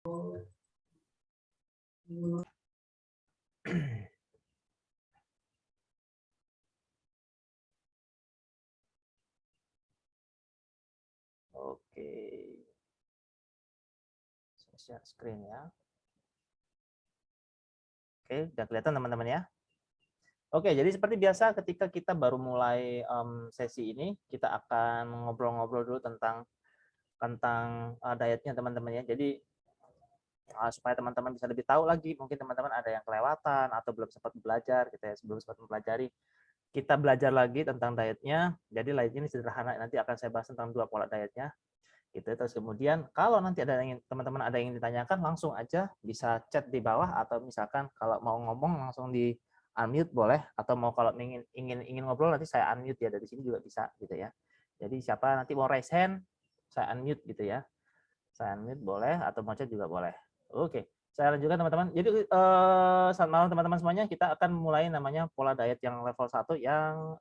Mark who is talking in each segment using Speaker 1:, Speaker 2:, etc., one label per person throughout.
Speaker 1: Oke. Saya share screen ya. Oke, udah kelihatan teman-teman ya. Oke, jadi seperti biasa ketika kita baru mulai sesi ini, kita akan ngobrol-ngobrol dulu tentang dietnya teman-teman ya. Jadi supaya teman-teman bisa lebih tahu lagi, mungkin teman-teman ada yang kelewatan atau belum sempat belajar, gitu ya, sebelum sempat mempelajari, kita belajar lagi tentang dietnya. Jadi dietnya ini sederhana, nanti akan saya bahas tentang 2 pola dietnya. Gitu. Terus kemudian kalau nanti ada yang teman-teman ada yang ditanyakan, langsung aja bisa chat di bawah, atau misalkan kalau mau ngomong langsung di unmute boleh, atau mau kalau ingin ngobrol nanti saya unmute ya, dari sini juga bisa gitu ya. Jadi siapa nanti mau raise hand, saya unmute gitu ya. Saya unmute boleh, atau mau chat juga boleh. Oke, saya lanjutkan teman-teman. Jadi selamat malam teman-teman semuanya. Kita akan mulai namanya pola diet yang level 1 yang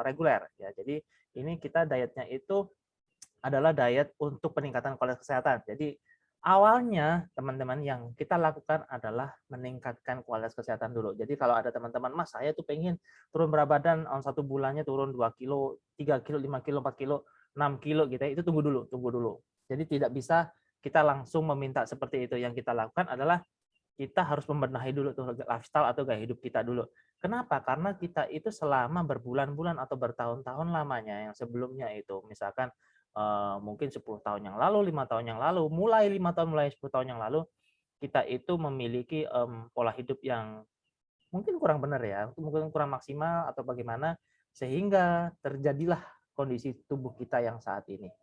Speaker 1: reguler ya. Jadi ini kita dietnya itu adalah diet untuk peningkatan kualitas kesehatan. Jadi awalnya teman-teman yang kita lakukan adalah meningkatkan kualitas kesehatan dulu. Jadi kalau ada teman-teman, Mas saya tuh pengen turun berat badan, 1 bulannya turun 2 kilo, 3 kilo, 5 kilo, 4 kilo, 6 kilo gitu ya, itu tunggu dulu. Jadi tidak bisa kita langsung meminta seperti itu. Yang kita lakukan adalah kita harus membenahi dulu tuh lifestyle atau gaya hidup kita dulu. Kenapa? Karena kita itu selama berbulan-bulan atau bertahun-tahun lamanya yang sebelumnya itu, misalkan mungkin 10 tahun yang lalu, 5 tahun yang lalu, mulai 5 tahun, mulai 10 tahun yang lalu, kita itu memiliki pola hidup yang mungkin kurang benar ya, mungkin kurang maksimal atau bagaimana, sehingga terjadilah kondisi tubuh kita yang saat ini.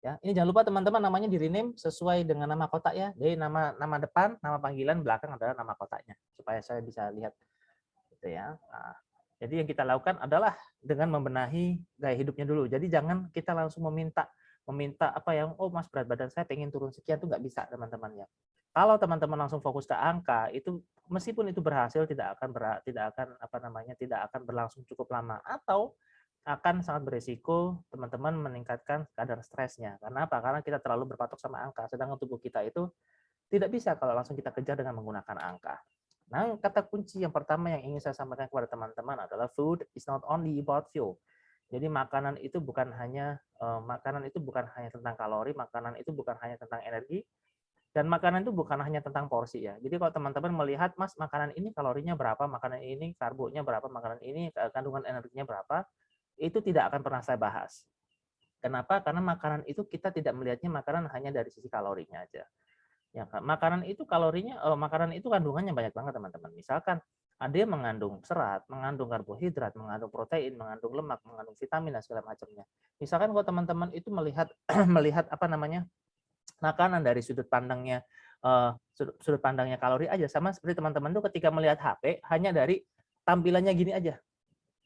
Speaker 1: Ya, ini jangan lupa teman-teman namanya di rename sesuai dengan nama kotak ya. Jadi nama depan, nama panggilan, belakang adalah nama kotaknya supaya saya bisa lihat gitu ya. Nah, jadi yang kita lakukan adalah dengan membenahi gaya hidupnya dulu. Jadi jangan kita langsung meminta apa yang, oh Mas berat badan saya pengen turun sekian, tuh nggak bisa teman-teman ya. Kalau teman-teman langsung fokus ke angka itu, meskipun itu berhasil, tidak akan berlangsung cukup lama, atau akan sangat berisiko teman-teman meningkatkan kadar stresnya. Karena apa? Karena kita terlalu berpatok sama angka, sedangkan tubuh kita itu tidak bisa kalau langsung kita kejar dengan menggunakan angka. Nah, kata kunci yang pertama yang ingin saya sampaikan kepada teman-teman adalah food is not only about fuel. Jadi makanan itu bukan hanya tentang kalori, makanan itu bukan hanya tentang energi, dan makanan itu bukan hanya tentang porsi ya. Jadi kalau teman-teman melihat, Mas, makanan ini kalorinya berapa, makanan ini karbonya berapa, makanan ini kandungan energinya berapa, itu tidak akan pernah saya bahas. Kenapa? Karena makanan itu kita tidak melihatnya makanan hanya dari sisi kalorinya aja. Ya, makanan itu makanan itu kandungannya banyak banget teman-teman. Misalkan ada yang mengandung serat, mengandung karbohidrat, mengandung protein, mengandung lemak, mengandung vitamin dan segala macamnya. Misalkan kalau teman-teman itu melihat melihat makanan dari sudut pandangnya kalori aja, sama seperti teman-teman tuh ketika melihat HP hanya dari tampilannya gini aja,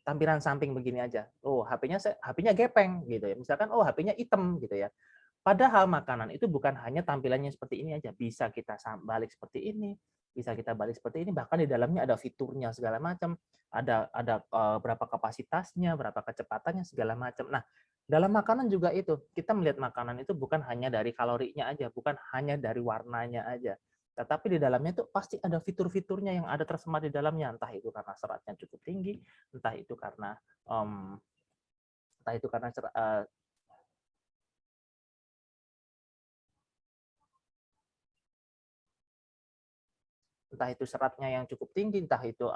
Speaker 1: tampilan samping begini aja. Oh, HP-nya gepeng gitu ya. Misalkan oh HP-nya hitam gitu ya. Padahal makanan itu bukan hanya tampilannya seperti ini aja, bisa kita balik seperti ini, bisa kita balik seperti ini, bahkan di dalamnya ada fiturnya segala macam, ada berapa kapasitasnya, berapa kecepatannya segala macam. Nah, dalam makanan juga itu, kita melihat makanan itu bukan hanya dari kalorinya aja, bukan hanya dari warnanya aja, tetapi di dalamnya itu pasti ada fitur-fiturnya yang ada tersemat di dalamnya, entah itu karena seratnya cukup tinggi, entah itu karena um, entah itu karena entah itu seratnya yang cukup tinggi, entah itu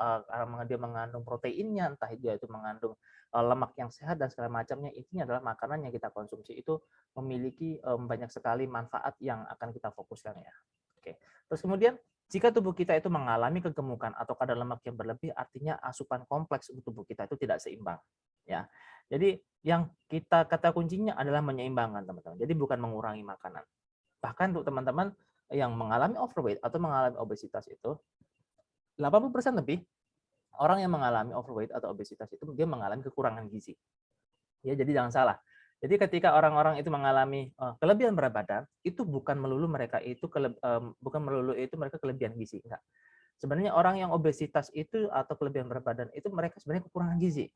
Speaker 1: dia mengandung proteinnya, entah dia itu mengandung lemak yang sehat dan segala macamnya. Intinya adalah makanan yang kita konsumsi itu memiliki banyak sekali manfaat yang akan kita fokuskan ya. Oke. Terus kemudian jika tubuh kita itu mengalami kegemukan atau kadar lemak yang berlebih, artinya asupan kompleks untuk tubuh kita itu tidak seimbang. Ya. Jadi yang kata kuncinya adalah menyeimbangkan teman-teman. Jadi bukan mengurangi makanan. Bahkan untuk teman-teman yang mengalami overweight atau mengalami obesitas itu 80% lebih orang yang mengalami overweight atau obesitas itu dia mengalami kekurangan gizi. Ya, jadi jangan salah. Jadi ketika orang-orang itu mengalami kelebihan berat badan, itu bukan melulu mereka kelebihan gizi, enggak. Sebenarnya orang yang obesitas itu atau kelebihan berat badan itu mereka sebenarnya kekurangan gizi.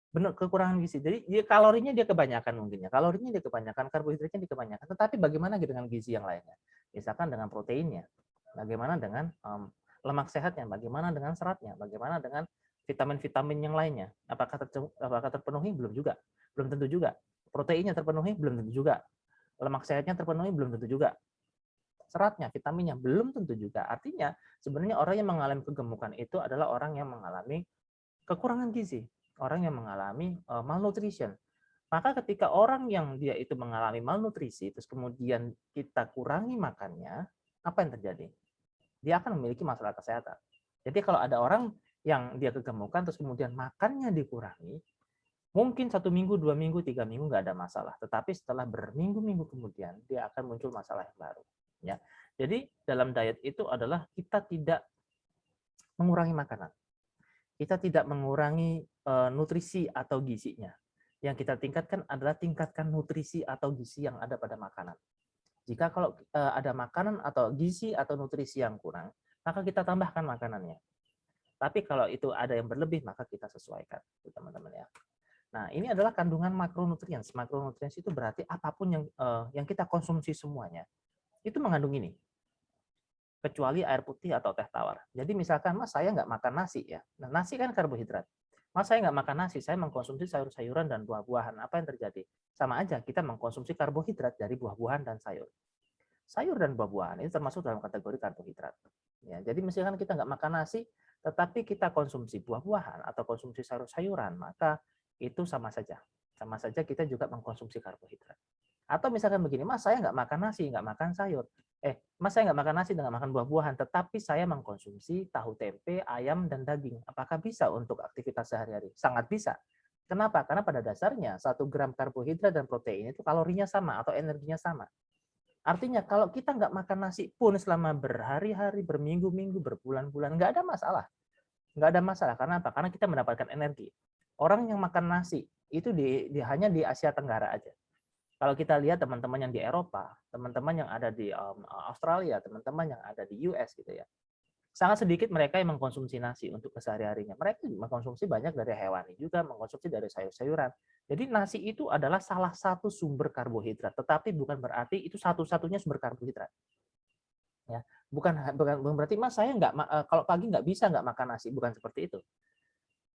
Speaker 1: Benar, kekurangan gizi. Jadi kalorinya dia kebanyakan mungkin ya. Kalorinya dia kebanyakan, karbohidratnya dia kebanyakan. Tetapi bagaimana dengan gizi yang lainnya? Misalkan dengan proteinnya, bagaimana dengan lemak sehatnya, bagaimana dengan seratnya, bagaimana dengan vitamin-vitamin yang lainnya. Apakah terpenuhi? Belum juga. Belum tentu juga. Proteinnya terpenuhi? Belum tentu juga. Lemak sehatnya terpenuhi? Belum tentu juga. Seratnya, vitaminnya belum tentu juga. Artinya sebenarnya orang yang mengalami kegemukan itu adalah orang yang mengalami kekurangan gizi, orang yang mengalami malnutrition. Maka ketika orang yang dia itu mengalami malnutrisi, terus kemudian kita kurangi makannya, apa yang terjadi? Dia akan memiliki masalah kesehatan. Jadi kalau ada orang yang dia kegemukan, terus kemudian makannya dikurangi, mungkin 1 minggu, 2 minggu, 3 minggu nggak ada masalah. Tetapi setelah berminggu-minggu kemudian, dia akan muncul masalah yang baru. Ya, jadi dalam diet itu adalah kita tidak mengurangi makanan, kita tidak mengurangi nutrisi atau gizinya. Yang kita tingkatkan adalah tingkatkan nutrisi atau gizi yang ada pada makanan. Jika kalau ada makanan atau gizi atau nutrisi yang kurang, maka kita tambahkan makanannya. Tapi kalau itu ada yang berlebih, maka kita sesuaikan, teman-teman ya. Nah, ini adalah kandungan makronutrients. Makronutrients itu berarti apapun yang kita konsumsi semuanya itu mengandung ini, kecuali air putih atau teh tawar. Jadi misalkan, Mas, saya nggak makan nasi ya. Nah, nasi kan karbohidrat. Mas, saya nggak makan nasi, saya mengkonsumsi sayur-sayuran dan buah-buahan. Apa yang terjadi? Sama aja, kita mengkonsumsi karbohidrat dari buah-buahan dan sayur. Sayur dan buah-buahan ini termasuk dalam kategori karbohidrat. Ya, jadi misalkan kita nggak makan nasi, tetapi kita konsumsi buah-buahan atau konsumsi sayur-sayuran, maka itu sama saja. Sama saja kita juga mengkonsumsi karbohidrat. Atau misalkan begini, Mas, saya nggak makan nasi, nggak makan sayur. Mas, saya nggak makan nasi dan nggak makan buah-buahan, tetapi saya mengkonsumsi tahu tempe, ayam, dan daging. Apakah bisa untuk aktivitas sehari-hari? Sangat bisa. Kenapa? Karena pada dasarnya 1 gram karbohidrat dan protein itu kalorinya sama atau energinya sama. Artinya kalau kita nggak makan nasi pun selama berhari-hari, berminggu-minggu, berbulan-bulan, nggak ada masalah. Nggak ada masalah. Karena apa? Karena kita mendapatkan energi. Orang yang makan nasi itu hanya di Asia Tenggara aja. Kalau kita lihat teman-teman yang di Eropa, teman-teman yang ada di Australia, teman-teman yang ada di US gitu ya, sangat sedikit mereka yang mengkonsumsi nasi untuk kesehari-harinya. Mereka mengkonsumsi banyak dari hewani juga, mengkonsumsi dari sayur-sayuran. Jadi nasi itu adalah salah satu sumber karbohidrat, tetapi bukan berarti itu satu-satunya sumber karbohidrat. Ya, bukan berarti, Mas, saya kalau pagi nggak bisa nggak makan nasi, bukan seperti itu.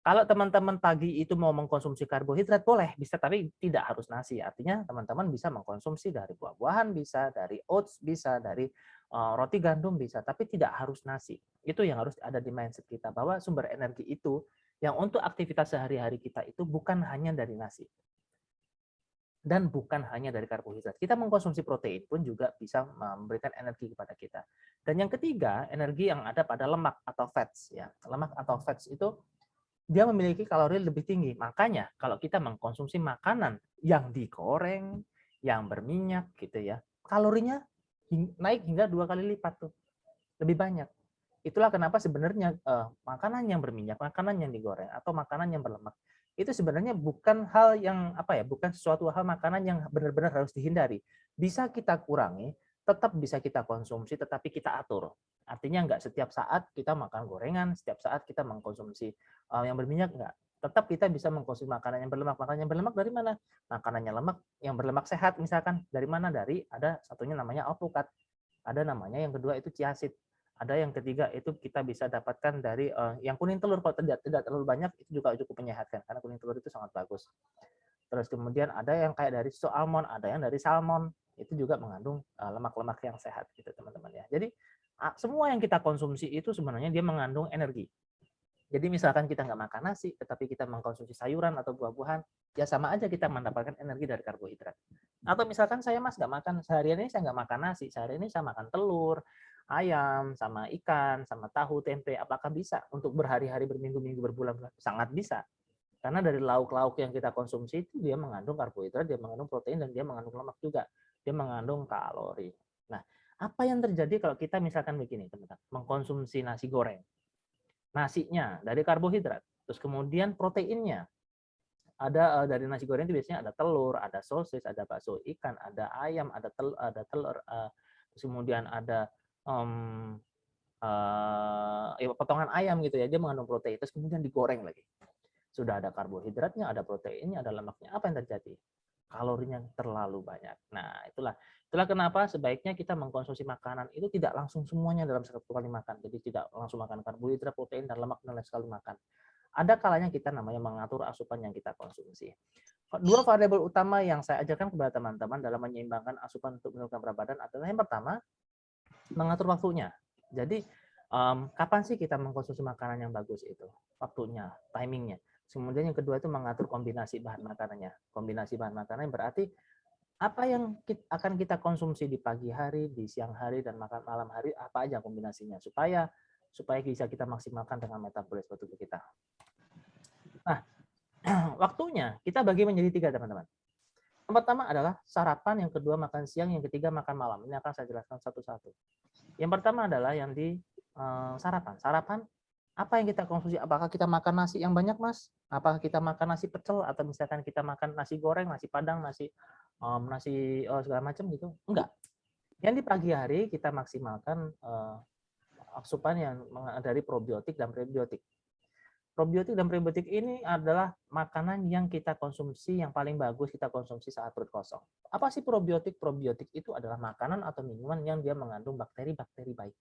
Speaker 1: Kalau teman-teman pagi itu mau mengkonsumsi karbohidrat, boleh, bisa, tapi tidak harus nasi. Artinya teman-teman bisa mengkonsumsi dari buah-buahan, bisa dari oats, bisa dari roti gandum, bisa, tapi tidak harus nasi. Itu yang harus ada di mindset kita, bahwa sumber energi itu yang untuk aktivitas sehari-hari kita itu bukan hanya dari nasi. Dan bukan hanya dari karbohidrat. Kita mengkonsumsi protein pun juga bisa memberikan energi kepada kita. Dan yang ketiga, energi yang ada pada lemak atau fats. Ya. Lemak atau fats itu dia memiliki kalori lebih tinggi. Makanya kalau kita mengkonsumsi makanan yang digoreng, yang berminyak gitu ya, kalorinya naik hingga 2 kali lipat tuh. Lebih banyak. Itulah kenapa sebenarnya makanan yang berminyak, makanan yang digoreng atau makanan yang berlemak itu sebenarnya bukan hal yang bukan sesuatu hal makanan yang benar-benar harus dihindari. Bisa kita kurangi, tetap bisa kita konsumsi, tetapi kita atur. Artinya nggak setiap saat kita makan gorengan, setiap saat kita mengkonsumsi yang berminyak, nggak. Tetap kita bisa mengkonsumsi makanan yang berlemak. Makanan yang berlemak dari mana? Makanannya lemak yang berlemak sehat misalkan. Dari mana? Dari ada satunya namanya alpukat. Ada namanya yang kedua itu chia seed. Ada yang ketiga itu kita bisa dapatkan dari yang kuning telur, kalau tidak terlalu banyak itu juga cukup menyehatkan karena kuning telur itu sangat bagus. Terus kemudian ada yang kayak dari susu almond, ada yang dari salmon, itu juga mengandung lemak-lemak yang sehat gitu teman-teman ya. Jadi semua yang kita konsumsi itu sebenarnya dia mengandung energi. Jadi misalkan kita nggak makan nasi, tetapi kita mengkonsumsi sayuran atau buah-buahan, ya sama aja kita mendapatkan energi dari karbohidrat. Atau misalkan saya, Mas, nggak makan, seharian ini saya nggak makan nasi, sehari ini saya makan telur, ayam, sama ikan, sama tahu, tempe, apakah bisa untuk berhari-hari, berminggu-minggu, berbulan-bulan? Sangat bisa. Karena dari lauk-lauk yang kita konsumsi itu dia mengandung karbohidrat, dia mengandung protein, dan dia mengandung lemak juga. Dia mengandung kalori. Nah, apa yang terjadi kalau kita misalkan begini, teman-teman, mengkonsumsi nasi goreng? Nasinya dari karbohidrat, terus kemudian proteinnya ada dari nasi goreng itu biasanya ada telur, ada sosis, ada bakso ikan, ada ayam, ada telur, terus kemudian ada potongan ayam gitu ya, dia mengandung protein, terus kemudian digoreng lagi. Sudah ada karbohidratnya, ada proteinnya, ada lemaknya. Apa yang terjadi? kalorinya terlalu banyak. Nah, itulah kenapa sebaiknya kita mengkonsumsi makanan itu tidak langsung semuanya dalam satu kali makan. Jadi tidak langsung makan karbohidrat, protein, dan lemak dalam sekali makan. Ada kalanya kita namanya mengatur asupan yang kita konsumsi. Dua variabel utama yang saya ajarkan kepada teman-teman dalam menyeimbangkan asupan untuk menurunkan berat badan adalah yang pertama, mengatur waktunya. Jadi kapan sih kita mengkonsumsi makanan yang bagus itu? Waktunya, timingnya. Kemudian yang kedua itu mengatur kombinasi bahan makanannya. Kombinasi bahan makanan berarti apa yang akan kita konsumsi di pagi hari, di siang hari, dan makan malam hari, apa aja kombinasinya supaya bisa kita maksimalkan dengan metabolisme tubuh kita. Nah, waktunya kita bagi menjadi 3, teman-teman. Yang pertama adalah sarapan, yang kedua makan siang, yang ketiga makan malam. Ini akan saya jelaskan satu-satu. Yang pertama adalah yang di sarapan. Sarapan, apa yang kita konsumsi? Apakah kita makan nasi yang banyak, Mas? Apakah kita makan nasi pecel atau misalkan kita makan nasi goreng, nasi padang, nasi segala macam gitu? Enggak. Yang di pagi hari kita maksimalkan asupan yang dari probiotik dan prebiotik. Probiotik dan prebiotik ini adalah makanan yang kita konsumsi yang paling bagus kita konsumsi saat perut kosong. Apa sih probiotik? Probiotik itu adalah makanan atau minuman yang dia mengandung bakteri-bakteri baik.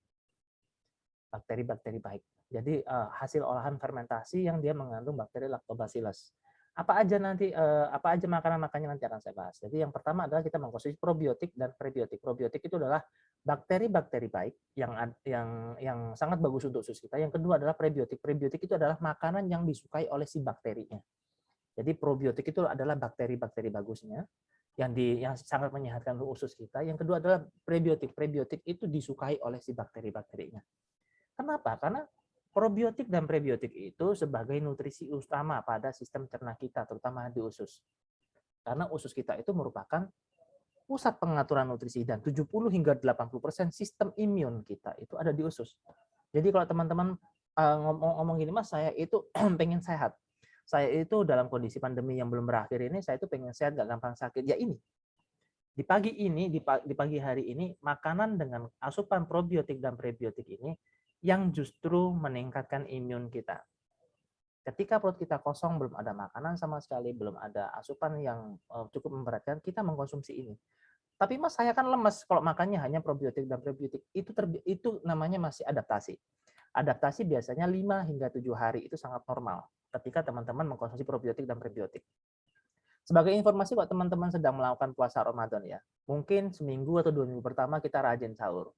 Speaker 1: Bakteri-bakteri baik. Jadi hasil olahan fermentasi yang dia mengandung bakteri lactobacillus. Apa aja makanan-makanannya nanti akan saya bahas. Jadi yang pertama adalah kita mengkonsumsi probiotik dan prebiotik. Probiotik itu adalah bakteri-bakteri baik yang sangat bagus untuk usus kita. Yang kedua adalah prebiotik. Prebiotik itu adalah makanan yang disukai oleh si bakterinya. Jadi probiotik itu adalah bakteri-bakteri bagusnya yang sangat menyehatkan untuk usus kita. Yang kedua adalah prebiotik. Prebiotik itu disukai oleh si bakteri-bakterinya. Kenapa? Karena probiotik dan prebiotik itu sebagai nutrisi utama pada sistem cerna kita, terutama di usus. Karena usus kita itu merupakan pusat pengaturan nutrisi dan 70 hingga 80% sistem imun kita itu ada di usus. Jadi kalau teman-teman ngomong gini, Mas, saya itu pengen sehat. Saya itu dalam kondisi pandemi yang belum berakhir ini, saya itu pengen sehat, gak gampang sakit. Ya ini. Di pagi hari ini, makanan dengan asupan probiotik dan prebiotik ini yang justru meningkatkan imun kita. Ketika perut kita kosong, belum ada makanan sama sekali, belum ada asupan yang cukup memberatkan, kita mengkonsumsi ini. Tapi Mas, saya kan lemes kalau makannya hanya probiotik dan prebiotik. Itu namanya masih adaptasi. Adaptasi biasanya 5 hingga 7 hari itu sangat normal ketika teman-teman mengkonsumsi probiotik dan prebiotik. Sebagai informasi kalau teman-teman sedang melakukan puasa Ramadan ya, mungkin seminggu atau 2 minggu pertama kita rajin sahur.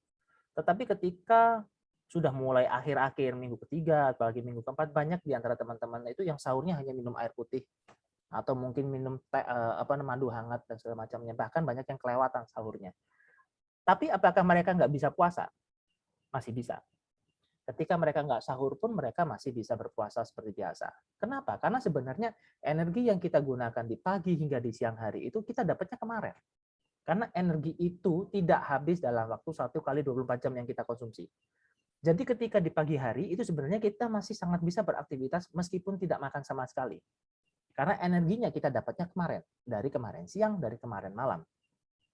Speaker 1: Tetapi ketika sudah mulai akhir-akhir minggu ketiga, apalagi minggu keempat, banyak di antara teman-teman itu yang sahurnya hanya minum air putih atau mungkin minum teh, madu hangat dan segala macamnya. Bahkan banyak yang kelewatan sahurnya. Tapi apakah mereka nggak bisa puasa? Masih bisa. Ketika mereka nggak sahur pun mereka masih bisa berpuasa seperti biasa. Kenapa? Karena sebenarnya energi yang kita gunakan di pagi hingga di siang hari itu kita dapatnya kemarin. Karena energi itu tidak habis dalam waktu 1 kali 24 jam yang kita konsumsi. Jadi ketika di pagi hari itu sebenarnya kita masih sangat bisa beraktivitas meskipun tidak makan sama sekali. Karena energinya kita dapatnya dari kemarin siang, dari kemarin malam.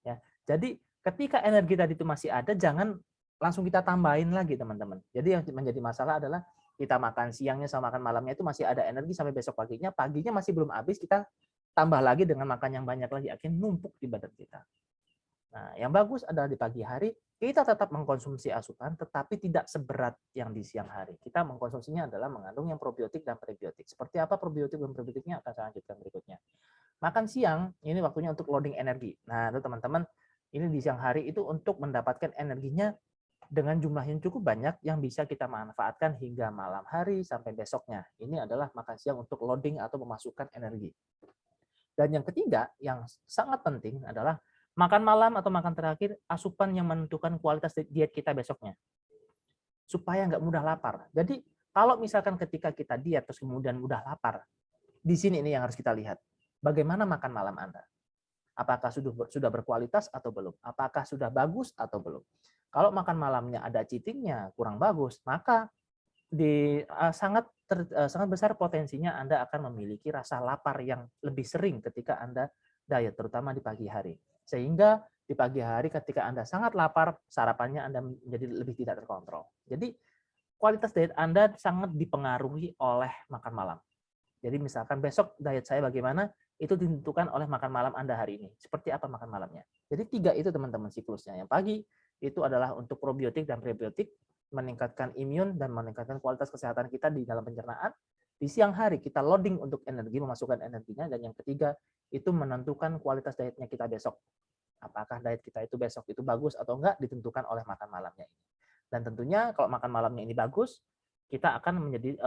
Speaker 1: Ya. Jadi ketika energi tadi itu masih ada, jangan langsung kita tambahin lagi, teman-teman. Jadi yang menjadi masalah adalah kita makan siangnya sama makan malamnya itu masih ada energi sampai besok paginya masih belum habis, kita tambah lagi dengan makan yang banyak lagi, akhirnya numpuk di badan kita. Nah, yang bagus adalah di pagi hari kita tetap mengkonsumsi asupan, tetapi tidak seberat yang di siang hari. Kita mengkonsumsinya adalah mengandung yang probiotik dan prebiotik. Seperti apa probiotik dan prebiotiknya akan saya lanjutkan berikutnya. Makan siang, ini waktunya untuk loading energi. Nah, itu teman-teman, ini di siang hari itu untuk mendapatkan energinya dengan jumlah yang cukup banyak yang bisa kita manfaatkan hingga malam hari sampai besoknya. Ini adalah makan siang untuk loading atau memasukkan energi. Dan yang ketiga, yang sangat penting adalah makan malam atau makan terakhir, asupan yang menentukan kualitas diet kita besoknya. Supaya nggak mudah lapar. Jadi kalau misalkan ketika kita diet terus kemudian mudah lapar, di sini ini yang harus kita lihat. Bagaimana makan malam Anda? Apakah sudah berkualitas atau belum? Apakah sudah bagus atau belum? Kalau makan malamnya ada cheatingnya kurang bagus, maka sangat besar potensinya Anda akan memiliki rasa lapar yang lebih sering ketika Anda diet, terutama di pagi hari. Sehingga di pagi hari ketika Anda sangat lapar, sarapannya Anda menjadi lebih tidak terkontrol. Jadi kualitas diet Anda sangat dipengaruhi oleh makan malam. Jadi misalkan besok diet saya bagaimana? itu ditentukan oleh makan malam Anda hari ini. Seperti apa makan malamnya. Jadi 3 itu teman-teman siklusnya. Yang pagi itu adalah untuk probiotik dan prebiotik, meningkatkan imun dan meningkatkan kualitas kesehatan kita di dalam pencernaan. Di siang hari kita loading untuk energi, memasukkan energinya. Dan yang ketiga itu menentukan kualitas dietnya kita besok. Apakah diet kita itu besok itu bagus atau enggak ditentukan oleh makan malamnya ini. Dan tentunya kalau makan malamnya ini bagus, kita akan menjadi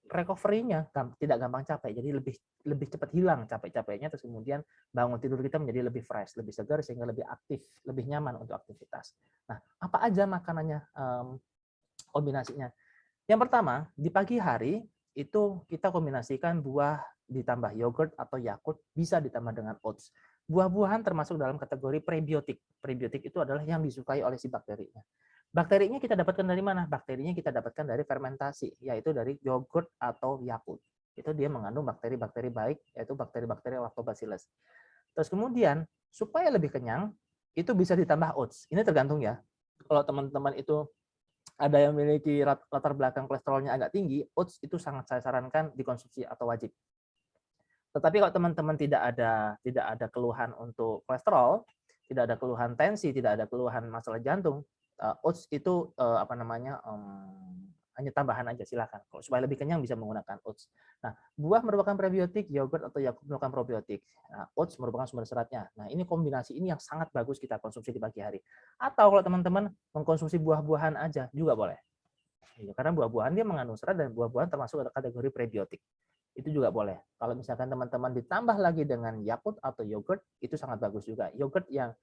Speaker 1: recovery-nya tidak gampang capek, jadi lebih cepat hilang capek-capeknya, terus kemudian bangun tidur kita menjadi lebih fresh, lebih segar, sehingga lebih aktif, lebih nyaman untuk aktivitas. Nah, apa aja makanannya, kombinasinya? Yang pertama, di pagi hari itu kita kombinasikan buah ditambah yogurt atau Yakult, bisa ditambah dengan oats. Buah-buahan termasuk dalam kategori prebiotik. Prebiotik itu adalah yang disukai oleh si bakterinya. Bakterinya kita dapatkan dari mana? Bakterinya kita dapatkan dari fermentasi, yaitu dari yogurt atau Yakult. Itu dia mengandung bakteri-bakteri baik, yaitu bakteri-bakteri lactobacillus. Terus kemudian, supaya lebih kenyang, itu bisa ditambah oats. Ini tergantung ya. Kalau teman-teman itu ada yang memiliki latar belakang kolesterolnya agak tinggi, oats itu sangat saya sarankan dikonsumsi atau wajib. Tetapi kalau teman-teman tidak ada keluhan untuk kolesterol, tidak ada keluhan tensi, tidak ada keluhan masalah jantung, oats itu hanya tambahan aja, silakan. Supaya lebih kenyang bisa menggunakan oats. Nah, buah merupakan prebiotik, yogurt atau Yakult merupakan probiotik. Nah, oats merupakan sumber seratnya. Nah, ini kombinasi ini yang sangat bagus kita konsumsi di pagi hari. Atau kalau teman-teman mengkonsumsi buah-buahan aja juga boleh. Karena buah-buahan dia mengandung serat dan buah-buahan termasuk kategori prebiotik. Itu juga boleh. Kalau misalkan teman-teman ditambah lagi dengan Yakult atau yogurt, itu sangat bagus juga. Yogurt yang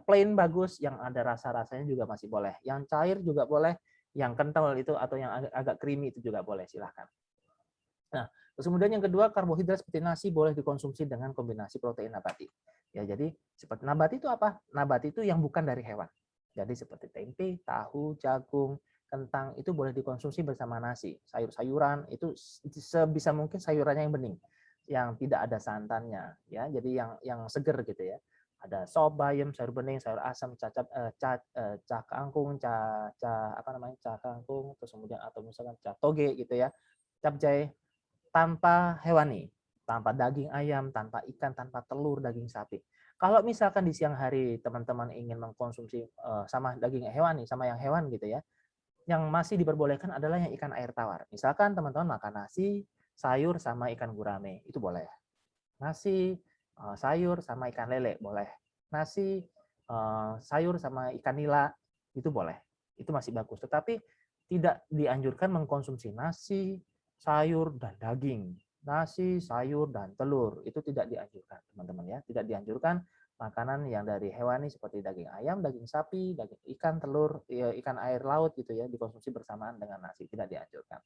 Speaker 1: plain bagus, yang ada rasa-rasanya juga masih boleh. Yang cair juga boleh, yang kental itu atau yang agak creamy itu juga boleh, silahkan. Nah, terus kemudian yang kedua, karbohidrat seperti nasi boleh dikonsumsi dengan kombinasi protein nabati. Ya, jadi seperti nabati itu apa? Nabati itu yang bukan dari hewan. Jadi seperti tempe, tahu, jagung, kentang itu boleh dikonsumsi bersama nasi. Sayur-sayuran itu sebisa mungkin sayurannya yang bening, yang tidak ada santannya, ya. Jadi yang seger gitu ya. Ada sop bayam, sayur bening, sayur asam, cah kangkung, cah kangkung, terus kemudian atau misalkan cah toge gitu ya, capcay, tanpa hewani, tanpa daging ayam, tanpa ikan, tanpa telur, daging sapi. Kalau misalkan di siang hari teman-teman ingin mengkonsumsi sama daging hewani, sama yang hewan gitu ya, yang masih diperbolehkan adalah yang ikan air tawar. Misalkan teman-teman makan nasi, sayur sama ikan gurame, itu boleh. Nasi, sayur sama ikan lele, boleh. Nasi, sayur sama ikan nila, itu boleh. Itu masih bagus. Tetapi tidak dianjurkan mengkonsumsi nasi, sayur, dan daging. Nasi, sayur, dan telur. Itu tidak dianjurkan, teman-teman ya. Tidak dianjurkan makanan yang dari hewani seperti daging ayam, daging sapi, daging ikan, telur, ikan air laut gitu ya, dikonsumsi bersamaan dengan nasi. Tidak dianjurkan.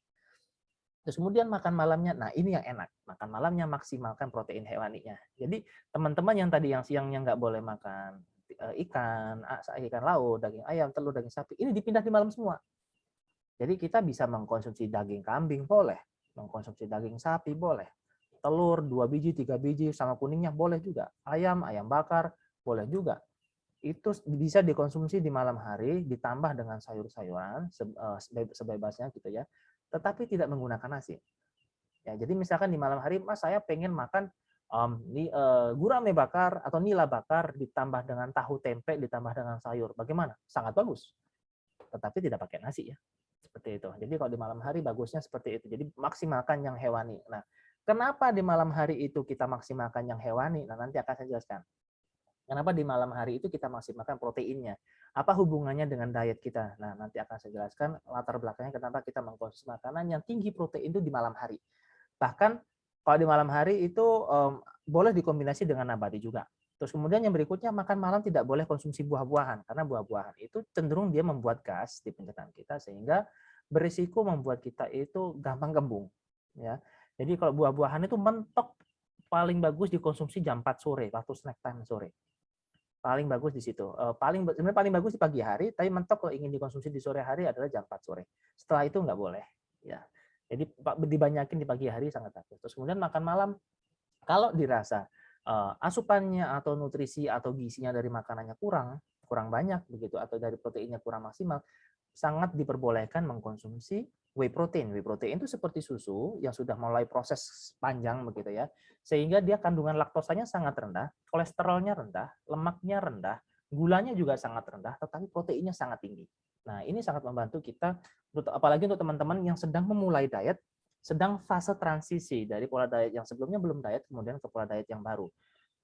Speaker 1: Terus kemudian makan malamnya, nah ini yang enak. Makan malamnya maksimalkan protein hewaninya. Jadi teman-teman yang tadi yang siangnya nggak boleh makan ikan laut, daging ayam, telur, daging sapi, ini dipindah di malam semua. Jadi kita bisa mengkonsumsi daging kambing, boleh. Mengkonsumsi daging sapi, boleh. Telur, 2 biji, 3 biji, sama kuningnya, boleh juga. Ayam bakar, boleh juga. Itu bisa dikonsumsi di malam hari, ditambah dengan sayur-sayuran, sebebasnya gitu ya. Tetapi tidak menggunakan nasi. Ya, jadi misalkan di malam hari, Mas saya pengen makan gurame bakar atau nila bakar ditambah dengan tahu tempe ditambah dengan sayur. Bagaimana? Sangat bagus. Tetapi tidak pakai nasi ya. Seperti itu. Jadi kalau di malam hari bagusnya seperti itu. Jadi maksimalkan yang hewani. Nah, kenapa di malam hari itu kita maksimalkan yang hewani? Nah, nanti akan saya jelaskan. Kenapa di malam hari itu kita maksimalkan proteinnya? Apa hubungannya dengan diet kita? Nah, nanti akan saya jelaskan latar belakangnya kenapa kita mengkonsumsi makanan yang tinggi protein itu di malam hari. Bahkan kalau di malam hari itu boleh dikombinasi dengan nabati juga. Terus kemudian yang berikutnya, makan malam tidak boleh konsumsi buah-buahan, karena buah-buahan itu cenderung dia membuat gas di pencernaan kita sehingga berisiko membuat kita itu gampang kembung. Ya. Jadi kalau buah-buahan itu mentok paling bagus dikonsumsi jam 4 sore, waktu snack time sore. Paling bagus di situ. Sebenarnya paling bagus di pagi hari, tapi mentok kalau ingin dikonsumsi di sore hari adalah jam 4 sore. Setelah itu nggak boleh. Ya. Jadi dibanyakin di pagi hari sangat bagus. Terus kemudian makan malam, kalau dirasa asupannya atau nutrisi atau gizinya dari makanannya kurang banyak begitu, atau dari proteinnya kurang maksimal, sangat diperbolehkan mengkonsumsi whey protein. Whey protein itu seperti susu yang sudah mulai proses panjang begitu ya, sehingga dia kandungan laktosanya sangat rendah, kolesterolnya rendah, lemaknya rendah, gulanya juga sangat rendah, tetapi proteinnya sangat tinggi. Nah, ini sangat membantu kita, apalagi untuk teman-teman yang sedang memulai diet, sedang fase transisi dari pola diet yang sebelumnya belum diet, kemudian ke pola diet yang baru.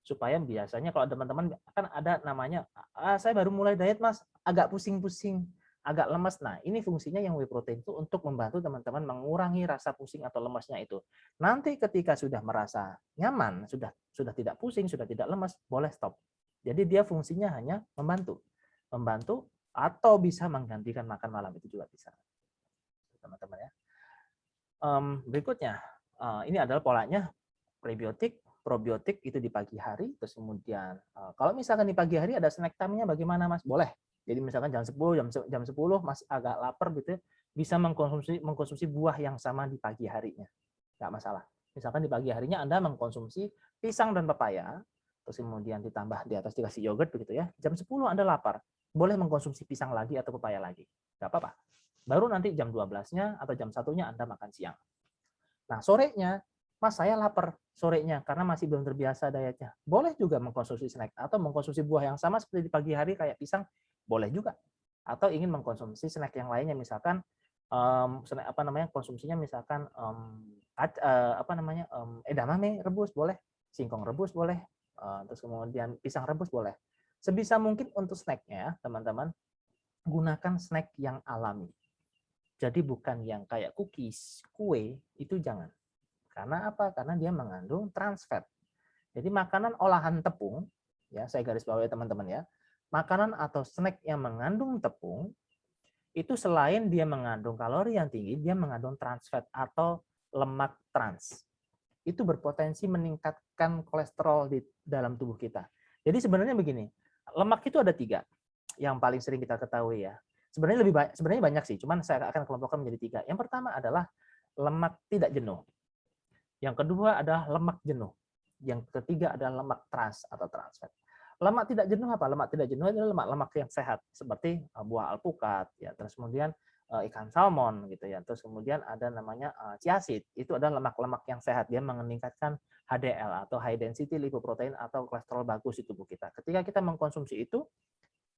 Speaker 1: Supaya biasanya kalau teman-teman kan ada namanya, saya baru mulai diet mas, agak pusing-pusing, agak lemas. Nah, ini fungsinya yang whey protein itu untuk membantu teman-teman mengurangi rasa pusing atau lemasnya itu. Nanti ketika sudah merasa nyaman, sudah tidak pusing, sudah tidak lemas, boleh stop. Jadi dia fungsinya hanya membantu atau bisa menggantikan makan malam, itu juga bisa, teman-teman ya. Berikutnya, ini adalah polanya prebiotik, probiotik itu di pagi hari, terus kemudian kalau misalkan di pagi hari ada snack time-nya bagaimana mas? Boleh. Jadi misalkan jam 10, jam 10 masih agak lapar gitu ya, bisa mengkonsumsi buah yang sama di pagi harinya. Nggak masalah. Misalkan di pagi harinya Anda mengkonsumsi pisang dan pepaya, terus kemudian ditambah di atas dikasih yogurt begitu ya. Jam 10 Anda lapar, boleh mengkonsumsi pisang lagi atau pepaya lagi. Nggak apa-apa. Baru nanti jam 12-nya atau jam 1-nya Anda makan siang. Nah, sorenya mas saya lapar sorenya karena masih belum terbiasa dietnya. Boleh juga mengkonsumsi snack atau mengkonsumsi buah yang sama seperti di pagi hari kayak pisang, boleh juga. Atau ingin mengkonsumsi snack yang lainnya, misalkan konsumsinya misalkan edamame rebus boleh, singkong rebus boleh, terus kemudian pisang rebus boleh. Sebisa mungkin untuk snacknya teman-teman gunakan snack yang alami. Jadi bukan yang kayak cookies, kue, itu jangan. Karena apa? Karena dia mengandung trans fat. Jadi makanan olahan tepung, ya saya garis bawahi teman-teman ya, makanan atau snack yang mengandung tepung, itu selain dia mengandung kalori yang tinggi, dia mengandung trans fat atau lemak trans. Itu berpotensi meningkatkan kolesterol di dalam tubuh kita. Jadi sebenarnya begini, lemak itu ada 3 yang paling sering kita ketahui ya. Sebenarnya banyak sih, cuman saya akan kelompokkan menjadi 3. Yang pertama adalah lemak tidak jenuh. Yang kedua adalah lemak jenuh. Yang ketiga adalah lemak trans atau trans fat. Lemak tidak jenuh apa? Lemak tidak jenuh adalah lemak-lemak yang sehat seperti buah alpukat, ya. Terus kemudian ikan salmon gitu ya. Terus kemudian ada namanya chia seed. Itu adalah lemak-lemak yang sehat. Dia meningkatkan HDL atau high density lipoprotein atau kolesterol bagus di tubuh kita. Ketika kita mengkonsumsi itu,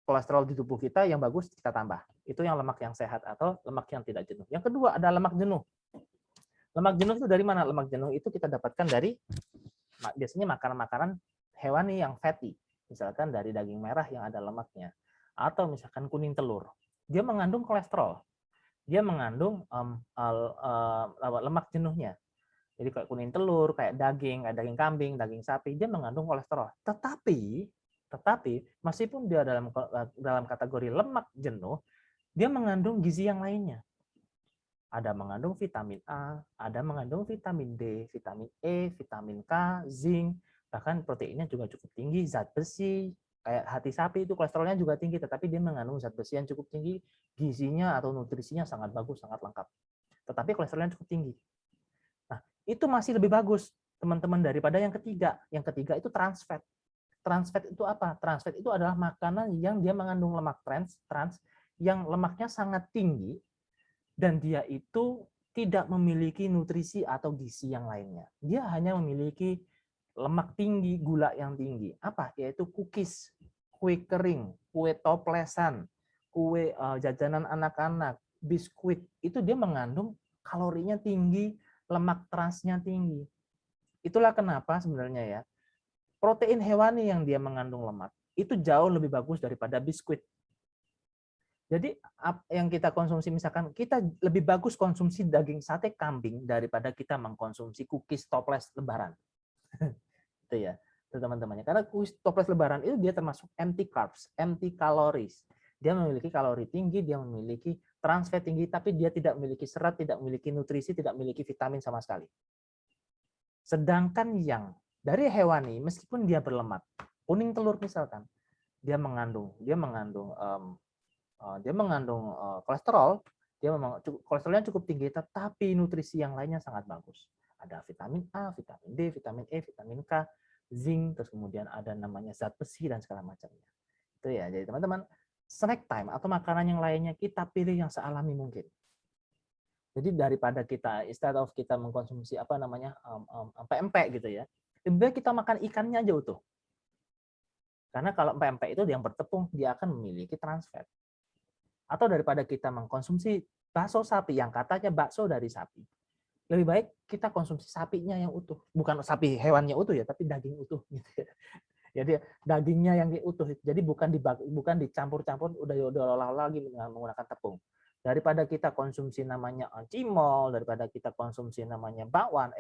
Speaker 1: kolesterol di tubuh kita yang bagus kita tambah. Itu yang lemak yang sehat atau lemak yang tidak jenuh. Yang kedua ada lemak jenuh. Lemak jenuh itu dari mana? Lemak jenuh itu kita dapatkan dari biasanya makanan-makanan hewani yang fatty. Misalkan dari daging merah yang ada lemaknya. Atau misalkan kuning telur. Dia mengandung kolesterol. Dia mengandung lemak jenuhnya. Jadi kayak kuning telur, kayak daging kambing, daging sapi, dia mengandung kolesterol. Tetapi meskipun dia dalam kategori lemak jenuh, dia mengandung gizi yang lainnya. Ada mengandung vitamin A, ada mengandung vitamin D, vitamin E, vitamin K, zinc, bahkan proteinnya juga cukup tinggi, zat besi, kayak hati sapi itu kolesterolnya juga tinggi, tetapi dia mengandung zat besi yang cukup tinggi, gizinya atau nutrisinya sangat bagus, sangat lengkap. Tetapi kolesterolnya cukup tinggi. Nah, itu masih lebih bagus, teman-teman, daripada yang ketiga. Yang ketiga itu trans fat. Trans fat itu apa? Trans fat itu adalah makanan yang dia mengandung lemak trans yang lemaknya sangat tinggi, dan dia itu tidak memiliki nutrisi atau gizi yang lainnya. Dia hanya memiliki lemak tinggi, gula yang tinggi. Apa? Yaitu cookies, kue kering, kue toplesan, kue jajanan anak-anak, biskuit. Itu dia mengandung kalorinya tinggi, lemak transnya tinggi. Itulah kenapa sebenarnya ya, protein hewani yang dia mengandung lemak itu jauh lebih bagus daripada biskuit. Jadi yang kita konsumsi, misalkan kita lebih bagus konsumsi daging sate kambing daripada kita mengkonsumsi cookies toples lebaran. Itu ya, teman-temannya. Karena cookies toples lebaran itu dia termasuk empty carbs, empty calories. Dia memiliki kalori tinggi, dia memiliki trans fat tinggi, tapi dia tidak memiliki serat, tidak memiliki nutrisi, tidak memiliki vitamin sama sekali. Sedangkan yang dari hewani, meskipun dia berlemak, kuning telur misalkan, dia mengandung kolesterol, dia memang kolesterolnya cukup tinggi, tetapi nutrisi yang lainnya sangat bagus. Ada vitamin A, vitamin D, vitamin E, vitamin K, zinc, terus kemudian ada namanya zat besi dan segala macamnya. Itu ya. Jadi teman-teman, snack time atau makanan yang lainnya kita pilih yang sealami mungkin. Jadi daripada kita instead of kita mengkonsumsi apa namanya empek-empek gitu ya, lebih baik kita makan ikannya aja utuh. Karena kalau empek-empek itu yang bertepung, dia akan memiliki trans fat. Atau daripada kita mengkonsumsi bakso sapi yang katanya bakso dari sapi, lebih baik kita konsumsi sapinya yang utuh, bukan sapi hewannya utuh ya, tapi daging utuh gitu ya. Jadi dagingnya yang utuh, jadi bukan dicampur-campur udah olah lagi menggunakan tepung. Daripada kita konsumsi namanya cimol, daripada kita konsumsi namanya bakwan,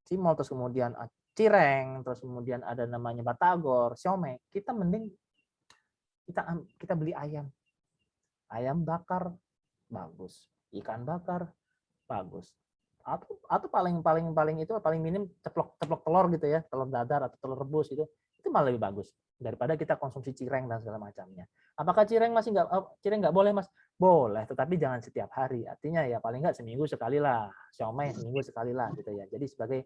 Speaker 1: cimol, terus kemudian cireng, terus kemudian ada namanya batagor, siomay, kita mending kita beli ayam bakar bagus, ikan bakar bagus, atau paling itu paling minim ceplok telur gitu ya, telur dadar atau telur rebus itu malah lebih bagus daripada kita konsumsi cireng dan segala macamnya. Apakah cireng nggak boleh Mas? Boleh, tetapi jangan setiap hari. Artinya ya paling nggak seminggu sekali lah, siomay seminggu sekali lah gitu ya. Jadi sebagai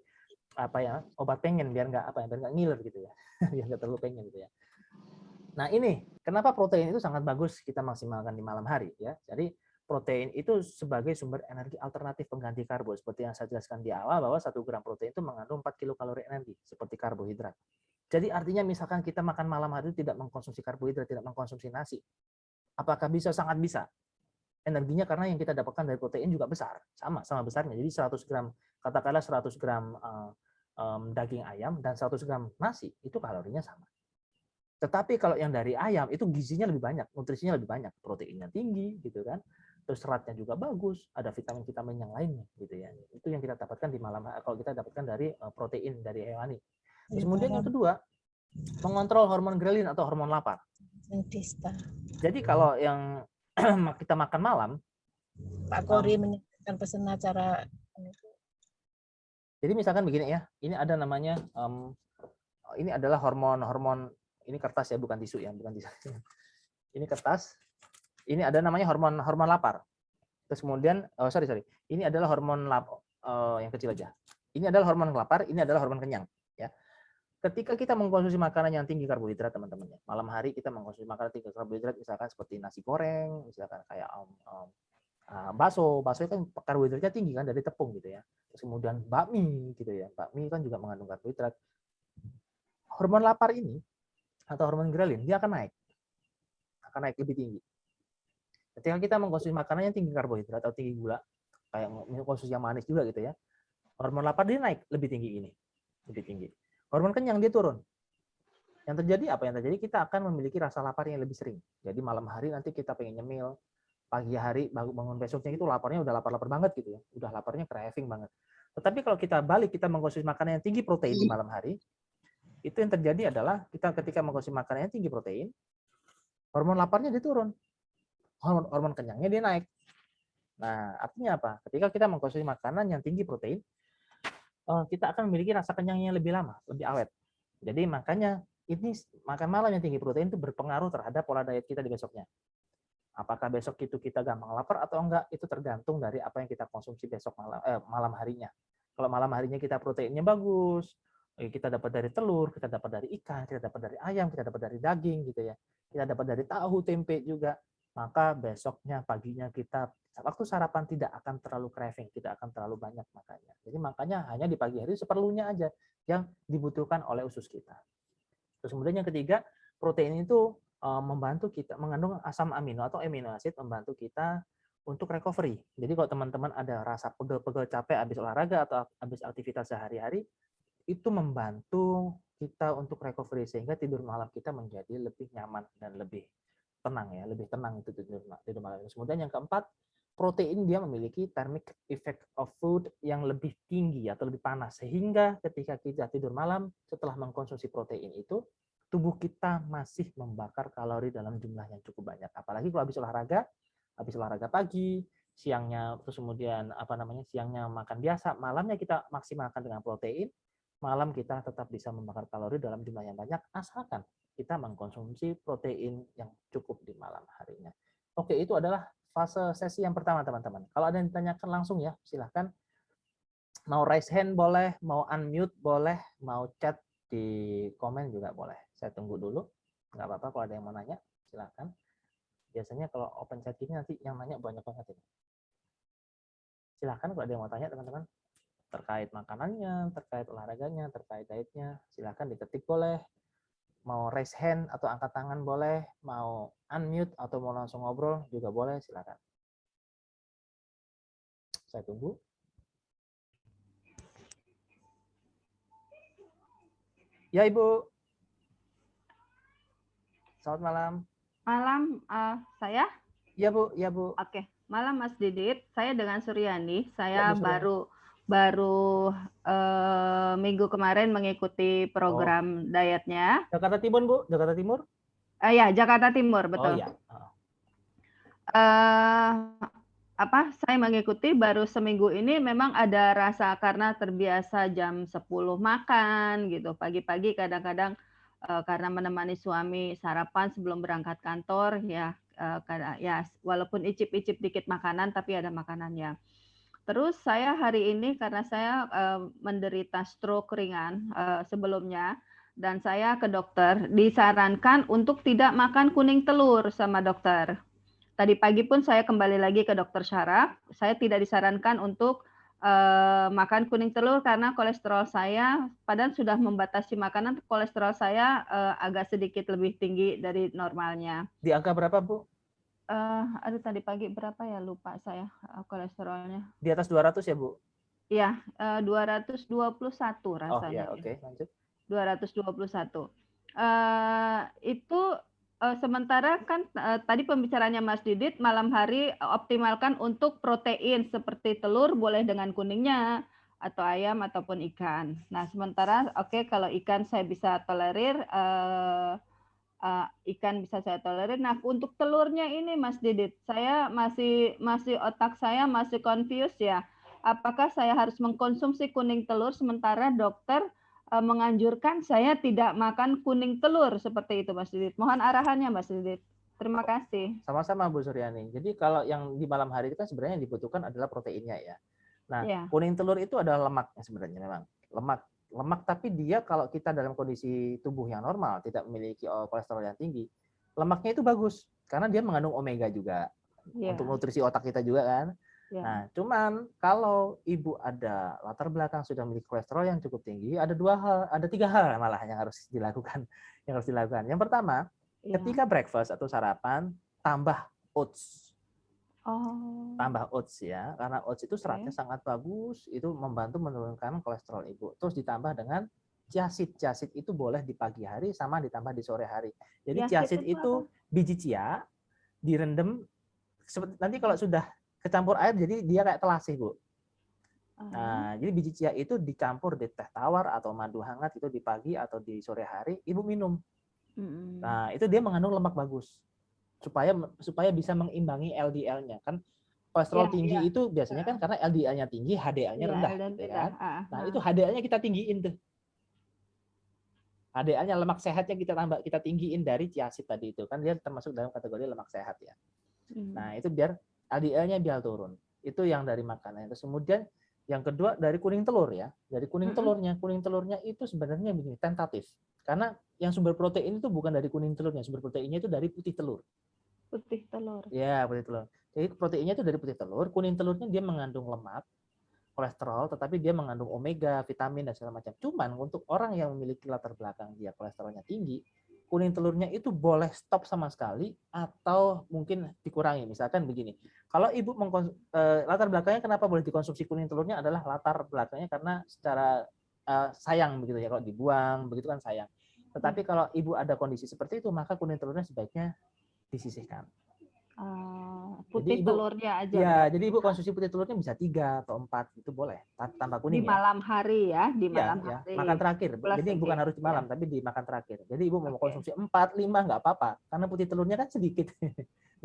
Speaker 1: obat pengen biar nggak ngiler gitu ya, biar nggak terlalu pengen gitu ya. Nah ini kenapa protein itu sangat bagus kita maksimalkan di malam hari ya. Jadi protein itu sebagai sumber energi alternatif pengganti karbo. Seperti yang saya jelaskan di awal bahwa 1 gram protein itu mengandung 4 kilokalori energi seperti karbohidrat. Jadi artinya misalkan kita makan malam hari tidak mengkonsumsi karbohidrat, tidak mengkonsumsi nasi. Apakah bisa? Sangat bisa. Energinya karena yang kita dapatkan dari protein juga besar. Sama besarnya. Jadi 100 gram, katakanlah 100 gram daging ayam dan 100 gram nasi, itu kalorinya sama. Tetapi kalau yang dari ayam itu gizinya lebih banyak, nutrisinya lebih banyak, proteinnya tinggi gitu kan. Terus seratnya juga bagus, ada vitamin-vitamin yang lainnya gitu ya. Itu yang kita dapatkan di malam kalau kita dapatkan dari protein dari hewani. Terus kemudian yang kedua, mengontrol hormon grelin atau hormon lapar. Jadi kalau yang kita makan malam,
Speaker 2: Pak Kori menyampaikan pesan acara.
Speaker 1: Jadi misalkan begini ya, ini ada namanya ini adalah hormon ini kertas ya, bukan tisu ya, bukan tisu. Ini kertas. Ini ada namanya hormon lapar. Terus kemudian sorry. Ini adalah hormon yang kecil aja. Ini adalah hormon lapar, ini adalah hormon kenyang ya. Ketika kita mengkonsumsi makanan yang tinggi karbohidrat teman-teman ya. Malam hari kita mengkonsumsi makanan tinggi karbohidrat misalkan seperti nasi goreng, misalkan kayak bakso itu kan karbohidratnya tinggi kan dari tepung gitu ya. Terus kemudian bakmi gitu ya. Bakmi kan juga mengandung karbohidrat. Hormon lapar ini atau hormon grelin dia akan naik lebih tinggi. Ketika kita mengkonsumsi makanan yang tinggi karbohidrat atau tinggi gula, kayak konsumsi yang manis juga gitu ya, hormon lapar dia naik lebih tinggi. Hormon kenyang dia turun. Yang terjadi apa? Yang terjadi kita akan memiliki rasa lapar yang lebih sering. Jadi malam hari nanti kita pengen nyemil, pagi hari bangun besoknya itu laparnya udah lapar banget gitu ya, udah laparnya craving banget. Tetapi kalau kita balik, kita mengkonsumsi makanan yang tinggi protein di malam hari, itu yang terjadi adalah kita ketika mengkonsumsi makanan yang tinggi protein, hormon laparnya dia turun, hormon kenyangnya dia naik. Nah, artinya apa? Ketika kita mengkonsumsi makanan yang tinggi protein, kita akan memiliki rasa kenyangnya lebih lama, lebih awet. Jadi makanya ini makan malam yang tinggi protein itu berpengaruh terhadap pola diet kita di besoknya. Apakah besok itu kita gampang lapar atau enggak, itu tergantung dari apa yang kita konsumsi besok malam harinya. Kalau malam harinya kita proteinnya bagus, kita dapat dari telur, kita dapat dari ikan, kita dapat dari ayam, kita dapat dari daging gitu ya. Kita dapat dari tahu, tempe juga. Maka besoknya paginya kita waktu sarapan tidak akan terlalu craving, tidak akan terlalu banyak makannya. Jadi makanya hanya di pagi hari seperlunya aja yang dibutuhkan oleh usus kita. Terus kemudian yang ketiga, protein itu membantu kita mengandung asam amino atau amino acid, membantu kita untuk recovery. Jadi kalau teman-teman ada rasa pegel-pegel capek habis olahraga atau habis aktivitas sehari-hari, itu membantu kita untuk recovery sehingga tidur malam kita menjadi lebih nyaman dan lebih tenang ya, lebih tenang itu tidur malam. Kemudian yang keempat, protein dia memiliki thermic effect of food yang lebih tinggi atau lebih panas sehingga ketika kita tidur malam setelah mengkonsumsi protein itu tubuh kita masih membakar kalori dalam jumlah yang cukup banyak. Apalagi kalau habis olahraga pagi, siangnya terus kemudian siangnya makan biasa, malamnya kita maksimalkan dengan protein, malam kita tetap bisa membakar kalori dalam jumlah yang banyak asalkan kita mengkonsumsi protein yang cukup di malam harinya. Oke, itu adalah fase sesi yang pertama teman-teman. Kalau ada yang ditanyakan langsung ya, silahkan. Mau raise hand boleh, mau unmute boleh, mau chat di komen juga boleh. Saya tunggu dulu. Nggak apa-apa kalau ada yang mau nanya, silakan. Biasanya kalau open chat ini nanti yang nanya banyak banget ini. Silakan kalau ada yang mau tanya teman-teman. Terkait makanannya, terkait olahraganya, terkait dietnya, silakan diketik boleh. Mau raise hand atau angkat tangan boleh, mau unmute atau mau langsung ngobrol juga boleh, silakan. Saya tunggu. Ya Ibu. Selamat malam.
Speaker 3: Malam, saya?
Speaker 1: Ya Bu, ya Bu.
Speaker 3: Oke, malam Mas Didit. Saya dengan Suryani.
Speaker 1: Ya,
Speaker 3: Saya
Speaker 1: Bu Suryani.
Speaker 3: baru minggu kemarin mengikuti program dietnya.
Speaker 1: Jakarta Timur Bu, Jakarta Timur?
Speaker 3: Ya, Jakarta Timur, betul.
Speaker 1: Oh ya.
Speaker 3: Saya mengikuti baru seminggu ini memang ada rasa karena terbiasa jam 10 makan gitu. Pagi-pagi kadang-kadang karena menemani suami sarapan sebelum berangkat kantor ya walaupun icip-icip dikit makanan tapi ada makanannya. Terus saya hari ini karena saya menderita stroke ringan sebelumnya dan saya ke dokter disarankan untuk tidak makan kuning telur sama dokter. Tadi pagi pun saya kembali lagi ke dokter syaraf. Saya tidak disarankan untuk makan kuning telur karena kolesterol saya, padahal sudah membatasi makanan, kolesterol saya agak sedikit lebih tinggi dari normalnya.
Speaker 1: Di angka berapa Bu?
Speaker 3: Aduh tadi pagi berapa ya lupa saya kolesterolnya.
Speaker 1: Di atas 200 ya Bu?
Speaker 3: Iya, 221 rasanya.
Speaker 1: Oh ya, oke, lanjut.
Speaker 3: 221. Itu sementara kan tadi pembicaranya Mas Didit malam hari optimalkan untuk protein seperti telur boleh dengan kuningnya atau ayam ataupun ikan. Nah sementara kalau ikan saya bisa tolerir, ikan bisa saya tolerir. Nah untuk telurnya ini Mas Didit, saya masih otak saya masih confused ya. Apakah saya harus mengkonsumsi kuning telur sementara dokter menganjurkan saya tidak makan kuning telur seperti itu Mas Didit. Mohon arahannya Mas Didit. Terima kasih.
Speaker 1: Sama-sama Bu Suryani. Jadi kalau yang di malam hari itu kan sebenarnya yang dibutuhkan adalah proteinnya ya. Nah, kuning telur itu adalah lemaknya sebenarnya memang. Lemak tapi dia kalau kita dalam kondisi tubuh yang normal, tidak memiliki kolesterol yang tinggi, lemaknya itu bagus karena dia mengandung omega juga. Untuk nutrisi otak kita juga kan. Nah, cuman kalau ibu ada latar belakang sudah memiliki kolesterol yang cukup tinggi, ada 3 hal malah yang harus dilakukan. Yang pertama, ketika breakfast atau sarapan, tambah oats. Tambah oats ya, karena oats itu seratnya sangat bagus, itu membantu menurunkan kolesterol ibu. Terus ditambah dengan chia seed. Chia seed itu boleh di pagi hari sama ditambah di sore hari. Jadi chia seed itu biji chia direndam, nanti kalau sudah kecampur air jadi dia kayak telasih Bu. Nah, jadi biji chia itu dicampur di teh tawar atau madu hangat itu di pagi atau di sore hari ibu minum. Nah, itu dia mengandung lemak bagus. Supaya bisa mengimbangi LDL-nya kan. Kolesterol tinggi itu biasanya kan karena LDL-nya tinggi, HDL-nya rendah gitu kan. Nah, itu HDL-nya kita tinggiin tuh. HDL-nya lemak sehatnya kita tinggiin dari chia seed tadi itu kan dia termasuk dalam kategori lemak sehat ya. Nah, itu biar LDL-nya biar turun. Itu yang dari makanan. Terus kemudian yang kedua dari kuning telur ya. Dari kuning telurnya itu sebenarnya begini, tentatif. Karena yang sumber protein itu bukan dari kuning telurnya, sumber proteinnya itu dari putih telur.
Speaker 3: Putih telur.
Speaker 1: Ya, putih telur. Jadi proteinnya itu dari putih telur, kuning telurnya dia mengandung lemak, kolesterol, tetapi dia mengandung omega, vitamin dan segala macam. Cuman untuk orang yang memiliki latar belakang dia kolesterolnya tinggi, kuning telurnya itu boleh stop sama sekali atau mungkin dikurangi. Misalkan begini, kalau ibu latar belakangnya kenapa boleh dikonsumsi kuning telurnya adalah latar belakangnya karena secara sayang begitu ya, kalau dibuang begitu kan sayang. Tetapi kalau ibu ada kondisi seperti itu maka kuning telurnya sebaiknya disisihkan.
Speaker 3: Putih jadi telurnya aja.
Speaker 1: Ya, jadi ibu konsumsi putih telurnya bisa 3 atau 4 itu boleh tanpa kuning.
Speaker 3: Di malam hari ya, di malam hari.
Speaker 1: Makan terakhir. Jadi bukan harus di malam, tapi di makan terakhir. Jadi ibu mau konsumsi 4, 5 nggak apa-apa, karena putih telurnya kan sedikit,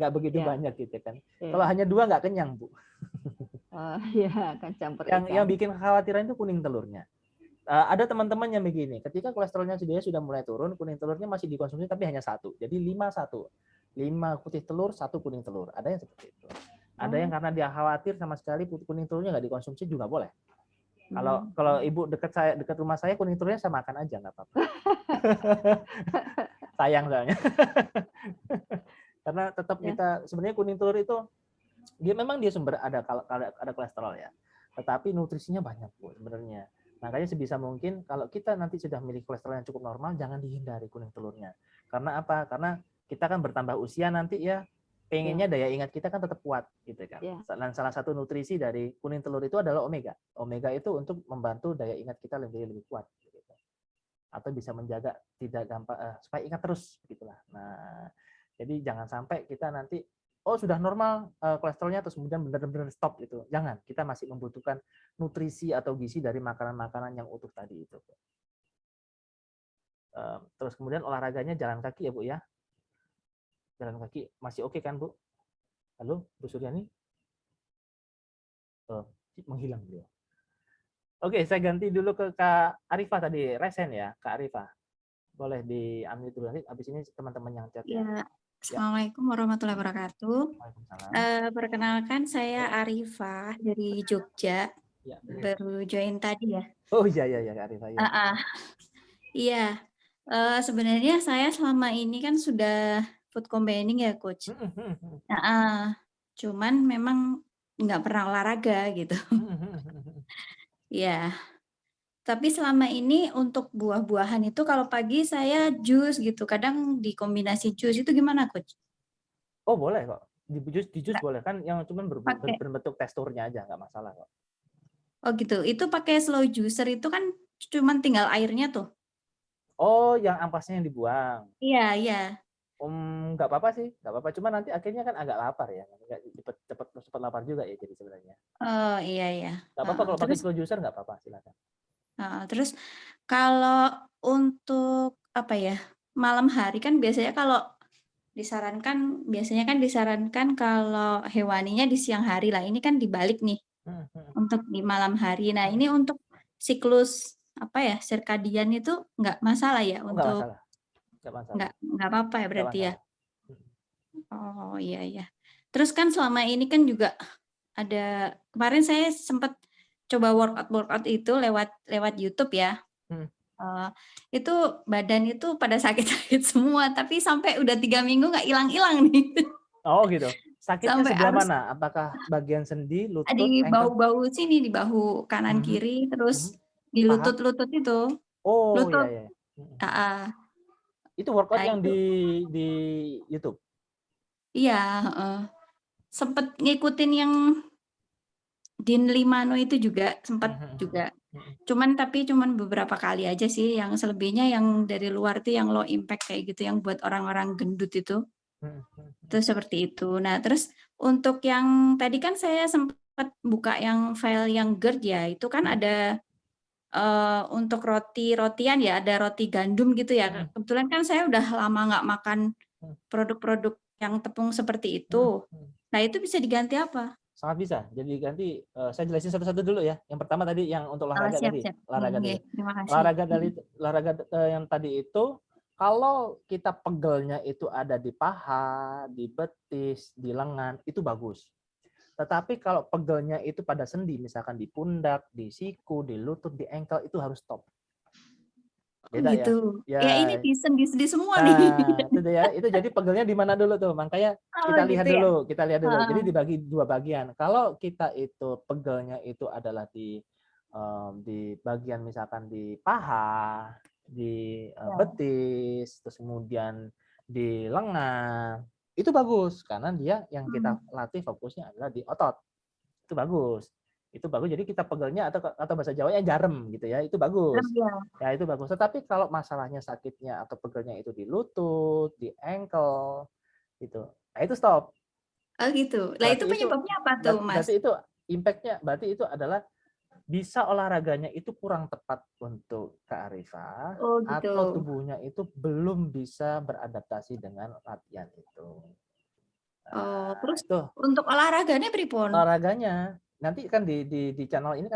Speaker 1: nggak begitu banyak gitu kan. Kalau hanya 2 nggak kenyang Bu.
Speaker 3: Iya, kan campur ikan.
Speaker 1: Yang bikin kekhawatiran itu kuning telurnya. Ada teman-teman yang begini, ketika kolesterolnya sudah mulai turun, kuning telurnya masih dikonsumsi tapi hanya 1. Jadi 5-1. 5 putih telur, 1 kuning telur. Ada yang seperti itu. Ada yang karena dia khawatir sama sekali kuning telurnya nggak dikonsumsi juga boleh. Kalau ibu dekat rumah saya kuning telurnya saya makan aja nggak apa-apa. Sayang soalnya. Karena tetap
Speaker 3: Ya.
Speaker 1: kita sebenarnya kuning telur itu dia sumber ada kolesterol ya. Tetapi nutrisinya banyak Bu sebenarnya. Makanya sebisa mungkin kalau kita nanti sudah memiliki kolesterol yang cukup normal, jangan dihindari kuning telurnya. Karena apa? Karena kita kan bertambah usia nanti ya, pengennya daya ingat kita kan tetap kuat gitu kan.
Speaker 3: Ya.
Speaker 1: Dan salah satu nutrisi dari kuning telur itu adalah omega. Omega itu untuk membantu daya ingat kita lebih kuat. Gitu. Atau bisa menjaga tidak gampang supaya ingat terus gitulah. Nah, jadi jangan sampai kita nanti sudah normal kolesterolnya terus kemudian benar-benar stop gitu. Jangan, kita masih membutuhkan nutrisi atau gizi dari makanan-makanan yang utuh tadi itu. Terus kemudian olahraganya jalan kaki ya Bu ya. Jalan kaki masih oke kan Bu? Halo Bu Suryani? Menghilang beliau. Oke, saya ganti dulu ke Kak Arifah tadi, resen ya, Kak Arifah. Boleh di-unmute dulu nanti, habis ini teman-teman yang chat ya.
Speaker 4: Ya, Assalamualaikum warahmatullahi wabarakatuh.
Speaker 1: Waalaikumsalam.
Speaker 4: Perkenalkan saya Arifah dari Jogja,
Speaker 1: Ya.
Speaker 4: baru join tadi ya.
Speaker 1: Oh iya Kak Arifah. Ya.
Speaker 4: Iya, sebenarnya saya selama ini kan sudah food combining ya Coach. Cuman memang nggak pernah olahraga gitu. Ya. Tapi selama ini untuk buah-buahan itu kalau pagi saya jus gitu, kadang dikombinasi jus itu gimana Coach?
Speaker 1: Oh boleh kok, di jus boleh kan, yang cuman berbentuk teksturnya aja nggak masalah kok.
Speaker 4: Oh gitu, itu pakai slow juicer itu kan cuman tinggal airnya tuh.
Speaker 1: Oh yang ampasnya yang dibuang.
Speaker 4: Iya.
Speaker 1: Nggak apa-apa sih, nggak apa-apa. Cuma nanti akhirnya kan agak lapar ya, nggak cepet lapar juga ya jadi sebenarnya.
Speaker 4: Oh iya.
Speaker 1: Nggak apa-apa kalau pakai slow juicer nggak apa-apa, silakan.
Speaker 4: Terus kalau untuk apa ya, malam hari kan biasanya kalau biasanya kan disarankan kalau hewaninya di siang hari lah. Ini kan dibalik nih untuk di malam hari. Nah ini untuk siklus apa ya, sirkadian itu nggak masalah ya untuk?
Speaker 1: Nggak masalah.
Speaker 4: Nggak apa-apa ya berarti ya. Oh iya. Terus kan selama ini kan juga ada, kemarin saya sempat coba workout itu lewat YouTube ya. Itu badan itu pada sakit-sakit semua, tapi sampai udah 3 minggu nggak hilang-hilang nih.
Speaker 1: Oh gitu. Sakitnya sebelah mana? Apakah bagian sendi, lutut,
Speaker 4: di bahu-bahu sini, di bahu kanan kiri, terus di lutut-lutut itu.
Speaker 1: Oh
Speaker 4: lutut.
Speaker 1: iya. Itu workout yang di YouTube?
Speaker 4: Iya. Sempet ngikutin yang Din Limano itu juga sempat juga. Cuman beberapa kali aja sih, yang selebihnya yang dari luar tuh yang low impact kayak gitu, yang buat orang-orang gendut itu. Itu seperti itu. Nah, terus untuk yang tadi kan saya sempat buka yang file yang GERD ya, itu kan ada untuk rotian ya, ada roti gandum gitu ya. Kebetulan kan saya udah lama nggak makan produk-produk yang tepung seperti itu. Nah, itu bisa diganti apa?
Speaker 1: Sangat bisa. Jadi diganti, saya jelasin satu-satu dulu ya. Yang pertama tadi yang untuk olahraga tadi. Olahraga dulu. Olahraga yang tadi itu, kalau kita pegelnya itu ada di paha, di betis, di lengan, itu bagus. Tetapi kalau pegelnya itu pada sendi, misalkan di pundak, di siku, di lutut, di ankle, itu harus stop. Beda
Speaker 4: gitu. Ya ini di sendi semua
Speaker 1: nih.
Speaker 4: nih.
Speaker 1: Itu ya. Itu jadi pegelnya di mana dulu tuh. Makanya kita lihat dulu, Jadi dibagi dua bagian. Kalau kita itu pegelnya itu adalah di bagian misalkan di paha, di betis, terus kemudian di lengan, itu bagus karena dia yang kita latih fokusnya adalah di otot. Itu bagus. Jadi kita pegelnya atau bahasa Jawanya jarem gitu ya, itu bagus. Ya itu bagus. Tetapi kalau masalahnya sakitnya atau pegelnya itu di lutut, di ankle gitu, nah itu stop.
Speaker 4: Oh gitu. Lah itu penyebabnya apa tuh Mas?
Speaker 1: Berarti itu impact-nya, berarti itu adalah bisa olahraganya itu kurang tepat untuk Kak Arifah, atau tubuhnya itu belum bisa beradaptasi dengan latihan itu.
Speaker 4: Terus untuk olahraganya pripun?
Speaker 1: Olahraganya nanti kan di channel ini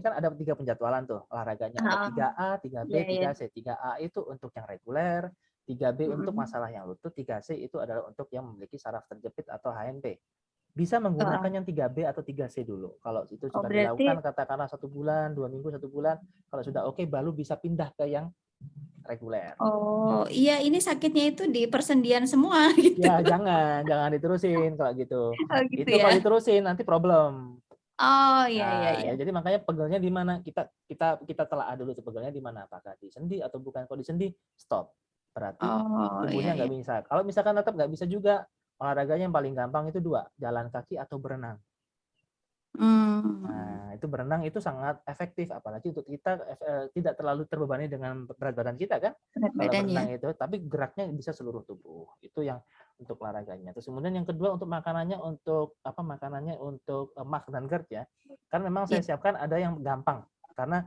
Speaker 1: kan ada 3 penjadwalan tuh olahraganya. Ada 3A, 3B, 3C. 3A itu untuk yang reguler, 3B untuk masalah yang lutut, 3C itu adalah untuk yang memiliki saraf terjepit atau HNP. Bisa menggunakan yang 3B atau 3C dulu. Kalau itu sudah dilakukan katakanlah 1 bulan, 2 minggu, 1 bulan, kalau sudah oke, baru bisa pindah ke yang reguler.
Speaker 4: Oh, iya ini sakitnya itu di persendian semua gitu.
Speaker 1: Ya jangan diterusin kalau gitu.
Speaker 4: Oh gitu
Speaker 1: Itu kalau
Speaker 4: ya.
Speaker 1: diterusin nanti problem.
Speaker 4: Oh iya iya
Speaker 1: Nah,
Speaker 4: iya.
Speaker 1: ya jadi makanya pegelnya di mana? Kita telah dulu tuh pegelnya di mana? Apakah di sendi atau bukan? Kalau di sendi, stop. Berarti
Speaker 4: Oh iya
Speaker 1: tubuhnya
Speaker 4: iya.
Speaker 1: nggak bisa. Kalau misalkan tetap nggak bisa juga, olahraganya yang paling gampang itu 2, jalan kaki atau berenang. Nah, itu berenang itu sangat efektif, apalagi untuk kita tidak terlalu terbebani dengan berat badan kita kan.
Speaker 4: Berat
Speaker 1: Kalau
Speaker 4: badan ya.
Speaker 1: berenang itu, tapi geraknya bisa seluruh tubuh. Itu yang untuk olahraganya. Terus kemudian yang kedua untuk makanannya untuk apa? Makanannya untuk Mark dan GERD ya. Kan memang saya
Speaker 4: Iya.
Speaker 1: siapkan ada yang gampang karena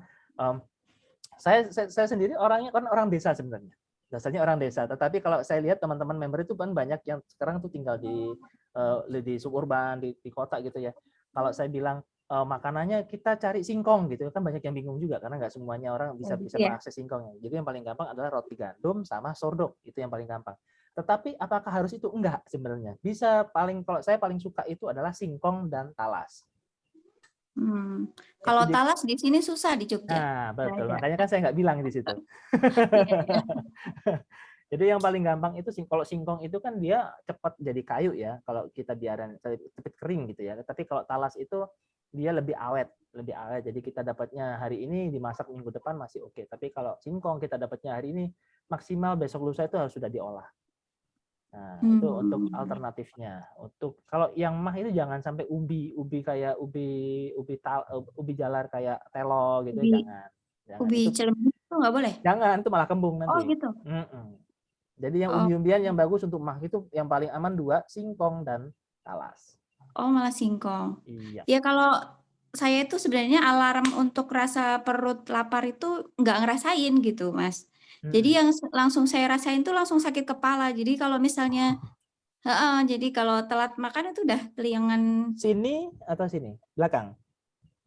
Speaker 1: saya sendiri orangnya kan orang desa sebenarnya. Dasarnya orang desa, tetapi kalau saya lihat teman-teman member itu kan banyak yang sekarang tuh tinggal di suburban, di kota gitu ya. Kalau saya bilang makanannya kita cari singkong gitu kan banyak yang bingung juga karena nggak semuanya orang bisa
Speaker 4: Iya.
Speaker 1: mengakses singkongnya. Jadi yang paling gampang adalah roti gandum sama sourdough, itu yang paling gampang. Tetapi apakah harus itu? Enggak sebenarnya. Bisa kalau saya paling suka itu adalah singkong dan talas.
Speaker 4: Kalau talas di sini susah di Jogja.
Speaker 1: Nah, betul.
Speaker 4: Ada.
Speaker 1: Makanya kan saya nggak bilang di situ.
Speaker 4: Iya, iya.
Speaker 1: Jadi yang paling gampang itu kalau singkong itu kan dia cepat jadi kayu ya. Kalau kita biarin cepat kering gitu ya. Tapi kalau talas itu dia lebih awet. Jadi kita dapatnya hari ini dimasak minggu depan masih oke. Tapi kalau singkong kita dapatnya hari ini maksimal besok lusa itu harus sudah diolah. Nah, itu untuk alternatifnya. Untuk kalau yang mah itu jangan sampai ubi kayak ubi jalar kayak telo gitu
Speaker 4: Ubi,
Speaker 1: jangan.
Speaker 4: ubi
Speaker 1: Itu
Speaker 4: Cilembu itu nggak boleh?
Speaker 1: jangan, itu malah kembung
Speaker 4: Oh
Speaker 1: nanti.
Speaker 4: gitu.
Speaker 1: Jadi yang umbi-umbian yang bagus untuk mah itu yang paling aman 2, singkong dan talas.
Speaker 4: Oh malah singkong.
Speaker 1: Iya.
Speaker 4: Ya kalau saya itu sebenarnya alarm untuk rasa perut lapar itu nggak ngerasain gitu Mas. Jadi yang langsung saya rasain tuh langsung sakit kepala. Jadi kalau misalnya jadi kalau telat makan itu udah keliangan.
Speaker 1: Sini atau sini? Belakang?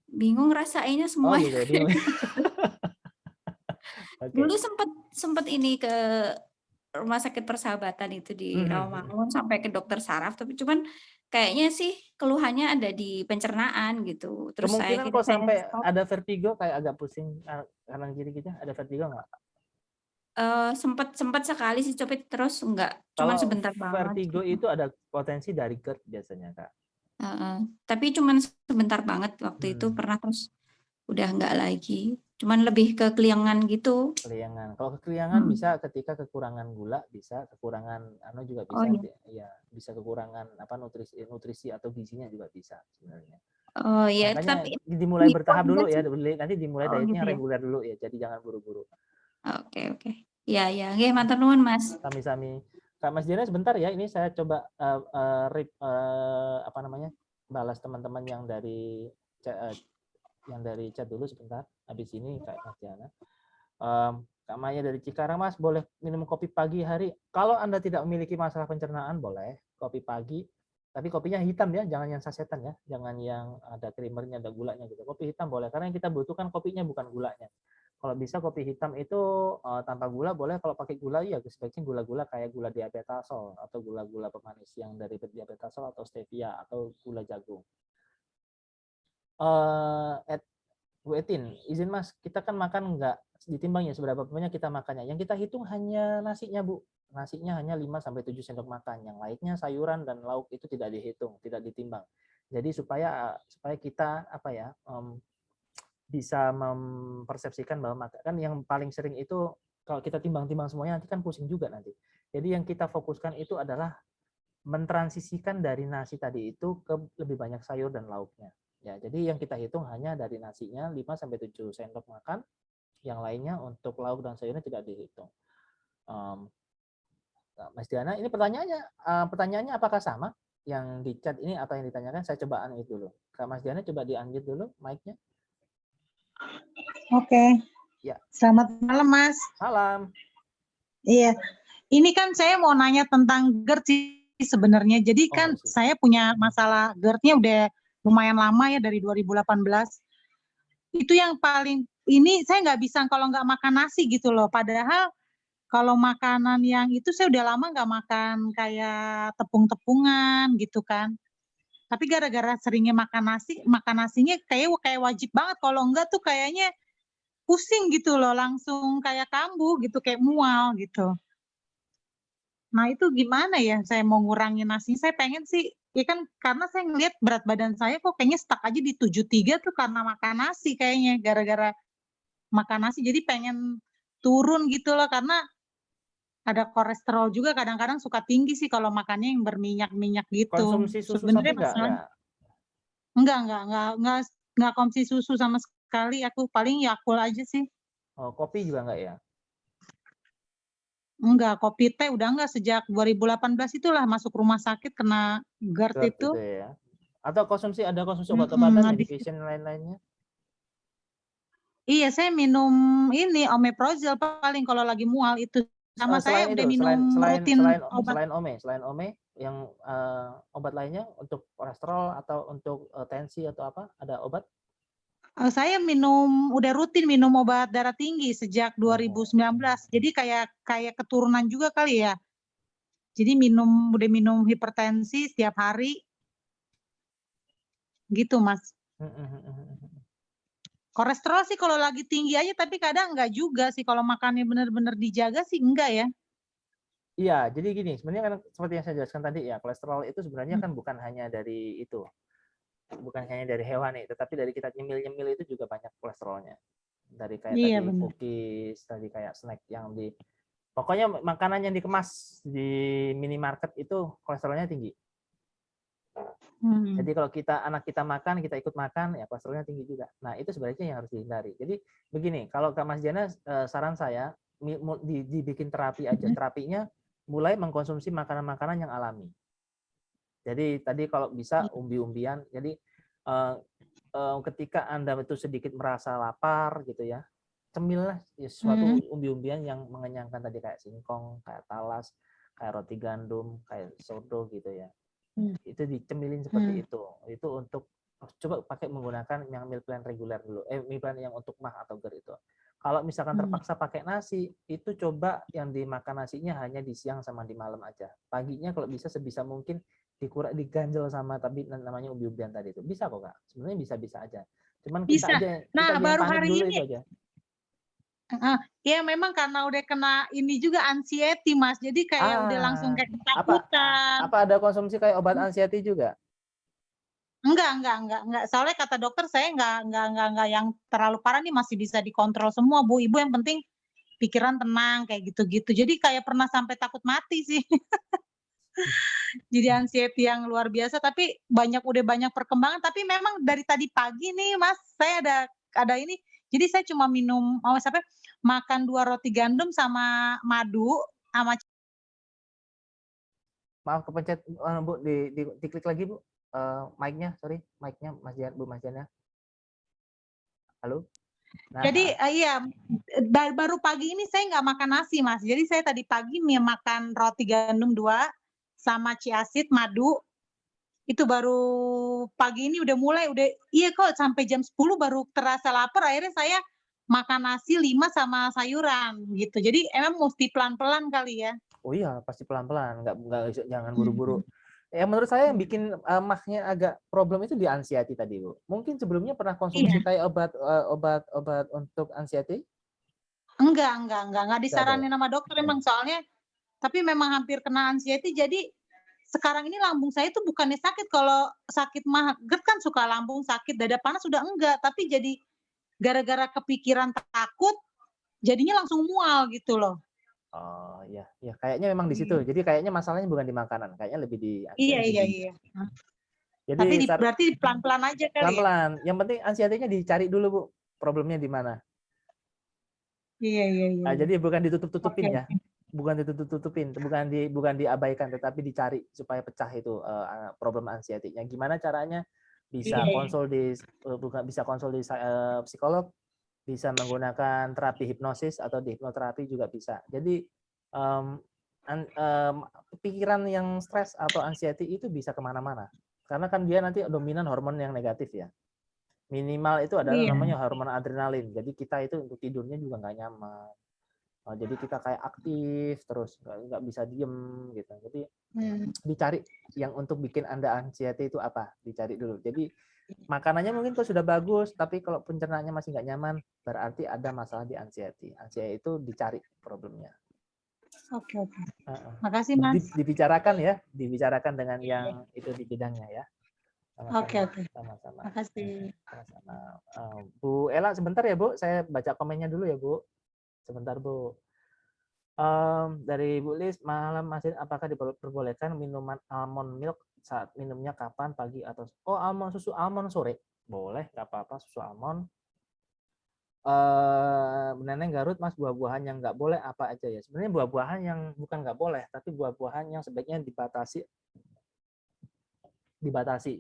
Speaker 4: Bingung rasainnya
Speaker 1: Oh
Speaker 4: semuanya.
Speaker 1: gitu, bingung. Okay.
Speaker 4: Dulu sempat ini ke Rumah Sakit Persahabatan itu di Rawamangun sampai ke dokter saraf, tapi cuman kayaknya sih keluhannya ada di pencernaan gitu. Terus
Speaker 1: Kemungkinan
Speaker 4: akhirnya
Speaker 1: kok
Speaker 4: saya
Speaker 1: sampai
Speaker 4: stop.
Speaker 1: ada vertigo kayak agak pusing kanan kiri gitu, ada vertigo nggak?
Speaker 4: Sempat sekali sih Copit, terus enggak, cuman
Speaker 1: Kalau
Speaker 4: sebentar banget.
Speaker 1: vertigo
Speaker 4: Gitu.
Speaker 1: itu ada potensi dari GERD biasanya Kak.
Speaker 4: Tapi cuman sebentar banget waktu itu pernah, terus udah enggak lagi. Cuman lebih ke keliangan gitu.
Speaker 1: Keliangan. Kalau kekeliangan bisa ketika kekurangan gula, bisa kekurangan juga bisa.
Speaker 4: Oh, iya.
Speaker 1: Ya, bisa kekurangan nutrisi atau gizinya juga bisa sebenarnya.
Speaker 4: Oh iya,
Speaker 1: makanya
Speaker 4: tapi
Speaker 1: dimulai bertahap dulu ya,
Speaker 4: sih.
Speaker 1: nanti dimulai dietnya
Speaker 4: Gitu ya?
Speaker 1: reguler dulu ya, jadi jangan buru-buru.
Speaker 4: Oke. Ya, nggih, matur nuwun Mas.
Speaker 1: Sami-sami. Kak Mas Diana sebentar ya, ini saya coba balas teman-teman yang dari chat dulu sebentar. Habis ini Kak Mas Diana. Kak Maya dari Cikarang, Mas, boleh minum kopi pagi hari. Kalau Anda tidak memiliki masalah pencernaan, boleh kopi pagi. Tapi kopinya hitam ya, jangan yang sasetan ya. Jangan yang ada creamernya, ada gulanya gitu. Kopi hitam boleh, karena yang kita butuhkan kopinya bukan gulanya. Kalau bisa kopi hitam itu tanpa gula boleh, kalau pakai gula ya sebaiknya gula-gula kayak gula diabetasol atau gula-gula pemanis yang dari diabetasol atau stevia atau gula jagung. Bu Etin, izin Mas, kita kan makan nggak ditimbang ya seberapa banyak kita makannya. Yang kita hitung hanya nasinya, Bu. Nasinya hanya 5-7 sendok makan. Yang lainnya sayuran dan lauk itu tidak dihitung, tidak ditimbang. Jadi supaya kita bisa mempersepsikan bahwa kan yang paling sering itu kalau kita timbang-timbang semuanya nanti kan pusing juga nanti. Jadi yang kita fokuskan itu adalah mentransisikan dari nasi tadi itu ke lebih banyak sayur dan lauknya. Ya, jadi yang kita hitung hanya dari nasinya 5-7 sendok makan, yang lainnya untuk lauk dan sayurnya tidak dihitung. Mas Diana, ini pertanyaannya apakah sama? Yang di chat ini apa yang ditanyakan? Saya coba unmute dulu. Kak Mas Diana coba di-unmute dulu mic-nya.
Speaker 2: Oke.
Speaker 1: Ya.
Speaker 2: Selamat malam, Mas.
Speaker 1: Malam.
Speaker 2: Iya. Ini kan saya mau nanya tentang GERD sih sebenarnya. Jadi kan saya punya masalah GERD-nya udah lumayan lama ya, dari 2018. Itu yang paling ini saya nggak bisa kalau nggak makan nasi gitu loh. Padahal kalau makanan yang itu saya udah lama nggak makan kayak tepung-tepungan gitu kan. Tapi gara-gara seringnya makan nasinya kayak wajib banget. Kalau enggak tuh kayaknya pusing gitu loh, langsung kayak kambuh gitu, kayak mual gitu. Nah itu gimana ya saya mau ngurangin nasi? Saya pengen sih, ya kan karena saya ngelihat berat badan saya kok kayaknya stuck aja di 73 tuh karena makan nasi kayaknya, gara-gara makan nasi. Jadi pengen turun gitu loh, karena ada kolesterol juga kadang-kadang suka tinggi sih kalau makannya yang berminyak-minyak gitu.
Speaker 1: Konsumsi susu
Speaker 2: Sebenarnya
Speaker 1: sapi nggak?
Speaker 2: masalah
Speaker 1: Nggak.
Speaker 2: enggak konsumsi susu sama sekali, aku paling Yakult aja sih.
Speaker 1: Oh, kopi juga nggak ya?
Speaker 2: Enggak, kopi teh udah enggak sejak 2018 itulah masuk rumah sakit kena GERD
Speaker 1: GERD
Speaker 2: itu.
Speaker 1: itu ya. Atau ada konsumsi obat-obatan,
Speaker 2: Habis
Speaker 1: medication lain-lainnya?
Speaker 2: iya saya minum ini omeprazol paling kalau lagi mual itu. Sama saya
Speaker 1: Selain
Speaker 2: udah
Speaker 1: itu,
Speaker 2: minum rutin obat.
Speaker 1: selain OME, yang obat lainnya untuk kolesterol atau untuk tensi atau apa? Ada obat?
Speaker 2: Saya udah rutin minum obat darah tinggi sejak 2019. Jadi kayak keturunan juga kali ya. Jadi udah minum hipertensi setiap hari. Gitu, Mas. Kolesterol sih kalau lagi tinggi aja, tapi kadang enggak juga sih kalau makannya benar-benar dijaga sih enggak ya.
Speaker 1: Iya, jadi gini, sebenarnya kan seperti yang saya jelaskan tadi ya, kolesterol itu sebenarnya kan bukan hanya dari itu, bukan hanya dari hewani, tetapi dari kita nyemil-nyemil itu juga banyak kolesterolnya. Dari kayak
Speaker 2: Iya,
Speaker 1: tadi
Speaker 2: benar.
Speaker 1: cookies, tadi kayak snack yang pokoknya makanan yang dikemas di minimarket itu kolesterolnya tinggi. Jadi kalau anak kita makan, kita ikut makan, ya kolesterolnya tinggi juga. Nah itu sebenarnya yang harus dihindari. Jadi begini, kalau Kak Mas Jana, saran saya dibikin terapi aja. Terapinya mulai mengkonsumsi makanan-makanan yang alami. Jadi tadi kalau bisa umbi-umbian. Jadi ketika Anda itu sedikit merasa lapar gitu ya, cemillah sesuatu umbi-umbian yang mengenyangkan tadi kayak singkong, kayak talas, kayak roti gandum, kayak soto gitu ya. Itu dicemilin seperti itu. Itu untuk coba pakai menggunakan yang meal plan reguler dulu. Meal plan yang untuk mah atau GER itu. Kalau misalkan terpaksa pakai nasi, itu coba yang dimakan nasinya hanya di siang sama di malam aja. Paginya kalau bisa sebisa mungkin diganjel sama tapi namanya umbi-umbian tadi itu. Bisa kok Kak. Sebenarnya bisa-bisa aja. Cuman kita
Speaker 2: Bisa. Nah,
Speaker 1: jangan
Speaker 2: baru
Speaker 1: panik
Speaker 2: hari
Speaker 1: dulu
Speaker 2: ini
Speaker 1: itu aja.
Speaker 2: ya memang karena udah kena ini juga anxiety, Mas. Jadi kayak udah langsung kayak ketakutan.
Speaker 1: Apa ada konsumsi kayak obat anxiety juga?
Speaker 2: Enggak. Soalnya kata dokter saya enggak yang terlalu parah nih, masih bisa dikontrol semua, Bu. Ibu yang penting pikiran tenang kayak gitu-gitu. Jadi kayak pernah sampai takut mati sih. Jadi anxiety yang luar biasa, tapi udah banyak perkembangan. Tapi memang dari tadi pagi nih, Mas, saya ada ini. Jadi saya cuma makan 2 roti gandum sama madu sama
Speaker 1: Maaf kepencet Bu, diklik lagi Bu. Mic-nya, sorry, mic-nya Bu Mas Jana. Halo. Nah,
Speaker 2: jadi iya, baru pagi ini saya nggak makan nasi, Mas. Jadi saya tadi pagi makan roti gandum 2 sama chiaseed, madu. Itu baru pagi ini udah iya kok sampai jam 10 baru terasa lapar, akhirnya saya makan nasi 5 sama sayuran gitu. Jadi emang mesti pelan-pelan kali ya?
Speaker 1: oh iya, pasti pelan-pelan, jangan buru-buru. Yang menurut saya yang bikin mahnya agak problem itu di anxiety tadi, Bu. Mungkin sebelumnya pernah konsumsi kayak obat untuk anxiety?
Speaker 2: Enggak disaranin
Speaker 1: ya?
Speaker 2: sama dokter emang, soalnya tapi memang hampir kena anxiety. Jadi sekarang ini lambung saya tuh bukannya sakit, kalau sakit mah GERD kan suka lambung sakit, dada panas udah enggak, tapi jadi gara-gara kepikiran takut jadinya langsung mual gitu loh.
Speaker 1: Oh iya, kayaknya memang di situ. Jadi kayaknya masalahnya bukan di makanan, kayaknya lebih di anxiety.
Speaker 2: Iya.
Speaker 1: Jadi
Speaker 2: Tapi berarti pelan-pelan aja kali ya?
Speaker 1: Pelan-pelan. Yang penting anxiety-nya dicari dulu, Bu. Problemnya di mana?
Speaker 2: Iya.
Speaker 1: Nah, jadi bukan ditutup-tutupin ya.
Speaker 2: Okay.
Speaker 1: Bukan ditutup-tutupin, bukan diabaikan, tetapi dicari supaya pecah itu problem anxiety-nya. Gimana caranya? Bisa konsul di psikolog, bisa menggunakan terapi hipnosis atau di hipnoterapi juga bisa. Jadi pikiran yang stres atau anxiety itu bisa kemana-mana. Karena kan dia nanti dominan hormon yang negatif ya. Minimal itu adalah namanya hormon adrenalin. Jadi kita itu untuk tidurnya juga nggak nyaman. Jadi kita kayak aktif terus, nggak bisa diem gitu. Jadi dicari yang untuk bikin Anda anxiety itu apa, dicari dulu. Jadi Makanannya mungkin kok sudah bagus, tapi kalau pencernaannya masih nggak nyaman, berarti ada masalah di anxiety. Anxiety itu dicari problemnya.
Speaker 2: Oke. Makasih Mas.
Speaker 1: Dibicarakan dengan yang itu di bidangnya ya.
Speaker 2: Oke.
Speaker 1: Sama-sama.
Speaker 2: Makasih.
Speaker 1: Sama-sama. Bu Ella sebentar ya Bu, saya baca komennya dulu ya Bu. Sebentar Bu. Dari Bu Lis, malam Masin, apakah diperbolehkan minuman almond milk saat minumnya kapan, pagi atau susu almond sore? Boleh, nggak apa-apa susu almond. Neneng Garut, Mas, buah-buahan yang nggak boleh apa aja ya? Sebenarnya buah-buahan yang bukan nggak boleh, tapi buah-buahan yang sebaiknya dibatasi.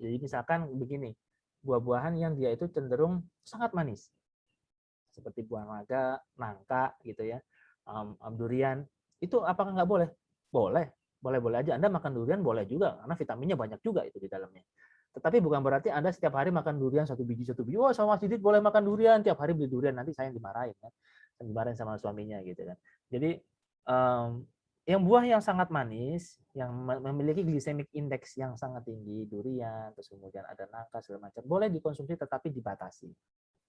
Speaker 1: Jadi misalkan begini, buah-buahan yang dia itu cenderung sangat manis, seperti buah naga, nangka gitu ya, durian. Itu apakah nggak boleh? Boleh aja. Anda makan durian boleh juga, karena vitaminnya banyak juga itu di dalamnya. Tetapi bukan berarti Anda setiap hari makan durian satu biji. Wah, sama Mas Didit boleh makan durian, tiap hari beli durian, nanti saya yang dimarahin kan. Dimarahin sama suaminya gitu kan. Jadi yang buah yang sangat manis, yang memiliki glycemic index yang sangat tinggi, durian, terus kemudian ada nangka segala macam, boleh dikonsumsi tetapi dibatasi.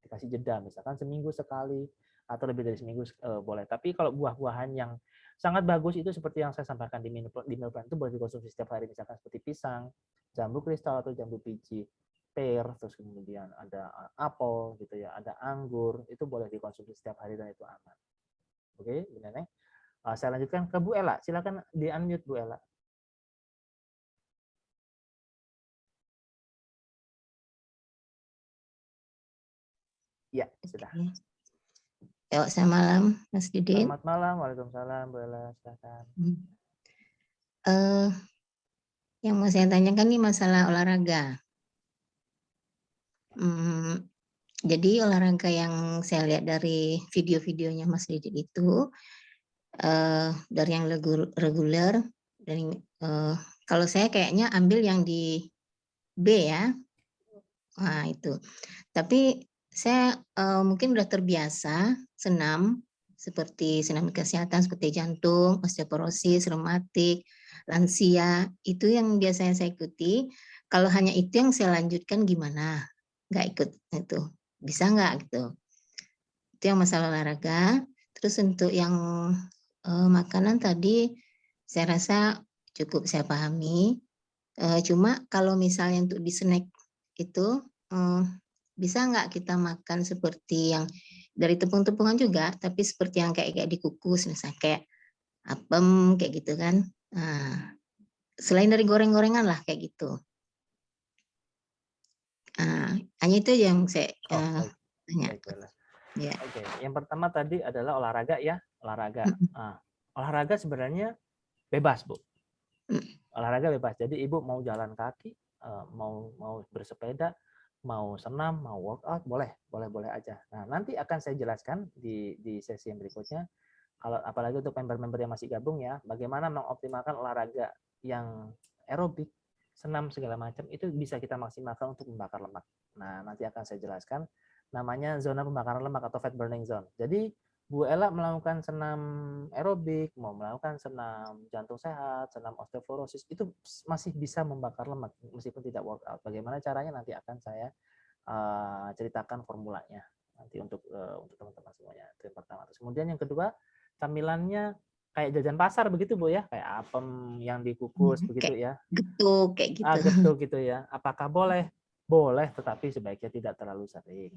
Speaker 1: Dikasih jeda, misalkan seminggu sekali atau lebih dari seminggu boleh. Tapi kalau buah-buahan yang sangat bagus itu seperti yang saya sampaikan di meal plan itu boleh dikonsumsi setiap hari, misalkan seperti pisang, jambu kristal atau jambu biji, pear, terus kemudian ada apel gitu ya, ada anggur, itu boleh dikonsumsi setiap hari dan itu aman. Oke, Bu Neneng. Saya lanjutkan ke Bu Ella. Silakan di-unmute Bu Ella. Ya, sudah.
Speaker 5: Yuk, selamat malam, Mas Didit.
Speaker 1: Selamat malam, waalaikumsalam, Bu Ella, silakan.
Speaker 5: Yang mau saya tanyakan nih masalah olahraga. Jadi olahraga yang saya lihat dari video-videonya Mas Didit itu dari yang reguler, dari kalau saya kayaknya ambil yang di B ya. Nah itu. Tapi saya mungkin udah terbiasa senam seperti senam kesehatan seperti jantung, osteoporosis, reumatik, lansia, itu yang biasanya saya ikuti. Kalau hanya itu yang saya lanjutkan gimana? Nggak ikut itu, bisa nggak gitu? Itu yang masalah olahraga. Terus untuk yang makanan tadi saya rasa cukup saya pahami. Cuma kalau misalnya untuk di snack itu bisa nggak kita makan seperti yang dari tepung-tepungan juga, tapi seperti yang kayak dikukus, misalnya kayak apem kayak gitu kan. Nah, selain dari goreng-gorengan lah kayak gitu. Hanya itu yang saya tanya.
Speaker 1: Ya. Oke, yang pertama tadi adalah olahraga ya, olahraga. Olahraga sebenarnya bebas, Bu. Olahraga bebas. Jadi Ibu mau jalan kaki, mau bersepeda, mau senam, mau workout, boleh aja. Nah, nanti akan saya jelaskan di sesi yang berikutnya. Kalau apalagi untuk member-member yang masih gabung ya, bagaimana mengoptimalkan olahraga yang aerobik, senam segala macam itu bisa kita maksimalkan untuk membakar lemak. Nah, nanti akan saya jelaskan. Namanya zona pembakaran lemak atau fat burning zone. Jadi Bu Ella melakukan senam aerobik, mau melakukan senam jantung sehat, senam osteoporosis, itu masih bisa membakar lemak meskipun tidak workout. Bagaimana caranya nanti akan saya ceritakan formulanya nanti untuk teman-teman semuanya. Itu yang pertama. Terus kemudian yang kedua, camilannya kayak jajan pasar begitu Bu ya, kayak apem yang dikukus begitu ya.
Speaker 5: Getuk kayak gitu.
Speaker 1: Getuk gitu ya. Apakah boleh? Boleh, tetapi sebaiknya tidak terlalu sering.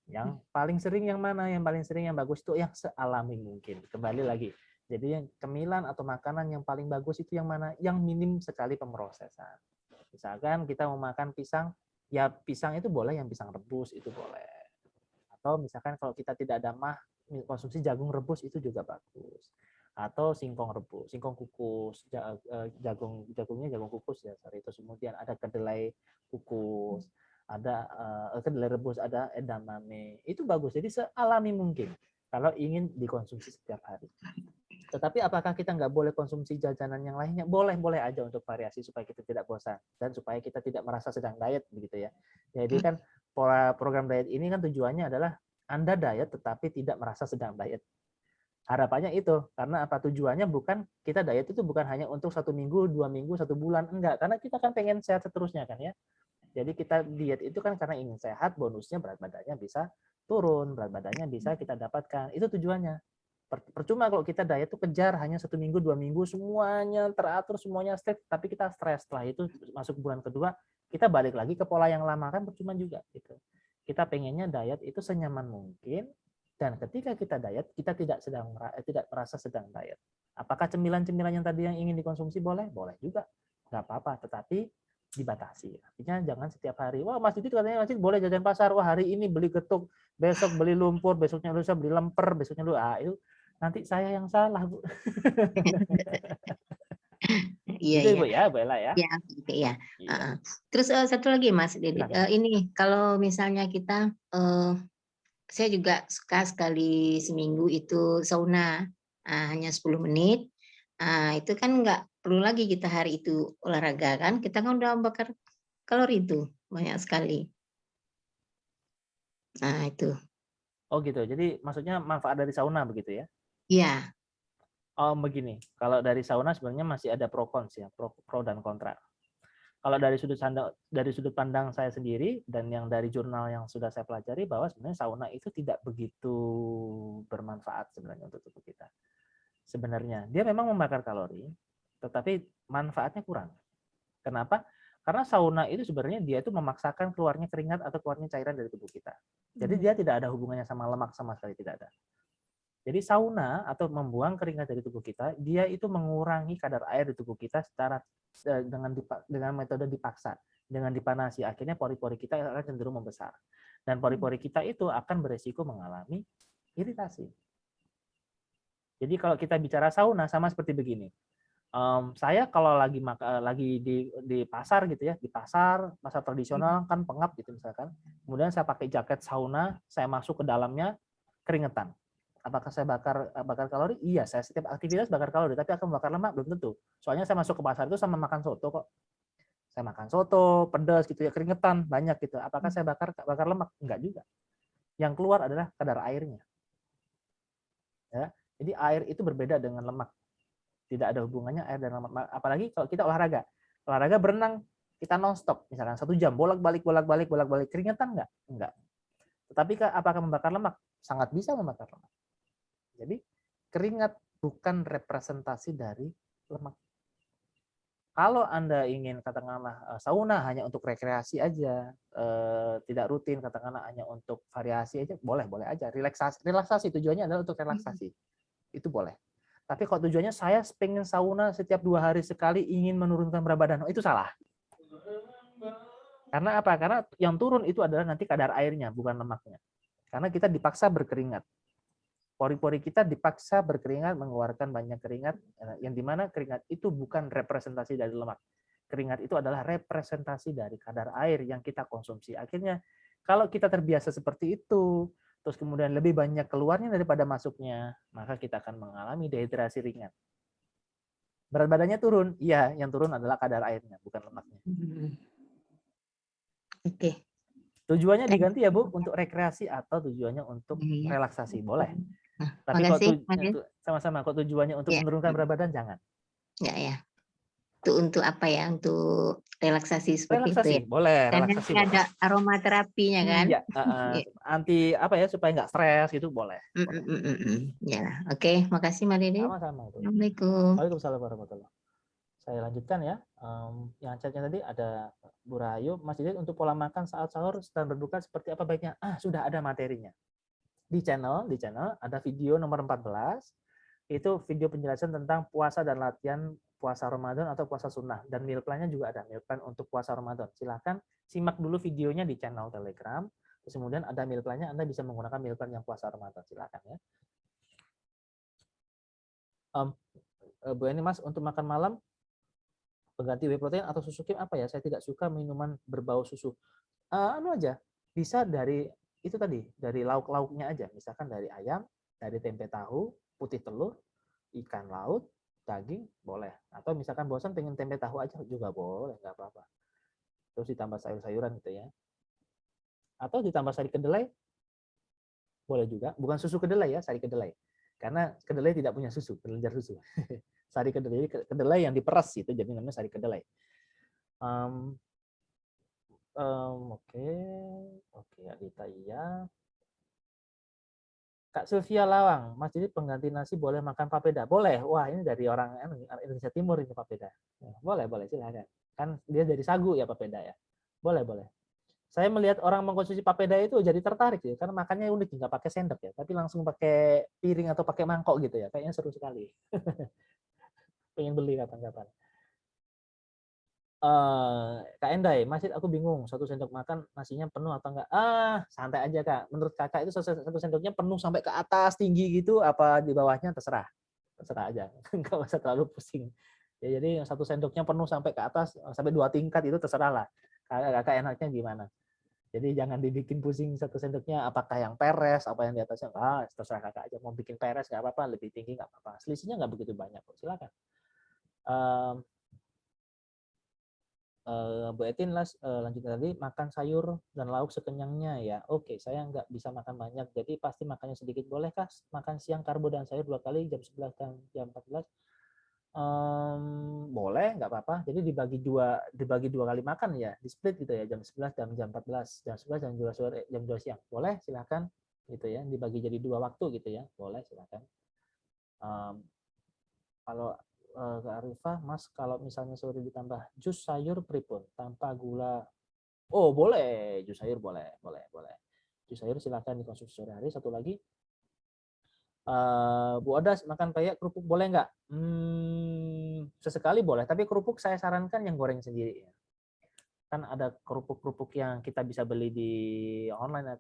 Speaker 1: Yang paling sering yang mana? Yang paling sering yang bagus itu yang sealami mungkin. Kembali lagi. Jadi yang cemilan atau makanan yang paling bagus itu yang mana? Yang minim sekali pemrosesan. Misalkan kita mau makan pisang, ya pisang itu boleh yang pisang rebus itu boleh. Atau misalkan kalau kita tidak ada konsumsi jagung rebus itu juga bagus. Atau singkong rebus, singkong kukus, jagungnya jagung kukus ya, sorry. Terus kemudian ada kedelai kukus, ada kedelai rebus, ada edamame. Itu bagus. Jadi sealami mungkin kalau ingin dikonsumsi setiap hari. Tetapi apakah kita nggak boleh konsumsi jajanan yang lainnya? Boleh aja untuk variasi supaya kita tidak bosan dan supaya kita tidak merasa sedang diet begitu ya. Jadi kan program diet ini kan tujuannya adalah Anda diet tetapi tidak merasa sedang diet. Harapannya itu, karena apa tujuannya bukan kita diet itu bukan hanya untuk 1 minggu, 2 minggu, 1 bulan, enggak, karena kita kan pengen sehat seterusnya kan ya. Jadi kita diet itu kan karena ingin sehat, bonusnya berat badannya bisa turun, berat badannya bisa kita dapatkan. Itu tujuannya. Percuma kalau kita diet itu kejar hanya 1 minggu, 2 minggu, semuanya teratur, semuanya strict, tapi kita stres. Setelah itu masuk bulan kedua, kita balik lagi ke pola yang lama, kan percuma juga. Gitu. Kita pengennya diet itu senyaman mungkin, dan ketika kita diet, kita tidak merasa sedang diet. Apakah cemilan-cemilan yang tadi yang ingin dikonsumsi boleh? Boleh juga. Nggak apa-apa, tetapi dibatasi. Artinya jangan setiap hari, wah Mas Didit katanya Mas Didit boleh jajan pasar, wah hari ini beli getuk, besok beli lumpur, besoknya lusa beli lemper, besoknya itu nanti saya yang salah, Bu.
Speaker 5: Iya,
Speaker 1: Gitu
Speaker 5: iya.
Speaker 1: Bu ya, Bu Ella ya.
Speaker 5: Ya, oke, ya.
Speaker 1: Iya.
Speaker 5: Terus satu lagi Mas Didit, ini kalau misalnya kita, saya juga suka sekali seminggu itu sauna, hanya 10 menit. Itu kan nggak perlu lagi kita hari itu olahraga kan, kita kan udah bakar kalori itu banyak sekali. Nah itu.
Speaker 1: Oh gitu, jadi maksudnya manfaat dari sauna begitu ya?
Speaker 5: Iya.
Speaker 1: Oh begini, kalau dari sauna sebenarnya masih ada pro cons ya, pro dan kontra. Kalau dari sudut pandang saya sendiri dan yang dari jurnal yang sudah saya pelajari, bahwa sebenarnya sauna itu tidak begitu bermanfaat sebenarnya untuk tubuh kita. Sebenarnya dia memang membakar kalori, tetapi manfaatnya kurang. Kenapa? Karena sauna itu sebenarnya dia itu memaksakan keluarnya keringat atau keluarnya cairan dari tubuh kita. Jadi dia tidak ada hubungannya sama lemak, sama sekali tidak ada. Jadi sauna atau membuang keringat dari tubuh kita, dia itu mengurangi kadar air di tubuh kita secara dengan metode dipaksa, dengan dipanasi. Akhirnya pori-pori kita akan cenderung membesar. Dan pori-pori kita itu akan beresiko mengalami iritasi. Jadi kalau kita bicara sauna sama seperti begini. Saya kalau lagi di pasar gitu ya, di pasar tradisional kan pengap gitu misalkan. Kemudian saya pakai jaket sauna, saya masuk ke dalamnya keringetan. Apakah saya bakar kalori? Iya, saya setiap aktivitas bakar kalori, tapi akan bakar lemak belum tentu. Soalnya saya masuk ke pasar itu sama makan soto kok. Saya makan soto, pedas gitu ya, keringetan banyak gitu. Apakah saya bakar lemak? Enggak juga. Yang keluar adalah kadar airnya. Ya. Jadi air itu berbeda dengan lemak. Tidak ada hubungannya air dan lemak. Apalagi kalau kita olahraga. Olahraga berenang, kita non-stop. Misalkan 1 jam, bolak-balik, keringetan enggak? Enggak. Tetapi apakah membakar lemak? Sangat bisa membakar lemak. Jadi keringat bukan representasi dari lemak. Kalau Anda ingin katakanlah sauna hanya untuk rekreasi aja, tidak rutin katakanlah hanya untuk variasi aja, boleh aja. Relaksasi tujuannya adalah untuk relaksasi. Itu boleh. Tapi kalau tujuannya saya pengen sauna setiap 2 hari sekali ingin menurunkan berat badan, itu salah. Karena apa? Karena yang turun itu adalah nanti kadar airnya, bukan lemaknya. Karena kita dipaksa berkeringat. Pori-pori kita dipaksa berkeringat, mengeluarkan banyak keringat, yang dimana keringat itu bukan representasi dari lemak. Keringat itu adalah representasi dari kadar air yang kita konsumsi. Akhirnya kalau kita terbiasa seperti itu, terus kemudian lebih banyak keluarnya daripada masuknya, maka kita akan mengalami dehidrasi ringan. Berat badannya turun, iya, yang turun adalah kadar airnya, bukan lemaknya.
Speaker 5: Oke.
Speaker 1: Tujuannya diganti ya Bu, untuk rekreasi atau tujuannya untuk relaksasi, boleh. Tapi sama-sama, kok tujuannya untuk menurunkan berat badan, jangan.
Speaker 5: Ya. Itu untuk apa ya? Untuk relaksasi seperti
Speaker 1: relaksasi,
Speaker 5: itu ya.
Speaker 1: Boleh,
Speaker 5: Dan
Speaker 1: relaksasi
Speaker 5: nanti ada aromaterapinya kan?
Speaker 1: Iya, anti apa ya supaya nggak stres gitu boleh.
Speaker 5: Ya, oke, makasih Mbak Dede.
Speaker 1: Sama-sama.
Speaker 5: Assalamualaikum.
Speaker 1: Waalaikumsalam warahmatullahi wabarakatuh. Saya lanjutkan ya. Yang chatnya tadi ada Bu Rahayu, Mas Didit untuk pola makan saat sahur dan berbuka seperti apa baiknya? Sudah ada materinya. Di channel ada video nomor 14. Itu video penjelasan tentang puasa dan latihan puasa Ramadan atau puasa sunnah, dan meal plan-nya juga ada, meal plan untuk puasa Ramadan. Silahkan simak dulu videonya di channel Telegram. Terus kemudian ada meal plan-nya, Anda bisa menggunakan meal plan yang puasa Ramadan. Silakan ya. Bu Eni Mas, untuk makan malam pengganti whey protein atau susu krim apa ya? Saya tidak suka minuman berbau susu. Aja bisa dari itu tadi, dari lauk-lauknya aja. Misalkan dari ayam, dari tempe tahu, putih telur, ikan laut, daging, boleh. Atau misalkan bosan pengen tempe tahu aja juga boleh, nggak apa-apa. Terus ditambah sayur-sayuran gitu ya. Atau ditambah sari kedelai, boleh juga. Bukan susu kedelai ya, sari kedelai. Karena kedelai tidak punya susu, kelenjar susu. Sari kedelai yang diperas itu jadi namanya sari kedelai. Oke, Adita iya. Kak Sylvia Lawang, Mas Didit pengganti nasi boleh makan papeda? Boleh. Wah, ini dari orang Indonesia Timur ini papeda. Boleh, silakan. Kan dia dari sagu ya papeda ya. Boleh. Saya melihat orang mengkonsumsi papeda itu jadi tertarik ya, karena makannya unik, nggak pakai sendok ya, tapi langsung pakai piring atau pakai mangkok gitu ya. Kayaknya seru sekali. Pengen beli kapan-kapan. Kak Endai, masih aku bingung, satu sendok makan nasinya penuh atau enggak? Santai aja Kak. Menurut Kakak itu satu sendoknya penuh sampai ke atas tinggi gitu, apa di bawahnya terserah aja. Nggak usah terlalu pusing. Ya, jadi satu sendoknya penuh sampai ke atas, sampai 2 tingkat itu terserah lah. Kakak enaknya gimana? Jadi jangan dibikin pusing satu sendoknya, apakah yang peres, apa yang di atasnya. Terserah Kakak aja. Mau bikin peres nggak apa-apa, lebih tinggi nggak apa-apa. Selisihnya nggak begitu banyak kok. Silakan. Bu Etin lanjut tadi, makan sayur dan lauk sekenyangnya ya. Oke, saya nggak bisa makan banyak, jadi pasti makannya sedikit. Bolehkah makan siang karbo dan sayur 2 kali, jam 11 dan jam 14? Boleh, nggak apa-apa. Jadi dibagi dua kali makan ya, di split gitu ya, jam 11 dan jam 14, jam 11 dan 2 sore, jam 2 siang. Boleh, silakan gitu ya, dibagi jadi 2 waktu gitu ya. Boleh, silakan. Kalau Kak Arifah, Mas, kalau misalnya sore ditambah jus sayur pripun tanpa gula? Oh, boleh. Jus sayur boleh. Jus sayur silakan dikonsumsi sore hari. Satu lagi, Bu Odas, makan peyek kerupuk boleh nggak? Sesekali boleh, tapi kerupuk saya sarankan yang goreng sendiri. Kan ada kerupuk-kerupuk yang kita bisa beli di online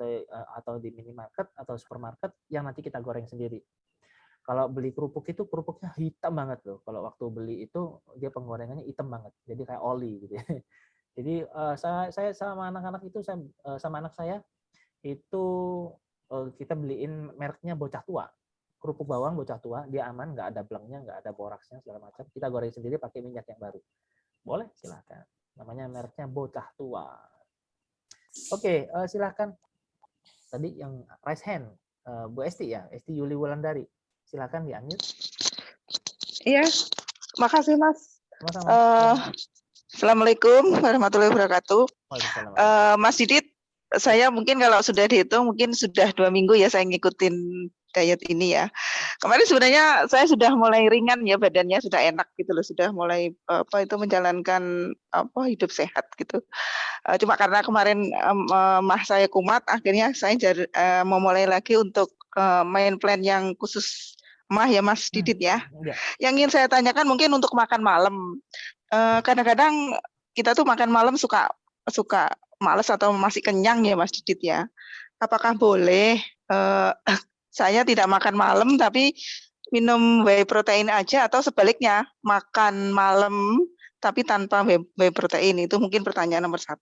Speaker 1: atau di minimarket atau supermarket yang nanti kita goreng sendiri. Kalau beli kerupuk itu kerupuknya hitam banget loh. Kalau waktu beli itu dia penggorengannya hitam banget, jadi kayak oli gitu ya. Jadi saya sama anak-anak itu sama anak saya itu kita beliin mereknya Bocah Tua. Kerupuk bawang Bocah Tua, dia aman, nggak ada blengnya, nggak ada boraksnya segala macam. Kita goreng sendiri pakai minyak yang baru. Boleh, silakan. Namanya mereknya Bocah Tua. Oke, silakan. Tadi yang raise hand, Bu Esti ya, Esti Yuli Wulandari. Silakan di-unmute.
Speaker 6: Iya, makasih Mas. Assalamualaikum warahmatullahi wabarakatuh. Mas Didit, saya mungkin kalau sudah dihitung mungkin sudah 2 minggu ya saya ngikutin diet ini ya. Kemarin sebenarnya saya sudah mulai ringan ya, badannya sudah enak gitu loh, sudah mulai menjalankan hidup sehat gitu. Cuma karena kemarin mah saya kumat, akhirnya saya memulai lagi untuk main plan yang khusus mah ya Mas Didit ya. Yang ingin saya tanyakan mungkin untuk makan malam. Kadang-kadang kita tuh makan malam suka males atau masih kenyang ya Mas Didit ya. Apakah boleh saya tidak makan malam tapi minum whey protein aja, atau sebaliknya makan malam tapi tanpa whey protein? Itu mungkin pertanyaan nomor 1.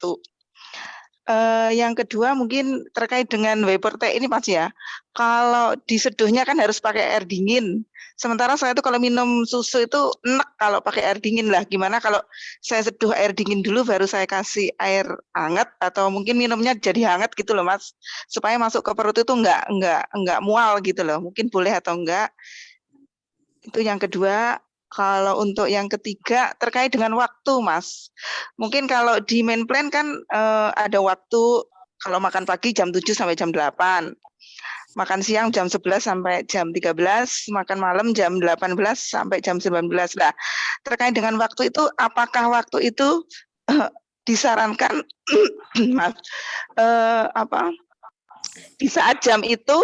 Speaker 6: Yang kedua mungkin terkait dengan whey protein ini Mas ya. Kalau diseduhnya kan harus pakai air dingin. Sementara saya itu kalau minum susu itu enak kalau pakai air dingin lah. Gimana kalau saya seduh air dingin dulu baru saya kasih air hangat, atau mungkin minumnya jadi hangat gitu loh Mas. Supaya masuk ke perut itu enggak mual gitu loh. Mungkin boleh atau enggak. Itu yang kedua. Kalau untuk yang ketiga terkait dengan waktu Mas, mungkin kalau di main plan kan ada waktu, kalau makan pagi jam 7 sampai jam 8, makan siang jam 11 sampai jam 13, makan malam jam 18 sampai jam 19. Nah, terkait dengan waktu itu, apakah waktu itu disarankan maaf, di saat jam itu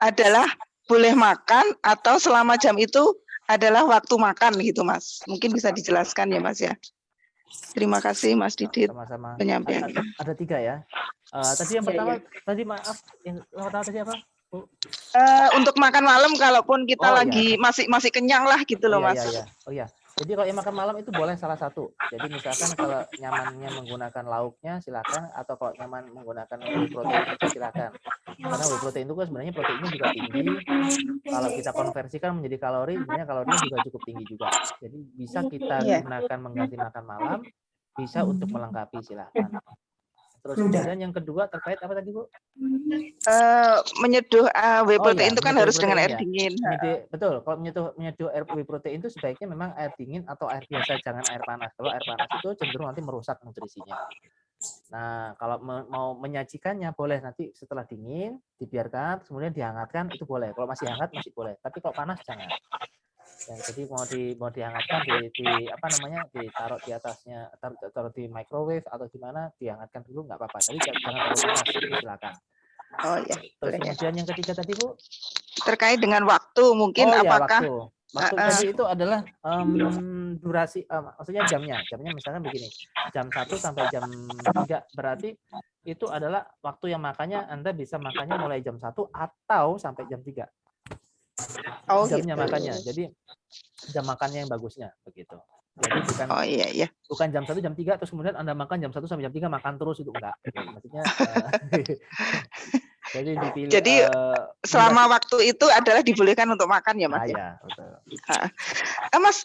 Speaker 6: adalah boleh makan, atau selama jam itu adalah waktu makan gitu Mas? Mungkin bisa dijelaskan ya Mas ya. Terima kasih Mas Didit.
Speaker 1: Sama-sama.
Speaker 6: Penyampaiannya.
Speaker 1: Ada 3 ya. Tadi yang pertama, tadi maaf, yang pertama tadi apa?
Speaker 6: Untuk makan malam kalaupun kita lagi masih kenyang lah gitu loh Mas.
Speaker 1: Oh iya. Jadi kalau yang makan malam itu boleh salah satu. Jadi misalkan kalau nyamannya menggunakan lauknya silakan, atau kalau nyaman menggunakan whey protein aja silakan. Karena whey protein itu kan sebenarnya proteinnya juga tinggi. Kalau kita konversikan menjadi kalori, sebenarnya kalorinya juga cukup tinggi juga. Jadi bisa kita gunakan mengganti makan malam, bisa untuk melengkapi silakan. Terus kemudian yang kedua terkait apa tadi Bu?
Speaker 6: Menyeduh whey protein itu kan harus dengan air dingin.
Speaker 1: Betul, kalau menyeduh whey protein itu sebaiknya memang air dingin atau air biasa, jangan air panas. Kalau air panas itu cenderung nanti merusak nutrisinya. Nah, kalau mau menyajikannya boleh nanti setelah dingin dibiarkan, kemudian dihangatkan itu boleh. Kalau masih hangat masih boleh. Tapi kalau panas jangan. Ya, jadi mau dihangatkan di apa namanya ditaruh di atasnya, taruh di microwave atau gimana, dihangatkan dulu nggak apa-apa. Tapi jangan terlalu panas, itu silakan.
Speaker 6: Oh ya,
Speaker 1: Terus
Speaker 6: boleh ya.
Speaker 1: kemudian yang ketiga tadi Bu?
Speaker 6: Terkait dengan waktu mungkin
Speaker 1: Oh ya,
Speaker 6: apakah
Speaker 1: waktu tadi itu adalah durasi, maksudnya jamnya misalkan begini, jam 1 sampai jam 3 berarti itu adalah waktu yang makannya Anda bisa makannya mulai jam 1 atau sampai jam 3.
Speaker 6: Oh
Speaker 1: Jamnya
Speaker 6: gitu.
Speaker 1: makannya. Jadi jam makannya yang bagusnya begitu. Jadi
Speaker 6: Oh iya.
Speaker 1: bukan jam 1 jam 3 terus kemudian Anda makan jam 1 sampai jam 3 makan terus itu enggak. Maksudnya jadi dipilih
Speaker 6: Jadi selama waktu itu adalah dibolehkan untuk makan ya Mas ya?
Speaker 1: Ya, betul.
Speaker 6: Mas,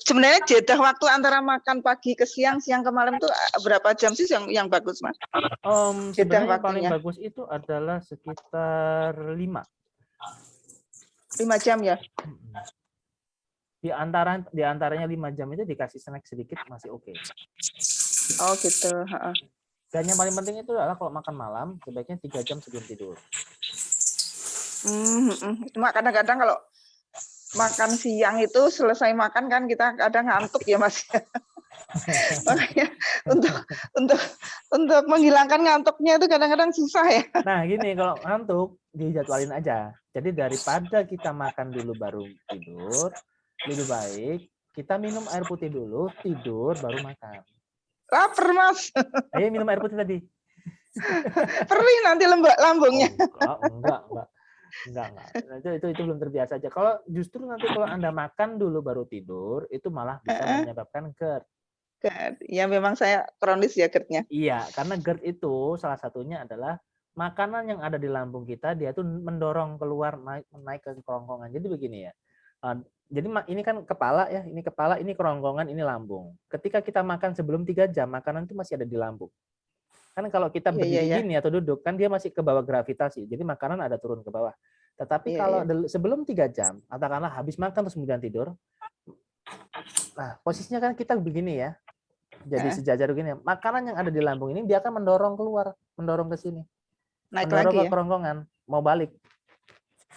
Speaker 6: sebenarnya jeda waktu antara makan pagi ke siang ke malam itu berapa jam sih yang bagus Mas?
Speaker 1: Sebenarnya paling bagus itu adalah sekitar 5
Speaker 6: jam ya?
Speaker 1: Di antaranya 5 jam itu dikasih snack sedikit masih oke.
Speaker 6: Oh gitu.
Speaker 1: Dan yang paling penting itu adalah kalau makan malam sebaiknya 3 jam sebelum tidur.
Speaker 6: Cuma kadang-kadang kalau makan siang itu selesai makan kan kita kadang ngantuk ya Mas. Makanya untuk menghilangkan ngantuknya itu kadang-kadang susah ya.
Speaker 1: Nah gini, kalau ngantuk dijadwalin aja. Jadi daripada kita makan dulu baru tidur, lebih baik kita minum air putih dulu, tidur baru makan.
Speaker 6: Lapar Mas.
Speaker 1: Ayo minum air putih tadi.
Speaker 6: Perih nanti lambungnya.
Speaker 1: Enggak. Itu belum terbiasa aja. Kalau justru nanti kalau Anda makan dulu baru tidur, itu malah bisa menyebabkan GERD.
Speaker 6: Ya memang saya kronis ya GERD-nya.
Speaker 1: Iya, karena GERD itu salah satunya adalah makanan yang ada di lambung kita, dia tuh mendorong keluar naik ke kerongkongan. Jadi begini ya. Jadi ini kan kepala ya, ini kepala, ini kerongkongan, ini lambung. Ketika kita makan sebelum 3 jam, makanan itu masih ada di lambung. Kan kalau kita berdiri gini atau duduk, kan dia masih ke bawah gravitasi. Jadi makanan ada turun ke bawah. Tetapi kalau sebelum 3 jam, katakanlah habis makan terus kemudian tidur, nah posisinya kan kita begini ya. Jadi sejajar begini. Makanan yang ada di lambung ini dia akan mendorong keluar, mendorong ke sini.
Speaker 6: Naik
Speaker 1: mendorong
Speaker 6: lagi
Speaker 1: ke kerongkongan, mau balik.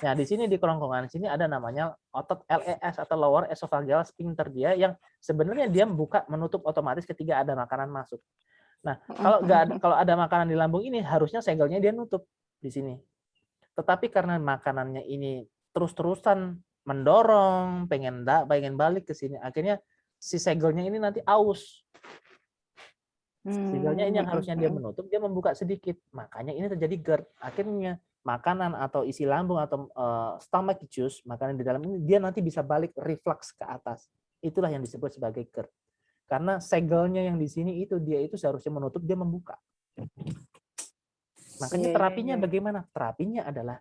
Speaker 1: Nah, di sini di kerongkongan sini ada namanya otot LES atau lower esophageal sphincter dia yang sebenarnya dia membuka menutup otomatis ketika ada makanan masuk. Nah, kalau ada makanan di lambung ini harusnya segelnya dia nutup di sini. Tetapi karena makanannya ini terus-terusan mendorong, pengen balik ke sini, akhirnya si segelnya ini nanti aus. Segelnya ini yang harusnya dia menutup, dia membuka sedikit. Makanya ini terjadi GERD. Akhirnya makanan atau isi lambung atau stomach juice, makanan di dalam ini dia nanti bisa balik reflux ke atas. Itulah yang disebut sebagai GERD. Karena segelnya yang di sini dia itu seharusnya menutup, dia membuka. Makanya terapinya bagaimana? Terapinya adalah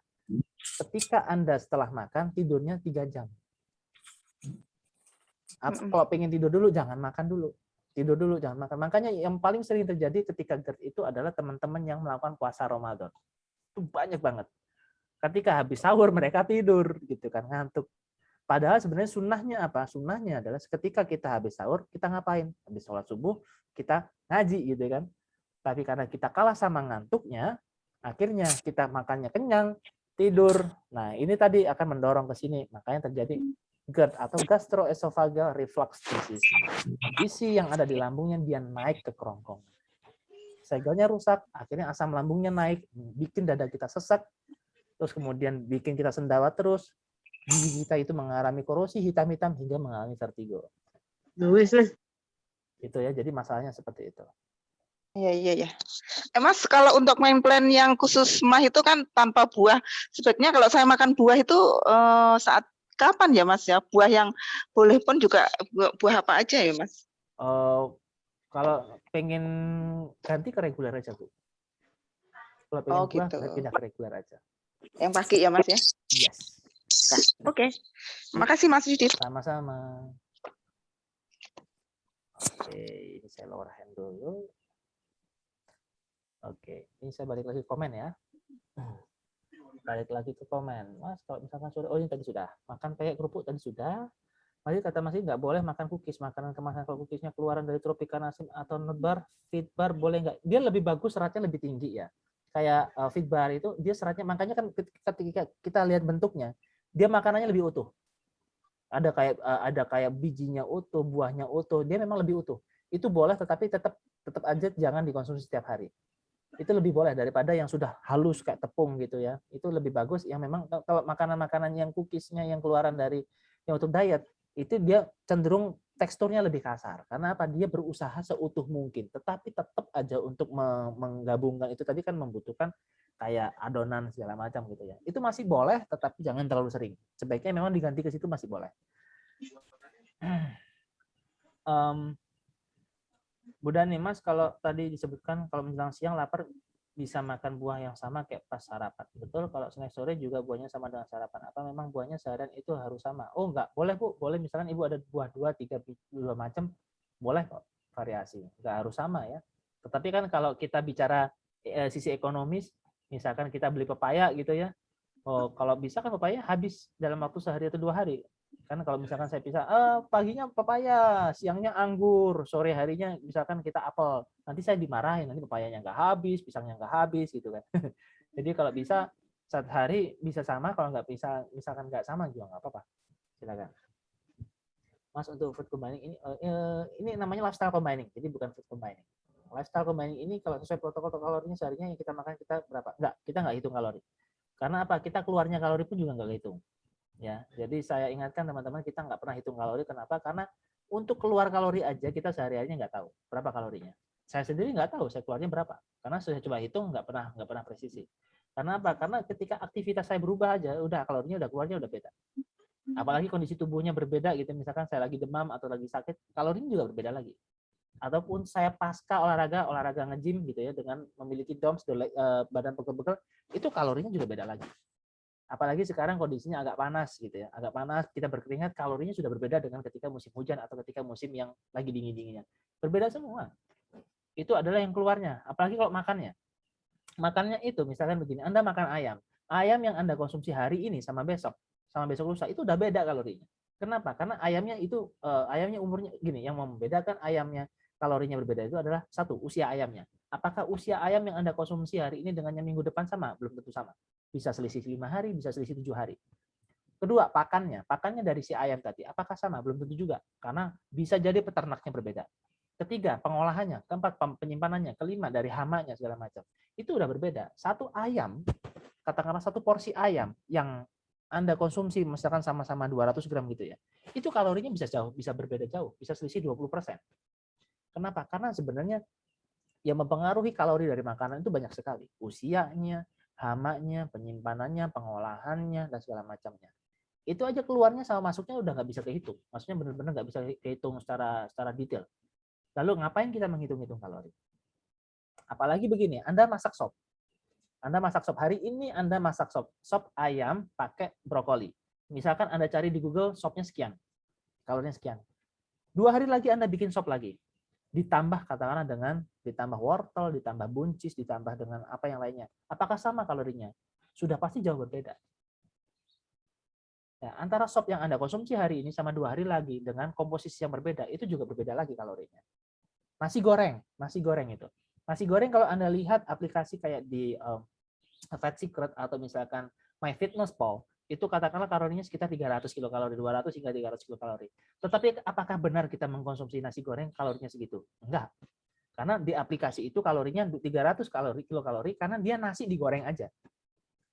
Speaker 1: ketika Anda setelah makan tidurnya 3 jam. Kalau pengen tidur dulu jangan makan dulu. Tidur dulu jangan makan. Makanya yang paling sering terjadi ketika GERD itu adalah teman-teman yang melakukan puasa Ramadan. Itu banyak banget. Ketika habis sahur mereka tidur gitu kan, ngantuk. Padahal sebenarnya sunnahnya apa? Sunnahnya adalah ketika kita habis sahur, kita ngapain? Habis sholat subuh, kita ngaji gitu kan. Tapi karena kita kalah sama ngantuknya, akhirnya kita makannya kenyang, tidur. Nah ini tadi akan mendorong ke sini. Makanya terjadi GERD atau gastroesophageal reflux disease. Isi yang ada di lambungnya dia naik ke kerongkongan. Segelnya rusak, akhirnya asam lambungnya naik, bikin dada kita sesak, terus kemudian bikin kita sendawa terus, gigi kita itu mengalami korosi hitam-hitam hingga mengalami vertigo. Itu ya, jadi masalahnya seperti itu.
Speaker 6: Iya. Mas, kalau untuk main plan yang khusus mah itu kan tanpa buah. Sebaiknya kalau saya makan buah itu saat kapan ya Mas ya? Buah yang boleh pun juga buah apa aja ya Mas?
Speaker 1: Kalau pengen ganti ke reguler aja Bu. Kalau pengen buah,
Speaker 6: gitu.
Speaker 1: pindah ke reguler aja.
Speaker 6: Yang pagi ya Mas ya?
Speaker 1: Yes.
Speaker 6: Nah, Oke. Makasih Mas Yudit.
Speaker 1: Sama-sama. Oke, ini saya lower hand dulu. Oke, ini saya balik lagi ke komen ya. Balik lagi ke komen. Mas, kalau misalkan sudah, ini tadi sudah. Makan pakai kerupuk tadi sudah. Makanya kata Mas nggak boleh makan cookies, makanan kemasan. Kalau cookiesnya keluaran dari Tropicana atau Nutbar, Fitbar boleh nggak? Dia lebih bagus, seratnya lebih tinggi ya. Kayak Fitbar itu dia seratnya, makanya kan ketika kita lihat bentuknya, dia makanannya lebih utuh. Ada kayak bijinya utuh, buahnya utuh, dia memang lebih utuh. Itu boleh, tetapi tetap aja jangan dikonsumsi setiap hari. Itu lebih boleh daripada yang sudah halus kayak tepung gitu ya. Itu lebih bagus yang memang kalau makanan-makanan yang cookiesnya yang keluaran dari yang untuk diet, itu dia cenderung teksturnya lebih kasar. Karena apa? Dia berusaha seutuh mungkin, tetapi tetap aja untuk menggabungkan itu tadi kan membutuhkan kayak adonan segala macam gitu ya. Itu masih boleh, tetapi jangan terlalu sering. Sebaiknya memang diganti ke situ masih boleh. Bu Dani, Mas, kalau tadi disebutkan kalau menjelang siang lapar bisa makan buah yang sama kayak pas sarapan. Betul, kalau snack sore juga buahnya sama dengan sarapan. Apa memang buahnya seharian itu harus sama? Oh, enggak. Boleh, Bu. Boleh misalkan Ibu ada buah 2, 3, 2 macam, boleh kok variasi. Enggak harus sama ya. Tetapi kan kalau kita bicara sisi ekonomis, misalkan kita beli pepaya gitu ya. Oh, kalau bisa kan pepaya habis dalam waktu sehari atau 2 hari. Kan kalau misalkan saya pisah, paginya pepaya, siangnya anggur, sore harinya misalkan kita apel. Nanti saya dimarahin, nanti pepayanya nggak habis, pisangnya nggak habis gitu kan. Jadi kalau bisa satu hari bisa sama, kalau nggak bisa misalkan nggak sama juga nggak apa-apa. Silakan. Mas, untuk food combining ini namanya lifestyle combining, jadi bukan food combining. Lifestyle combining ini kalau sesuai protokol kalorinya seharinya yang kita makan kita berapa? Enggak, kita nggak hitung kalori. Karena apa? Kita keluarnya kalori pun juga nggak hitung. Ya, jadi saya ingatkan teman-teman, kita nggak pernah hitung kalori. Kenapa? Karena untuk keluar kalori aja kita sehari-harinya nggak tahu berapa kalorinya. Saya sendiri nggak tahu saya keluarnya berapa, karena saya coba hitung nggak pernah presisi. Karena apa? Karena ketika aktivitas saya berubah aja, udah kalorinya udah keluarnya udah beda. Apalagi kondisi tubuhnya berbeda gitu, misalkan saya lagi demam atau lagi sakit, kalorinya juga berbeda lagi. Ataupun saya pasca olahraga nge-gym gitu ya, dengan memiliki DOMS, badan pegel-pegel, itu kalorinya juga beda lagi. Apalagi sekarang kondisinya agak panas gitu ya, agak panas, kita berkeringat, kalorinya sudah berbeda dengan ketika musim hujan atau ketika musim yang lagi dingin-dinginnya. Berbeda semua. Itu adalah yang keluarnya. Apalagi kalau makannya. Makannya itu misalkan begini, Anda makan ayam. Ayam yang Anda konsumsi hari ini sama besok lusa itu udah beda kalorinya. Kenapa? Karena ayamnya itu ayamnya umurnya gini, yang membedakan ayamnya kalorinya berbeda itu adalah satu, usia ayamnya. Apakah usia ayam yang Anda konsumsi hari ini dengan yang minggu depan sama? Belum tentu sama. Bisa selisih 5 hari, bisa selisih 7 hari. Kedua, pakannya dari si ayam tadi, apakah sama? Belum tentu juga, karena bisa jadi peternaknya berbeda. Ketiga, pengolahannya. Keempat, penyimpanannya. Kelima, dari hamanya segala macam. Itu udah berbeda. Satu ayam, katakanlah satu porsi ayam yang Anda konsumsi misalkan sama-sama 200 gram gitu ya, itu kalorinya bisa berbeda jauh, bisa selisih 20%. Kenapa? Karena sebenarnya yang mempengaruhi kalori dari makanan itu banyak sekali. Usianya, hamanya, penyimpanannya, pengolahannya, dan segala macamnya. Itu aja keluarnya sama masuknya udah nggak bisa kehitung. Maksudnya benar-benar nggak bisa kehitung secara detail. Lalu ngapain kita menghitung-hitung kalori? Apalagi begini, Anda masak sop. Hari ini Anda masak sop ayam pakai brokoli. Misalkan Anda cari di Google sopnya sekian, kalorinya sekian. 2 hari lagi Anda bikin sop lagi. Ditambah katakanlah dengan ditambah wortel, ditambah buncis, ditambah dengan apa yang lainnya. Apakah sama kalorinya? Sudah pasti jauh berbeda. Ya, antara sop yang Anda konsumsi hari ini sama 2 hari lagi dengan komposisi yang berbeda, itu juga berbeda lagi kalorinya. Nasi goreng itu. Nasi goreng kalau Anda lihat aplikasi kayak di Fat Secret atau misalkan MyFitnessPal, itu katakanlah kalorinya sekitar 300 kilokalori, 200 hingga 300 kilokalori. Tetapi apakah benar kita mengkonsumsi nasi goreng kalorinya segitu? Enggak. Karena di aplikasi itu kalorinya 300 kilokalori karena dia nasi digoreng aja.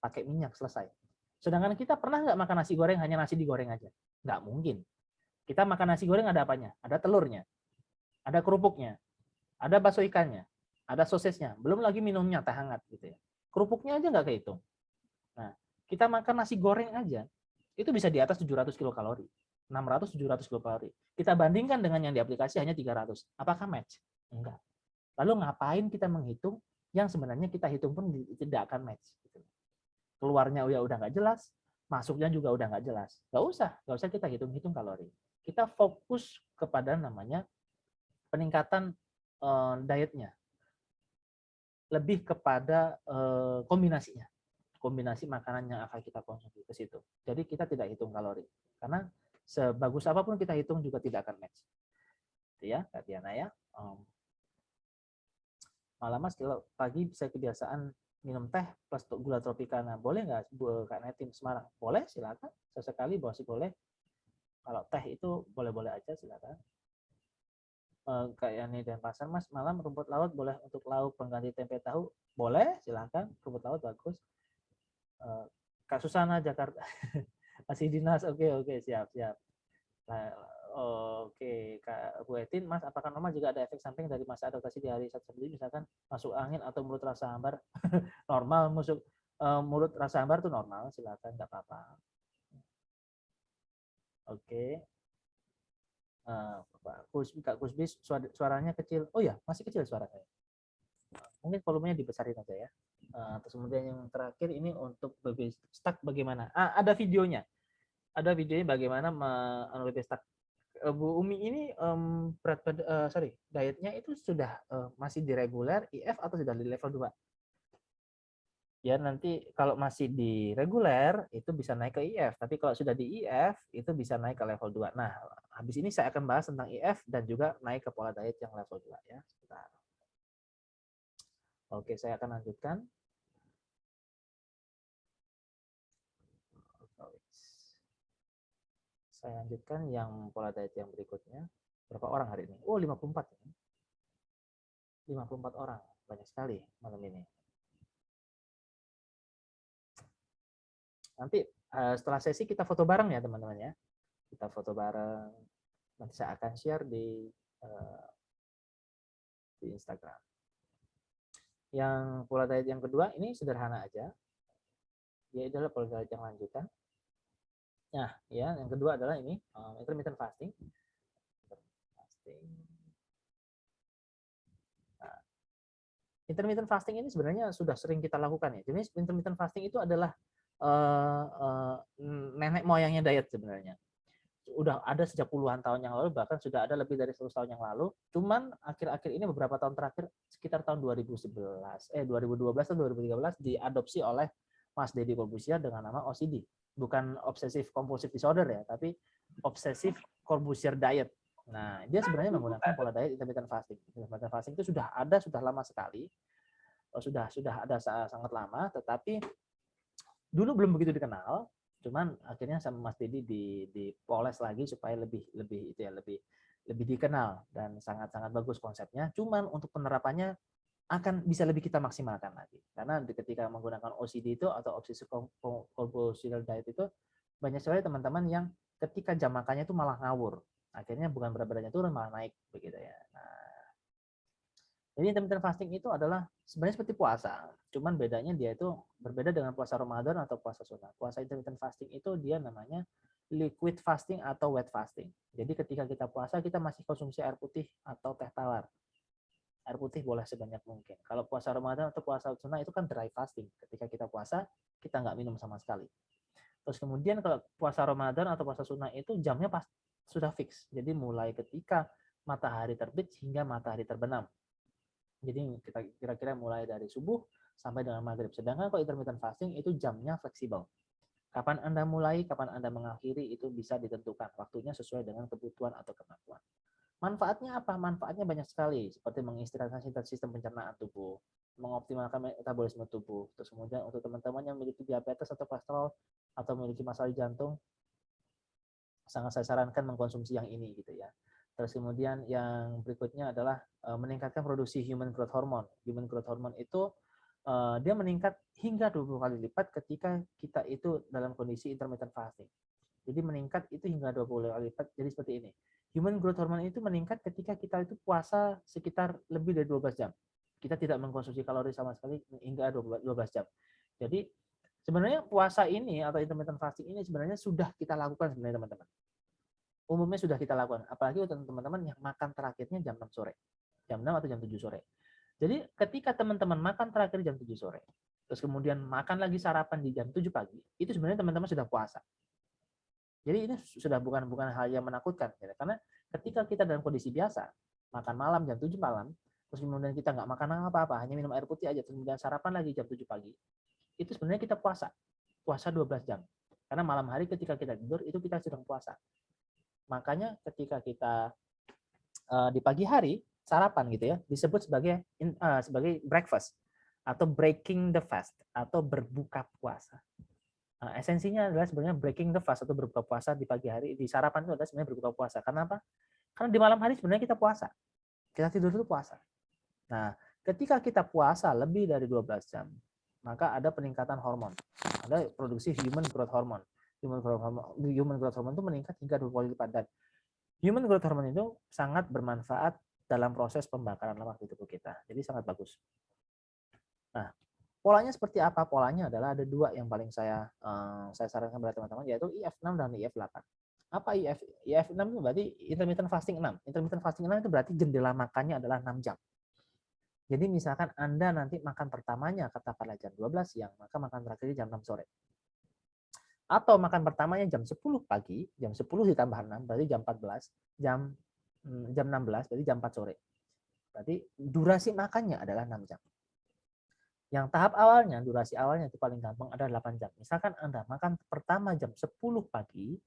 Speaker 1: Pakai minyak, selesai. Sedangkan kita pernah nggak makan nasi goreng hanya nasi digoreng aja? Nggak mungkin. Kita makan nasi goreng ada apanya? Ada telurnya, ada kerupuknya, ada bakso ikannya, ada sosisnya, belum lagi minumnya teh hangat gitu ya. Kerupuknya aja nggak kehitung. Nah, kita makan nasi goreng aja, itu bisa di atas 700 kilokalori. 600-700 kilokalori. Kita bandingkan dengan yang di aplikasi hanya 300. Apakah match? Enggak. Lalu ngapain kita menghitung yang sebenarnya kita hitung pun tidak akan match. Keluarnya udah nggak jelas, masuknya juga udah nggak jelas. Nggak usah kita hitung-hitung kalori. Kita fokus kepada namanya peningkatan dietnya. Lebih kepada kombinasi makanan yang akan kita konsumsi ke situ. Jadi kita tidak hitung kalori. Karena sebagus apapun kita hitung juga tidak akan match. Itu ya, Kak Diana ya. Malah Mas kalau pagi bisa kebiasaan minum teh plus gula tropicana, boleh nggak Kak Netim Semarang? Boleh, silakan. Sesekali boleh. Kalau teh itu boleh-boleh aja, silakan. Kayak ini dan pasar Mas, malam rumput laut boleh untuk lauk pengganti tempe tahu, boleh, silakan. Rumput laut bagus. Kak Susana Jakarta masih dinas, oke, siap. Nah, oke, Kak Bu Etin, Mas, apakah normal juga ada efek samping dari masa adaptasi di hari satu sendiri, misalkan masuk angin atau mulut rasa hambar? Normal, mulut rasa hambar itu normal, silakan, nggak apa-apa. Oke. Kak Kusbis, suaranya kecil. Oh ya, masih kecil suara saya. Mungkin volumenya dibesarin aja ya. Terus kemudian yang terakhir ini untuk baby stuck bagaimana? Ada videonya. Ada videonya bagaimana baby stuck. Bu Umi ini dietnya itu sudah masih di reguler, IF atau sudah di level 2? Ya nanti kalau masih di reguler itu bisa naik ke IF, tapi kalau sudah di IF itu bisa naik ke level 2. Nah, habis ini saya akan bahas tentang IF dan juga naik ke pola diet yang level 2 ya. Sebentar. Oke, saya akan lanjutkan. Saya lanjutkan yang pola diet yang berikutnya. Berapa orang hari ini? Oh, 54 ya. 54 orang, banyak sekali malam ini. Nanti setelah sesi kita foto bareng ya teman-teman ya. Kita foto bareng. Nanti saya akan share di Instagram. Yang pola diet yang kedua ini sederhana aja. Dia adalah pola diet yang lanjutan. Nah, ya, yang kedua adalah ini intermittent fasting. Nah, intermittent fasting ini sebenarnya sudah sering kita lakukan ya. Jadi intermittent fasting itu adalah nenek moyangnya diet sebenarnya. Udah ada sejak puluhan tahun yang lalu, bahkan sudah ada lebih dari 100 tahun yang lalu. Cuman akhir-akhir ini beberapa tahun terakhir, sekitar tahun 2012 atau 2013 diadopsi oleh Mas Deddy Corbusier dengan nama OCD. Bukan obsessive compulsive disorder ya, tapi obsessive Corbusier diet. Nah, dia sebenarnya menggunakan pola diet intermittent fasting. Intermittent fasting itu sudah lama sekali. Sudah ada sangat lama, tetapi dulu belum begitu dikenal, cuman akhirnya sama Mas Deddy dipoles lagi supaya lebih dikenal dan sangat bagus konsepnya. Cuman untuk penerapannya akan bisa lebih kita maksimalkan lagi. Karena ketika menggunakan OCD itu atau obsessive compulsive diet itu banyak sekali teman-teman yang ketika jam makannya itu malah ngawur. Akhirnya bukan berat badannya turun malah naik begitu ya. Nah, jadi intermittent fasting itu adalah sebenarnya seperti puasa, cuman bedanya dia itu berbeda dengan puasa Ramadan atau puasa sunnah. Puasa intermittent fasting itu dia namanya liquid fasting atau wet fasting. Jadi ketika kita puasa kita masih konsumsi air putih atau teh tawar. Air putih boleh sebanyak mungkin. Kalau puasa Ramadan atau puasa sunnah itu kan dry fasting. Ketika kita puasa kita nggak minum sama sekali. Terus kemudian kalau puasa Ramadan atau puasa sunnah itu jamnya sudah fix. Jadi mulai ketika matahari terbit hingga matahari terbenam. Jadi kita kira-kira mulai dari subuh sampai dengan maghrib. Sedangkan kalau intermittent fasting itu jamnya fleksibel. Kapan Anda mulai, kapan Anda mengakhiri itu bisa ditentukan. Waktunya sesuai dengan kebutuhan atau kemampuan. Manfaatnya apa? Manfaatnya banyak sekali. Seperti mengistirahatkan sistem pencernaan tubuh, mengoptimalkan metabolisme tubuh. Terus kemudian untuk teman-teman yang memiliki diabetes atau kolesterol atau memiliki masalah jantung, sangat saya sarankan mengkonsumsi yang ini gitu ya. Terus kemudian yang berikutnya adalah meningkatkan produksi human growth hormone. Human growth hormone itu dia meningkat hingga 20 kali lipat ketika kita itu dalam kondisi intermittent fasting. Jadi meningkat itu hingga 20 kali lipat. Jadi seperti ini. Human growth hormone itu meningkat ketika kita itu puasa sekitar lebih dari 12 jam. Kita tidak mengkonsumsi kalori sama sekali hingga 12 jam. Jadi sebenarnya puasa ini atau intermittent fasting ini sebenarnya sudah kita lakukan sebenarnya teman-teman. Umumnya sudah kita lakukan, apalagi untuk teman-teman yang makan terakhirnya jam 6 sore, jam 6 atau jam 7 sore. Jadi ketika teman-teman makan terakhir jam 7 sore, terus kemudian makan lagi sarapan di jam 7 pagi, itu sebenarnya teman-teman sudah puasa. Jadi ini sudah bukan hal yang menakutkan, ya. Karena ketika kita dalam kondisi biasa, makan malam jam 7 malam, terus kemudian kita nggak makan apa-apa, hanya minum air putih aja, terus kemudian sarapan lagi jam 7 pagi, itu sebenarnya kita puasa 12 jam. Karena malam hari ketika kita tidur, itu kita sedang puasa. Makanya ketika kita di pagi hari sarapan gitu ya, disebut sebagai breakfast atau breaking the fast atau berbuka puasa. Esensinya adalah sebenarnya breaking the fast atau berbuka puasa di pagi hari, di sarapan itu adalah sebenarnya berbuka puasa. Karena apa? Karena di malam hari sebenarnya kita puasa. Kita tidur itu puasa. Nah, ketika kita puasa lebih dari 12 jam, maka ada peningkatan hormon. Ada produksi human growth hormone. Human growth hormone itu meningkat hingga 2 kali lipat. Dan human growth hormone itu sangat bermanfaat dalam proses pembakaran lemak di tubuh kita. Jadi sangat bagus. Nah, polanya seperti apa? Polanya adalah ada 2 yang paling saya sarankan kepada teman-teman, yaitu IF6 dan IF8. Apa IF6 itu berarti intermittent fasting 6. Intermittent fasting 6 itu berarti jendela makannya adalah 6 jam. Jadi misalkan Anda nanti makan pertamanya katakanlah jam 12 siang, maka makan terakhirnya jam 6 sore. Atau makan pertamanya jam 10 pagi, jam 10 ditambah 6 berarti jam 14, jam 16 berarti jam 4 sore. Berarti durasi makannya adalah 6 jam. Yang tahap awalnya, durasi awalnya itu paling gampang adalah 8 jam. Misalkan Anda makan pertama jam 10 pagi,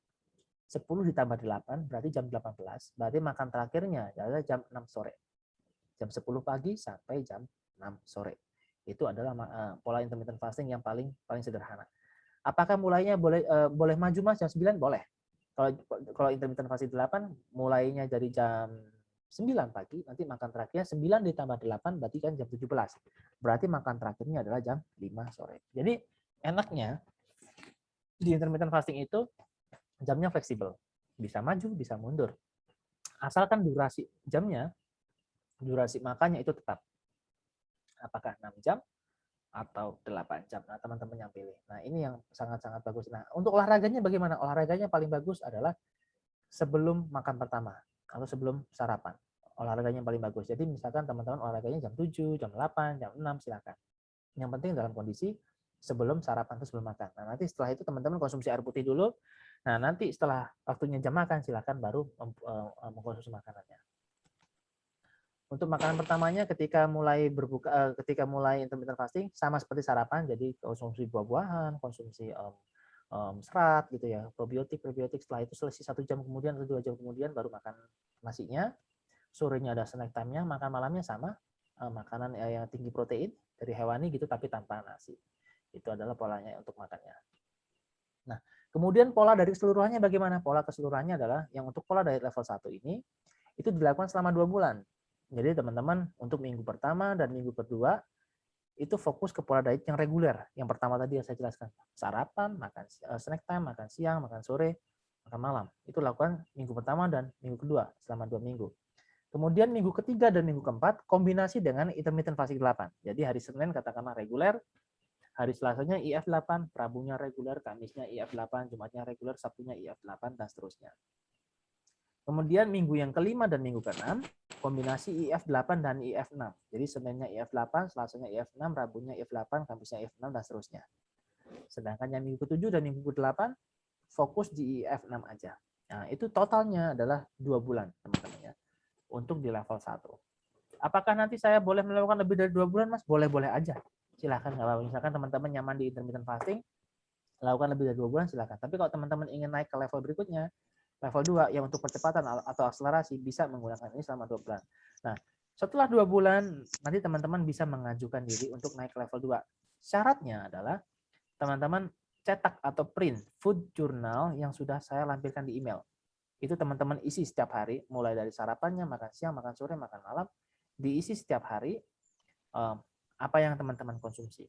Speaker 1: 10 ditambah 8 berarti jam 18, berarti makan terakhirnya adalah jam 6 sore. Jam 10 pagi sampai jam 6 sore. Itu adalah pola intermittent fasting yang paling sederhana. Apakah mulainya boleh maju Mas jam 9? Boleh. Kalau intermittent fasting 8 mulainya dari jam 9 pagi, nanti makan terakhirnya 9 ditambah 8 berarti kan jam 17. Berarti makan terakhirnya adalah jam 5 sore. Jadi enaknya di intermittent fasting itu jamnya fleksibel. Bisa maju, bisa mundur. Asalkan durasi jamnya, durasi makannya itu tetap. Apakah 6 jam atau 8 jam. Nah, teman-teman yang pilih. Nah, ini yang sangat-sangat bagus. Nah, untuk olahraganya bagaimana? Olahraganya paling bagus adalah sebelum makan pertama atau sebelum sarapan. Olahraganya paling bagus. Jadi misalkan teman-teman olahraganya jam 7, jam 8, jam 6, silakan. Yang penting dalam kondisi sebelum sarapan atau sebelum makan. Nah, nanti setelah itu teman-teman konsumsi air putih dulu. Nah, nanti setelah waktunya jam makan, silakan baru mengkonsumsi makanannya. Untuk makanan pertamanya ketika mulai intermittent fasting sama seperti sarapan, jadi konsumsi buah-buahan, konsumsi serat gitu ya, probiotik. Setelah itu selesai 1 jam kemudian atau 2 jam kemudian baru makan nasinya. Sorenya ada snack time-nya, makan malamnya sama makanan yang tinggi protein dari hewani gitu tapi tanpa nasi. Itu adalah polanya untuk makannya. Nah, kemudian pola dari keseluruhannya bagaimana? Pola keseluruhannya adalah yang untuk pola diet level 1 ini itu dilakukan selama 2 bulan. Jadi teman-teman untuk minggu pertama dan minggu kedua itu fokus ke pola diet yang reguler. Yang pertama tadi yang saya jelaskan, sarapan, makan snack time, makan siang, makan sore, makan malam. Itu lakukan minggu pertama dan minggu kedua selama 2 minggu. Kemudian minggu ketiga dan minggu keempat kombinasi dengan intermittent fasting 8. Jadi hari Senin katakanlah reguler, hari Selasanya IF8, Rabunya reguler, Kamisnya IF8, Jumatnya reguler, Sabtunya IF8 dan seterusnya. Kemudian minggu yang kelima dan minggu keenam kombinasi IF8 dan IF6. Jadi Seninnya IF8, Selasanya IF6, Rabunya IF8, Kamisnya IF6 dan seterusnya. Sedangkan yang minggu ke-7 dan minggu ke-8 fokus di IF6 aja. Nah, itu totalnya adalah 2 bulan, teman-teman ya. Untuk di level 1. Apakah nanti saya boleh melakukan lebih dari 2 bulan, Mas? Boleh-boleh aja. Silakan kalau misalkan teman-teman nyaman di intermittent fasting, lakukan lebih dari 2 bulan silakan. Tapi kalau teman-teman ingin naik ke level berikutnya, level 2 yang untuk percepatan atau akselerasi bisa menggunakan ini selama 2 bulan. Nah, setelah 2 bulan nanti teman-teman bisa mengajukan diri untuk naik ke level 2. Syaratnya adalah teman-teman cetak atau print food journal yang sudah saya lampirkan di email. Itu teman-teman isi setiap hari, mulai dari sarapannya, makan siang, makan sore, makan malam, diisi setiap hari apa yang teman-teman konsumsi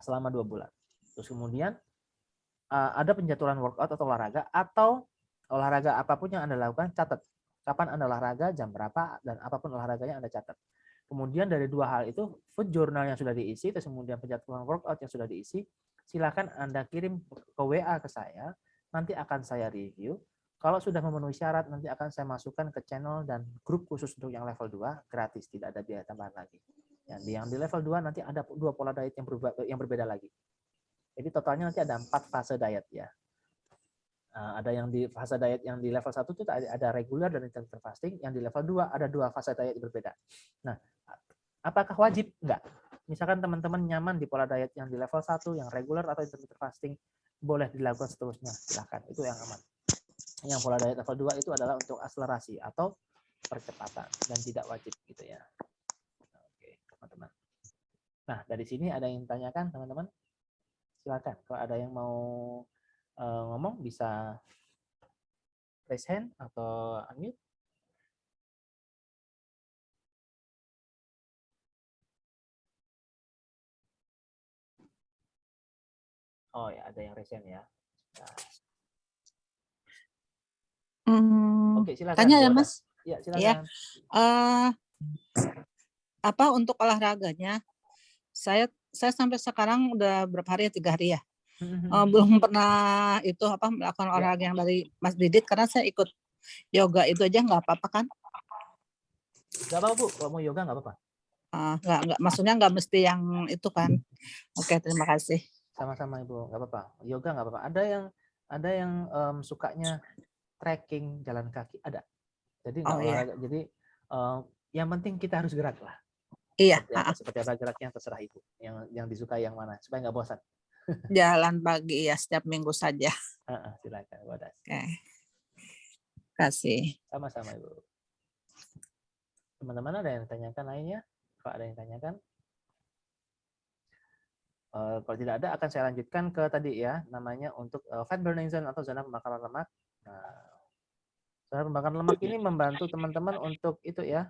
Speaker 1: selama 2 bulan. Terus kemudian ada penjadwalan workout atau olahraga apapun yang Anda lakukan, catat. Kapan Anda olahraga, jam berapa, dan apapun olahraganya Anda catat. Kemudian dari 2 hal itu, food journal yang sudah diisi, terus kemudian penjadwalan workout yang sudah diisi, silakan Anda kirim ke WA ke saya, nanti akan saya review. Kalau sudah memenuhi syarat, nanti akan saya masukkan ke channel dan grup khusus untuk yang level 2, gratis, tidak ada biaya tambahan lagi. Yang di level 2 nanti ada 2 pola diet yang berbeda lagi. Jadi totalnya nanti ada 4 fase diet ya. Ada yang di fase diet yang di level 1 itu ada regular dan intermittent fasting, yang di level 2 ada 2 fase diet berbeda. Nah, apakah wajib? Enggak. Misalkan teman-teman nyaman di pola diet yang di level 1, yang regular atau intermittent fasting, boleh dilakukan seterusnya, silakan. Itu yang aman. Yang pola diet level 2 itu adalah untuk akselerasi atau percepatan dan tidak wajib gitu ya. Oke, teman-teman. Nah, dari sini ada yang tanyakan, teman-teman? Silakan. Kalau ada yang mau ngomong bisa raise hand atau unmute. Oh ya, ada yang raise hand ya.
Speaker 7: Hmm,
Speaker 1: Oke, silakan.
Speaker 7: tanya ya
Speaker 1: Bu Odas.
Speaker 7: Mas.
Speaker 1: Ya,
Speaker 7: Ya.
Speaker 1: silakan.
Speaker 7: Apa untuk olahraganya? Saya sampai sekarang udah berapa hari ya, 3 hari ya. Belum pernah itu apa melakukan olahraga yang dari Mas Didit karena saya ikut yoga itu aja nggak apa-apa kan?
Speaker 1: Nggak apa-apa Bu, kalau mau yoga nggak apa-apa.
Speaker 7: Nggak, maksudnya nggak mesti yang itu kan. Oke, terima kasih.
Speaker 1: Sama-sama Ibu, nggak apa-apa. Yoga nggak apa-apa. Ada yang sukanya trekking, jalan kaki, ada. Jadi nggak olahraga. Jadi yang penting kita harus gerak lah.
Speaker 7: Iya.
Speaker 1: Seperti apa geraknya terserah Ibu. Yang disukai yang mana supaya nggak bosan.
Speaker 7: Jalan pagi ya setiap minggu saja.
Speaker 1: Silakan Bu Odas.
Speaker 7: Oke. Kasih.
Speaker 1: Sama-sama Ibu. Teman-teman ada yang tanyakan lainnya? Kalau ada yang tanyakan? Kalau tidak ada, akan saya lanjutkan ke tadi ya, namanya untuk fat burning zone atau zona pembakaran lemak. Nah, zona pembakaran lemak ini membantu teman-teman untuk itu ya,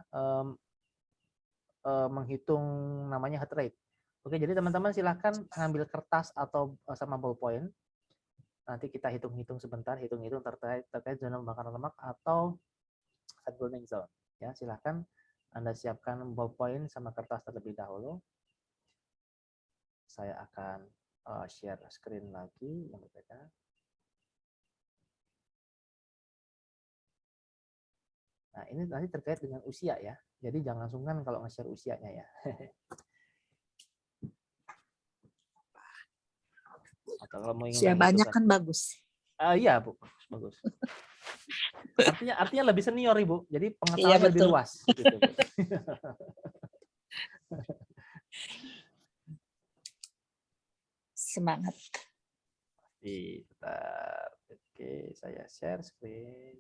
Speaker 1: menghitung namanya heart rate. Oke, jadi teman-teman silahkan ngambil kertas atau sama ballpoint. Nanti kita hitung-hitung sebentar, hitung-hitung terkait zona pembakaran lemak atau fat burning zone. Ya, silahkan Anda siapkan ballpoint sama kertas terlebih dahulu. Saya akan share screen lagi yang berbeda. Nah, ini nanti terkait dengan usia ya. Jadi jangan sungkan kalau nge-share usianya ya. Atau kalau mau
Speaker 7: usia banyak kan bagus.
Speaker 1: Iya, Bu. Bagus. Artinya lebih senior, Ibu. Jadi pengetahuan
Speaker 7: Iya,
Speaker 1: lebih luas gitu, Bu.
Speaker 7: Semangat.
Speaker 1: Bentar. Oke, saya share screen.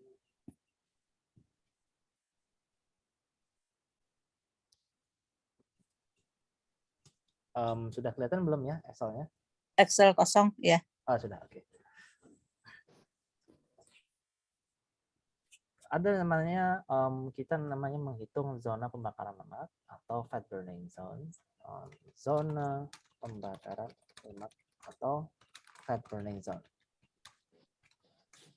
Speaker 1: Sudah kelihatan belum ya Excel-nya?
Speaker 7: Excel kosong ya.
Speaker 1: Sudah, oke. Ada namanya kita namanya menghitung zona pembakaran lemak atau fat burning zone, zona pembakaran lemak atau fat burning zone.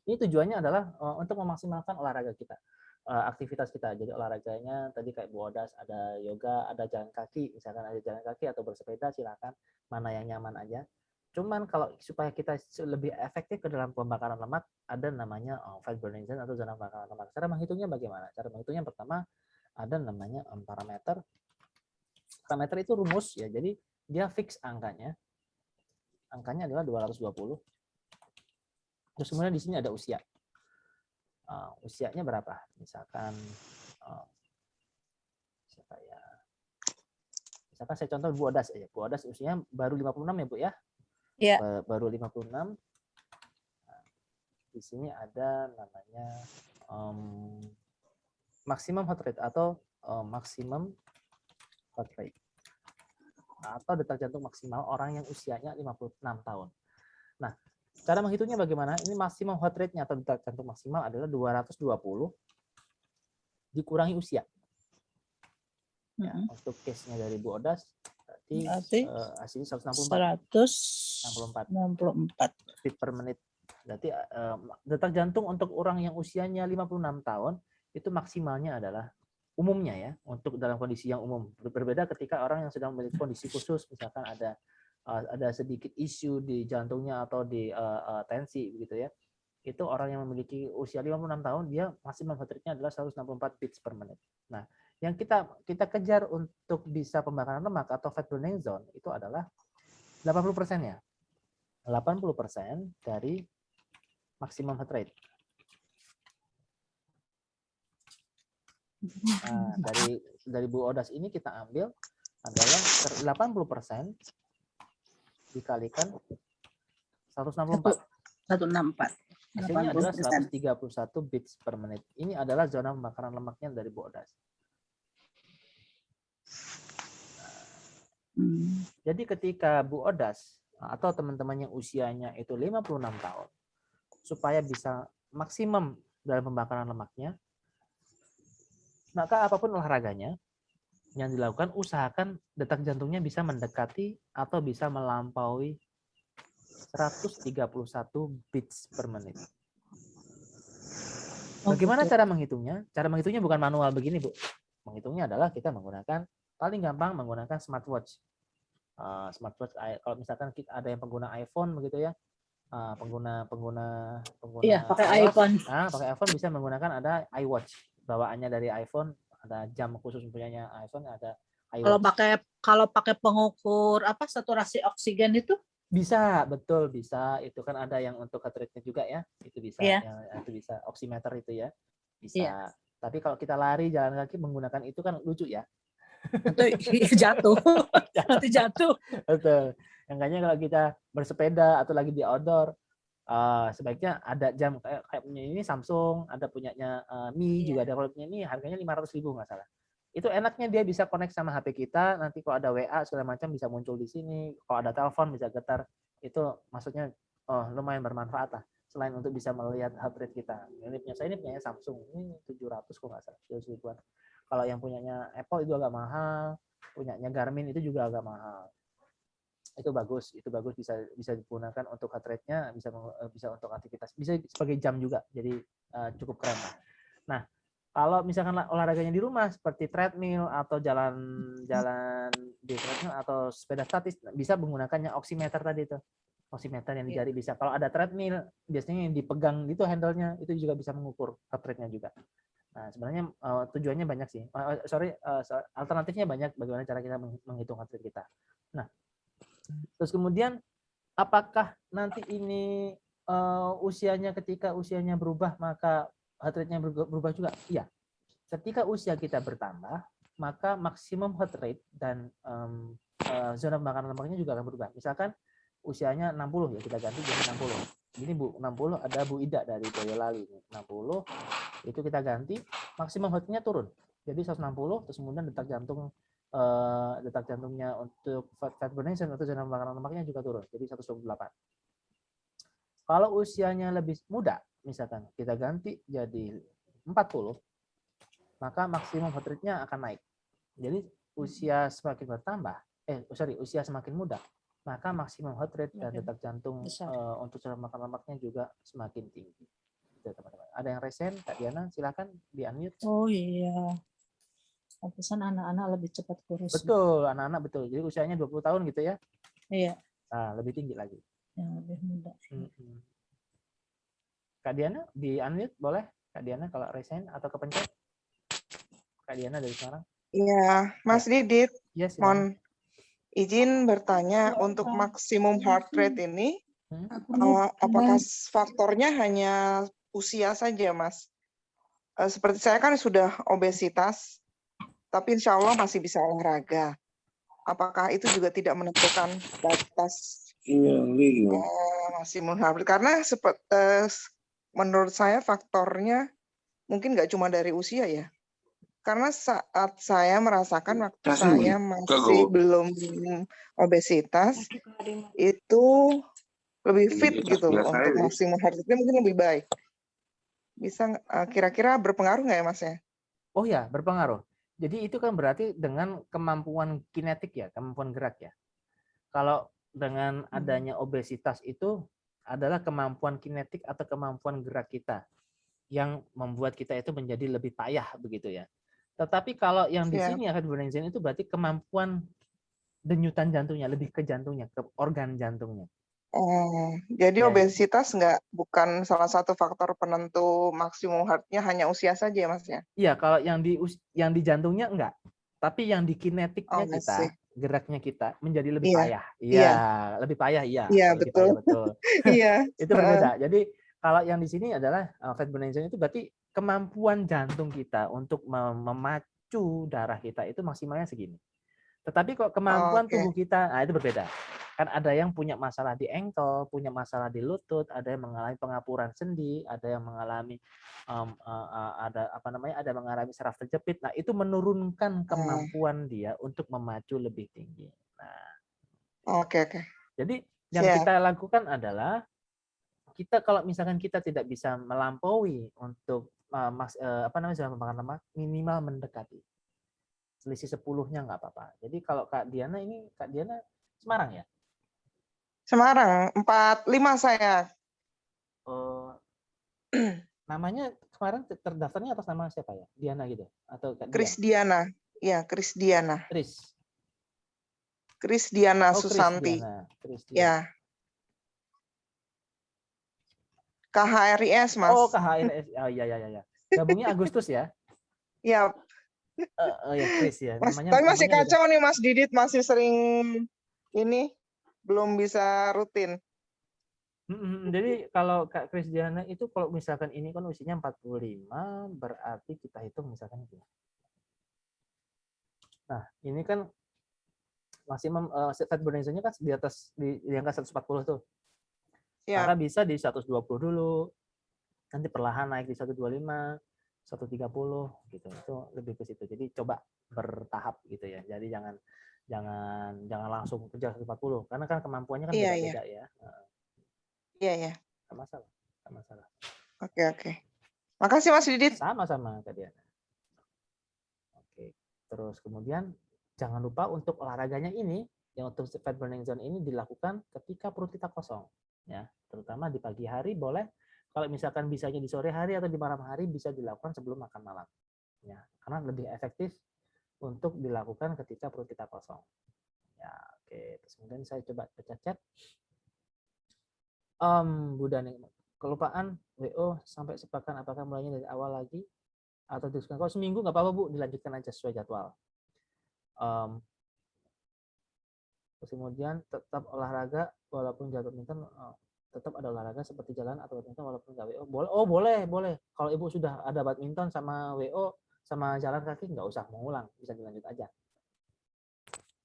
Speaker 1: Ini tujuannya adalah untuk memaksimalkan olahraga kita, aktivitas kita. Jadi olahraganya tadi kayak Bu Odas, ada yoga, ada jalan kaki, misalkan ada jalan kaki atau bersepeda, silakan mana yang nyaman aja. Cuman kalau supaya kita lebih efektif ke dalam pembakaran lemak, ada namanya fat burning zone atau zona pembakaran lemak. Cara menghitungnya bagaimana? Cara menghitungnya pertama ada namanya parameter. Parameter itu rumus ya, jadi dia fix angkanya. Angkanya adalah 220. Terus kemudian di sini ada usia. Usianya berapa? Misalkan misalkan saya contoh Bu Odas aja. Bu Odas usianya baru 56 ya, Bu ya?
Speaker 7: Iya.
Speaker 1: Baru 56. Nah, di sini ada namanya maksimum heart rate atau maksimum heart rate atau detak jantung maksimal orang yang usianya 56 tahun. Nah, cara menghitungnya bagaimana? Ini maksimum heart rate-nya atau detak jantung maksimal adalah 220 dikurangi usia. Ya, untuk case-nya dari Bu Odas berarti hasilnya 164 beat per menit. Berarti detak jantung untuk orang yang usianya 56 tahun itu maksimalnya adalah umumnya ya, untuk dalam kondisi yang umum. Berbeda ketika orang yang sedang memiliki kondisi khusus, misalkan ada sedikit isu di jantungnya atau di tensi begitu ya. Itu orang yang memiliki usia 56 tahun dia maksimum heart rate-nya adalah 164 beats per menit. Nah, yang kita kejar untuk bisa pembakaran lemak atau fat burning zone itu adalah 80%-nya. 80% dari maksimum heart rate. Nah, dari Bu Odas ini kita ambil adalah 80% dikalikan 164.
Speaker 7: 164.
Speaker 1: Hasilnya adalah
Speaker 7: 80%.
Speaker 1: 131 beats per menit. Ini adalah zona pembakaran lemaknya dari Bu Odas. Jadi ketika Bu Odas atau teman-teman yang usianya itu 56 tahun, supaya bisa maksimum dalam pembakaran lemaknya, maka apapun olahraganya yang dilakukan, usahakan detak jantungnya bisa mendekati atau bisa melampaui 131 beats per menit. Bagaimana cara menghitungnya? Cara menghitungnya bukan manual begini, Bu. Menghitungnya adalah kita menggunakan, paling gampang menggunakan smartwatch. Smartwatch, kalau misalkan ada yang pengguna iPhone begitu ya, pengguna
Speaker 7: Iya, pakai
Speaker 1: iOS,
Speaker 7: iPhone.
Speaker 1: pakai iPhone bisa menggunakan ada iWatch, bawaannya dari iPhone, ada jam khusus punyanya iPhone, ada iWatch.
Speaker 7: Kalau pakai pengukur saturasi oksigen itu
Speaker 1: Bisa, betul bisa. Itu kan ada yang untuk heart rate-nya juga ya, itu bisa.
Speaker 7: Iya.
Speaker 1: Yang itu bisa, oximeter itu ya, bisa.
Speaker 7: Iya.
Speaker 1: Tapi kalau kita lari jalan kaki menggunakan itu kan lucu ya.
Speaker 7: nanti jatuh. Nanti jatuh.
Speaker 1: Betul. Yang kayaknya kalau kita bersepeda atau lagi di outdoor, sebaiknya ada jam kayak punya ini Samsung, ada punyanya Mi juga ada. Kalau punya ini harganya 500.000 nggak salah. Itu enaknya dia bisa connect sama HP kita, nanti kalau ada WA segala macam bisa muncul di sini, kalau ada telepon bisa getar. Itu maksudnya lumayan bermanfaat lah. Selain untuk bisa melihat heart rate kita. Saya ini punyanya Samsung, ini 700 kok nggak salah, 700 ribuan. Kalau yang punyanya Apple itu agak mahal, punyanya Garmin itu juga agak mahal. Itu bagus bisa digunakan untuk heart rate-nya, bisa untuk aktivitas, bisa sebagai jam juga, jadi cukup keren lah. Nah, kalau misalkan olahraganya di rumah seperti treadmill atau jalan di treadmill atau sepeda statis, bisa menggunakannya oximeter tadi itu, oximeter yang dijari bisa. Kalau ada treadmill biasanya yang dipegang gitu handle-nya, itu juga bisa mengukur heart rate-nya juga. Nah, sebenarnya tujuannya banyak sih. Alternatifnya banyak bagaimana cara kita menghitung heart rate kita. Nah, terus kemudian apakah nanti ini usianya ketika usianya berubah maka heart rate-nya berubah juga? Iya. Ketika usia kita bertambah, maka maksimum heart rate dan zona pembakaran lemaknya juga akan berubah. Misalkan usianya 60 ya, kita ganti jadi 60. Ini Bu, 60 ada Bu Ida dari Boyolali. 60 itu kita ganti, maksimum heart rate-nya turun. Jadi 160, terus kemudian detak jantungnya untuk fibrinogen atau zona pembakaran lemaknya juga turun. Jadi 128. Kalau usianya lebih muda, misalkan kita ganti jadi 40, maka maksimum heart rate-nya akan naik. Jadi usia semakin bertambah, usia semakin muda, maka maksimum heart rate dan detak jantung untuk zona pembakaran lemaknya juga semakin tinggi. Gitu, teman-teman. Ada yang resen, Kak Diana, silakan di-unmute.
Speaker 7: Oh iya. Pantesan anak-anak lebih cepat kurus.
Speaker 1: Betul, anak-anak betul. Jadi usianya 20 tahun gitu ya.
Speaker 7: Iya.
Speaker 1: Nah, lebih tinggi lagi.
Speaker 7: Yang lebih muda.
Speaker 1: Kak Diana di unmute boleh? Kak Diana kalau resign atau kepencet? Kak Diana dari Semarang.
Speaker 6: Iya, Mas Didit.
Speaker 1: Yes,
Speaker 6: mohon izin bertanya untuk maksimum heart rate ini, apakah faktornya hanya usia saja, Mas? Seperti saya kan sudah obesitas, tapi insya Allah masih bisa olahraga. Apakah itu juga tidak menentukan batas maksimum heart rate? Karena menurut saya faktornya mungkin nggak cuma dari usia ya. Karena saat saya merasakan waktu saya masih belum obesitas, itu lebih fit gitu untuk maksimum heart rate mungkin lebih baik. Bisa kira-kira berpengaruh nggak ya Mas ya?
Speaker 1: Oh ya, berpengaruh. Jadi itu kan berarti dengan kemampuan kinetik ya, kemampuan gerak ya. Kalau dengan adanya obesitas itu adalah kemampuan kinetik atau kemampuan gerak kita yang membuat kita itu menjadi lebih payah begitu ya. Tetapi kalau yang di sini akan fibrinogen itu berarti kemampuan denyutan jantungnya, lebih ke jantungnya, ke organ jantungnya.
Speaker 6: Oh, jadi obesitas bukan salah satu faktor penentu maksimum heart-nya, hanya usia saja ya Mas ya?
Speaker 1: Iya, kalau yang di jantungnya enggak. Tapi yang di kinetiknya kita, geraknya kita menjadi lebih payah. Iya, lebih payah iya.
Speaker 6: Iya, betul.
Speaker 1: Payah, betul.
Speaker 6: Iya.
Speaker 1: Itu berbeda. Jadi kalau yang di sini adalah fibrinogen itu berarti kemampuan jantung kita untuk memacu darah kita itu maksimalnya segini. Tetapi kok kemampuan tubuh kita, nah itu berbeda. Kan ada yang punya masalah di ankle, punya masalah di lutut, ada yang mengalami pengapuran sendi, ada yang mengalami ada mengalami saraf terjepit. Nah, itu menurunkan kemampuan dia untuk memacu lebih tinggi. Nah,
Speaker 6: Oke.
Speaker 1: jadi yang kita lakukan adalah kita kalau misalkan kita tidak bisa melampaui untuk zona pembakaran lemak, minimal mendekati. Selisih 10-nya nggak apa-apa. Jadi kalau Kak Diana Semarang ya?
Speaker 6: Semarang, 45 saya.
Speaker 1: Namanya kemarin terdaftarnya atas nama siapa ya? Diana gitu? Atau Kak
Speaker 6: Kris Diana. Ya, Kris Diana. Kris Diana Susanti.
Speaker 1: Kris Diana.
Speaker 6: Ya. KHRIS, Mas.
Speaker 1: Oh, KHRIS. Oh iya. Gabungnya Agustus ya?
Speaker 6: Iya.
Speaker 1: Ya, Kris ya.
Speaker 6: Tapi masih kacau nih Mas Didit, masih sering ini belum bisa rutin.
Speaker 1: Jadi kalau Kak Kris Diana itu kalau misalkan ini kan usianya 45, berarti kita hitung misalkan ini. Nah, ini kan maksimum fat burning zone-nya kan di atas di angka 140 tuh. Ya. Maka bisa di 120 dulu. Nanti perlahan naik di 125, 130 gitu. Itu lebih ke situ. Jadi coba bertahap gitu ya. Jadi jangan langsung kejar 140 karena kan kemampuannya kan beda-beda ya.
Speaker 6: Iya.
Speaker 1: Enggak masalah.
Speaker 6: Oke. Makasih Mas Didit.
Speaker 1: Sama-sama Kak Diana. Oke. Terus kemudian jangan lupa untuk olahraganya ini yang untuk fat burning zone ini dilakukan ketika perut kita kosong ya, terutama di pagi hari boleh, kalau misalkan bisanya di sore hari atau di malam hari bisa dilakukan sebelum makan malam ya, karena lebih efektif untuk dilakukan ketika perut kita kosong ya. Oke, terus kemudian saya coba baca chat. Bu Dani, kelupaan WO sampai sepekan, apakah mulainya dari awal lagi atau teruskan? Kalau seminggu nggak apa-apa Bu, dilanjutkan aja sesuai jadwal. Terus kemudian tetap olahraga walaupun jatuh badminton, tetap ada olahraga seperti jalan atau badminton walaupun nggak WO. Boleh. Kalau Ibu sudah ada badminton sama WO sama jalan kaki nggak usah mengulang, bisa dilanjut aja.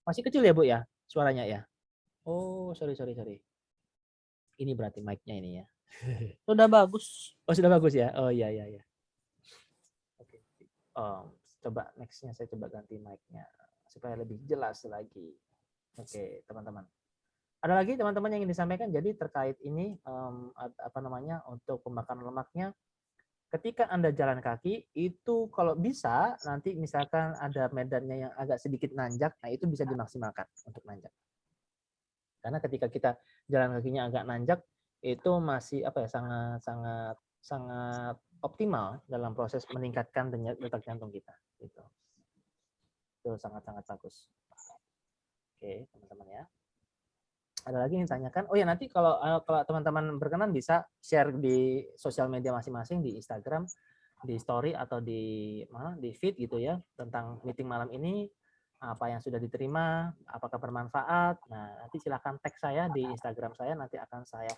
Speaker 1: Masih kecil ya Bu ya suaranya ya? Oh sorry. Ini berarti mic-nya ini ya.
Speaker 7: Sudah bagus.
Speaker 1: Oh sudah bagus ya. Oh iya. Oke. Coba next-nya saya coba ganti mic-nya supaya lebih jelas lagi. Oke, teman-teman. Ada lagi teman-teman yang ingin disampaikan? Jadi terkait ini untuk pembakaran lemaknya, ketika Anda jalan kaki itu kalau bisa nanti misalkan ada medannya yang agak sedikit nanjak, nah itu bisa dimaksimalkan untuk nanjak. Karena ketika kita jalan kakinya agak nanjak itu masih sangat optimal dalam proses meningkatkan detak jantung kita. Gitu. Itu sangat-sangat bagus. Oke, teman-teman ya. Ada lagi yang ditanyakan? Oh ya, nanti kalau teman-teman berkenan bisa share di sosial media masing-masing, di Instagram, di story atau di feed gitu ya, tentang meeting malam ini, apa yang sudah diterima, apakah bermanfaat. Nah, nanti silakan tag saya di Instagram saya, nanti akan saya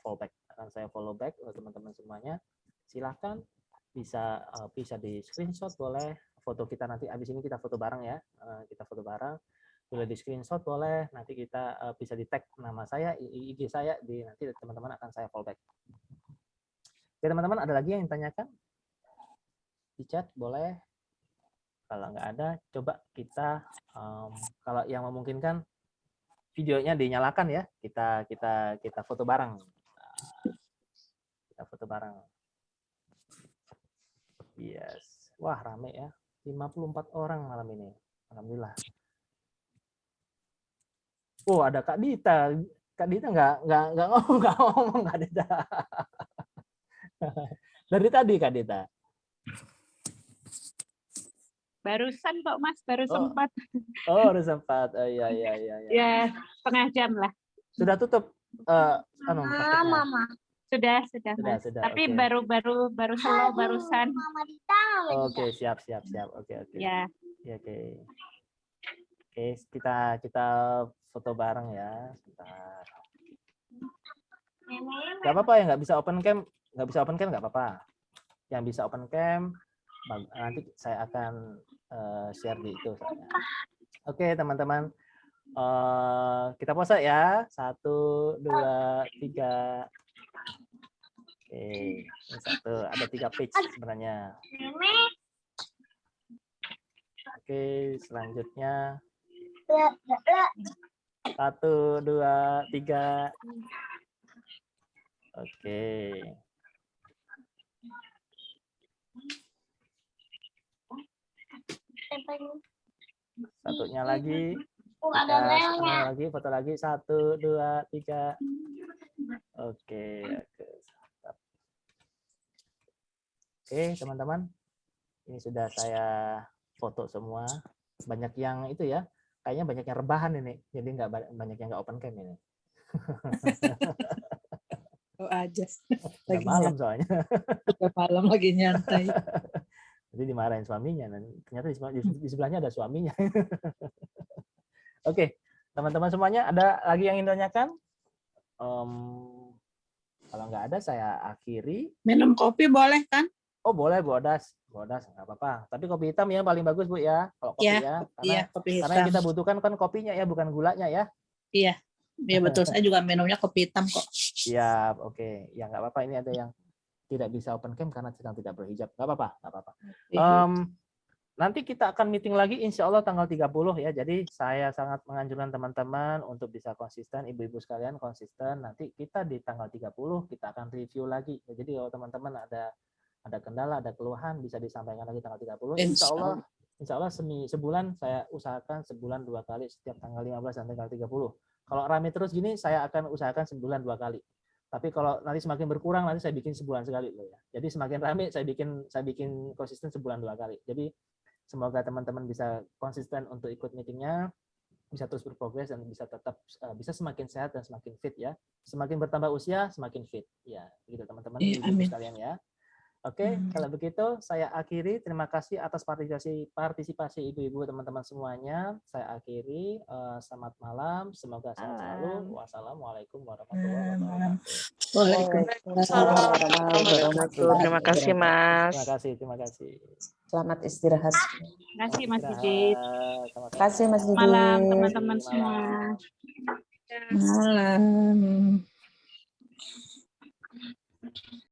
Speaker 1: follow back untuk teman-teman semuanya. Silakan bisa di screenshot boleh, foto kita nanti abis ini kita foto bareng ya, boleh di screenshot boleh, nanti kita bisa di tag nama saya, IG saya, nanti teman-teman akan saya follow back. Oke teman-teman, ada lagi yang ditanyakan? Di chat boleh. Kalau nggak ada, coba kita kalau yang memungkinkan videonya dinyalakan ya, kita foto bareng. Kita foto bareng. Yes. Wah rame ya, 54 orang malam ini. Alhamdulillah. Oh ada Kak Dita. Kak Dita nggak ngomong Kak Dita. Dari tadi Kak Dita.
Speaker 8: Barusan kok Mas, sempat.
Speaker 1: Oh baru sempat. Iya.
Speaker 8: Ya setengah jam lah.
Speaker 1: Sudah tutup.
Speaker 8: Mama. Sudah. Mas. Tapi okay. baru slow barusan.
Speaker 1: Oke, siap. Oke.
Speaker 8: Ya.
Speaker 1: Oke. Oke, kita foto bareng ya. Sebentar. Gak apa-apa ya, nggak bisa open cam nggak apa-apa. Yang bisa open cam nanti saya akan share di itu. Oke, teman-teman. Kita pause ya. 1, 2, 3. Oke, ini 1. Ada 3 page sebenarnya. Oke, selanjutnya 1, 2, 3. Oke. Satunya lagi. Foto lagi 1, 2, 3. Oke. Oke, teman-teman. Ini sudah saya foto semua. Banyak yang itu ya. Kayaknya banyak yang rebahan ini. Jadi nggak banyak yang nggak open cam ini.
Speaker 7: Oh aja.
Speaker 1: Udah malam soalnya.
Speaker 7: Udah malam lagi nyantai.
Speaker 1: Jadi dimarahin suaminya. Ternyata di sebelahnya ada suaminya. Oke, teman-teman semuanya, ada lagi yang ingin tanyakan? Kalau nggak ada, saya akhiri.
Speaker 7: Minum kopi boleh kan?
Speaker 1: Oh boleh, bodas nggak apa-apa. Tapi kopi hitam ya paling bagus Bu ya. Kalau kopi ya, karena yang kita butuhkan kan kopinya ya, bukan gulanya ya.
Speaker 7: Iya, iya betul. Saya juga minumnya kopi hitam kok.
Speaker 1: Iya, oke. Ya nggak apa-apa. Ini ada yang tidak bisa open cam karena sedang tidak berhijab. Nggak apa-apa. Nanti kita akan meeting lagi insya Allah tanggal 30 ya. Jadi saya sangat menganjurkan teman-teman untuk bisa konsisten, ibu-ibu sekalian konsisten. Nanti kita di tanggal 30 kita akan review lagi. Jadi kalau teman-teman ada kendala, ada keluhan bisa disampaikan lagi tanggal 30. Insya Allah sebulan saya usahakan sebulan 2 kali setiap tanggal 15 dan tanggal 30. Kalau rame terus gini saya akan usahakan sebulan 2 kali. Tapi kalau nanti semakin berkurang nanti saya bikin sebulan sekali loh ya. Jadi semakin rame saya bikin konsisten sebulan 2 kali. Jadi semoga teman-teman bisa konsisten untuk ikut meetingnya, bisa terus berprogres dan bisa tetap bisa semakin sehat dan semakin fit ya. Semakin bertambah usia semakin fit. Ya, begitu teman-teman ibu sekalian ya. Oke, kalau begitu saya akhiri. Terima kasih atas partisipasi ibu-ibu teman-teman semuanya. Saya akhiri. Selamat malam. Semoga sehat selalu. Wassalamualaikum warahmatullahi wabarakatuh.
Speaker 6: Waalaikumsalam warahmatullahi wabarakatuh. Terima kasih Mas.
Speaker 1: Terima kasih.
Speaker 9: Selamat istirahat.
Speaker 8: Terima kasih Mas Didit.
Speaker 9: Terima kasih Mas Didit.
Speaker 8: Malam teman-teman semua.
Speaker 7: Malam.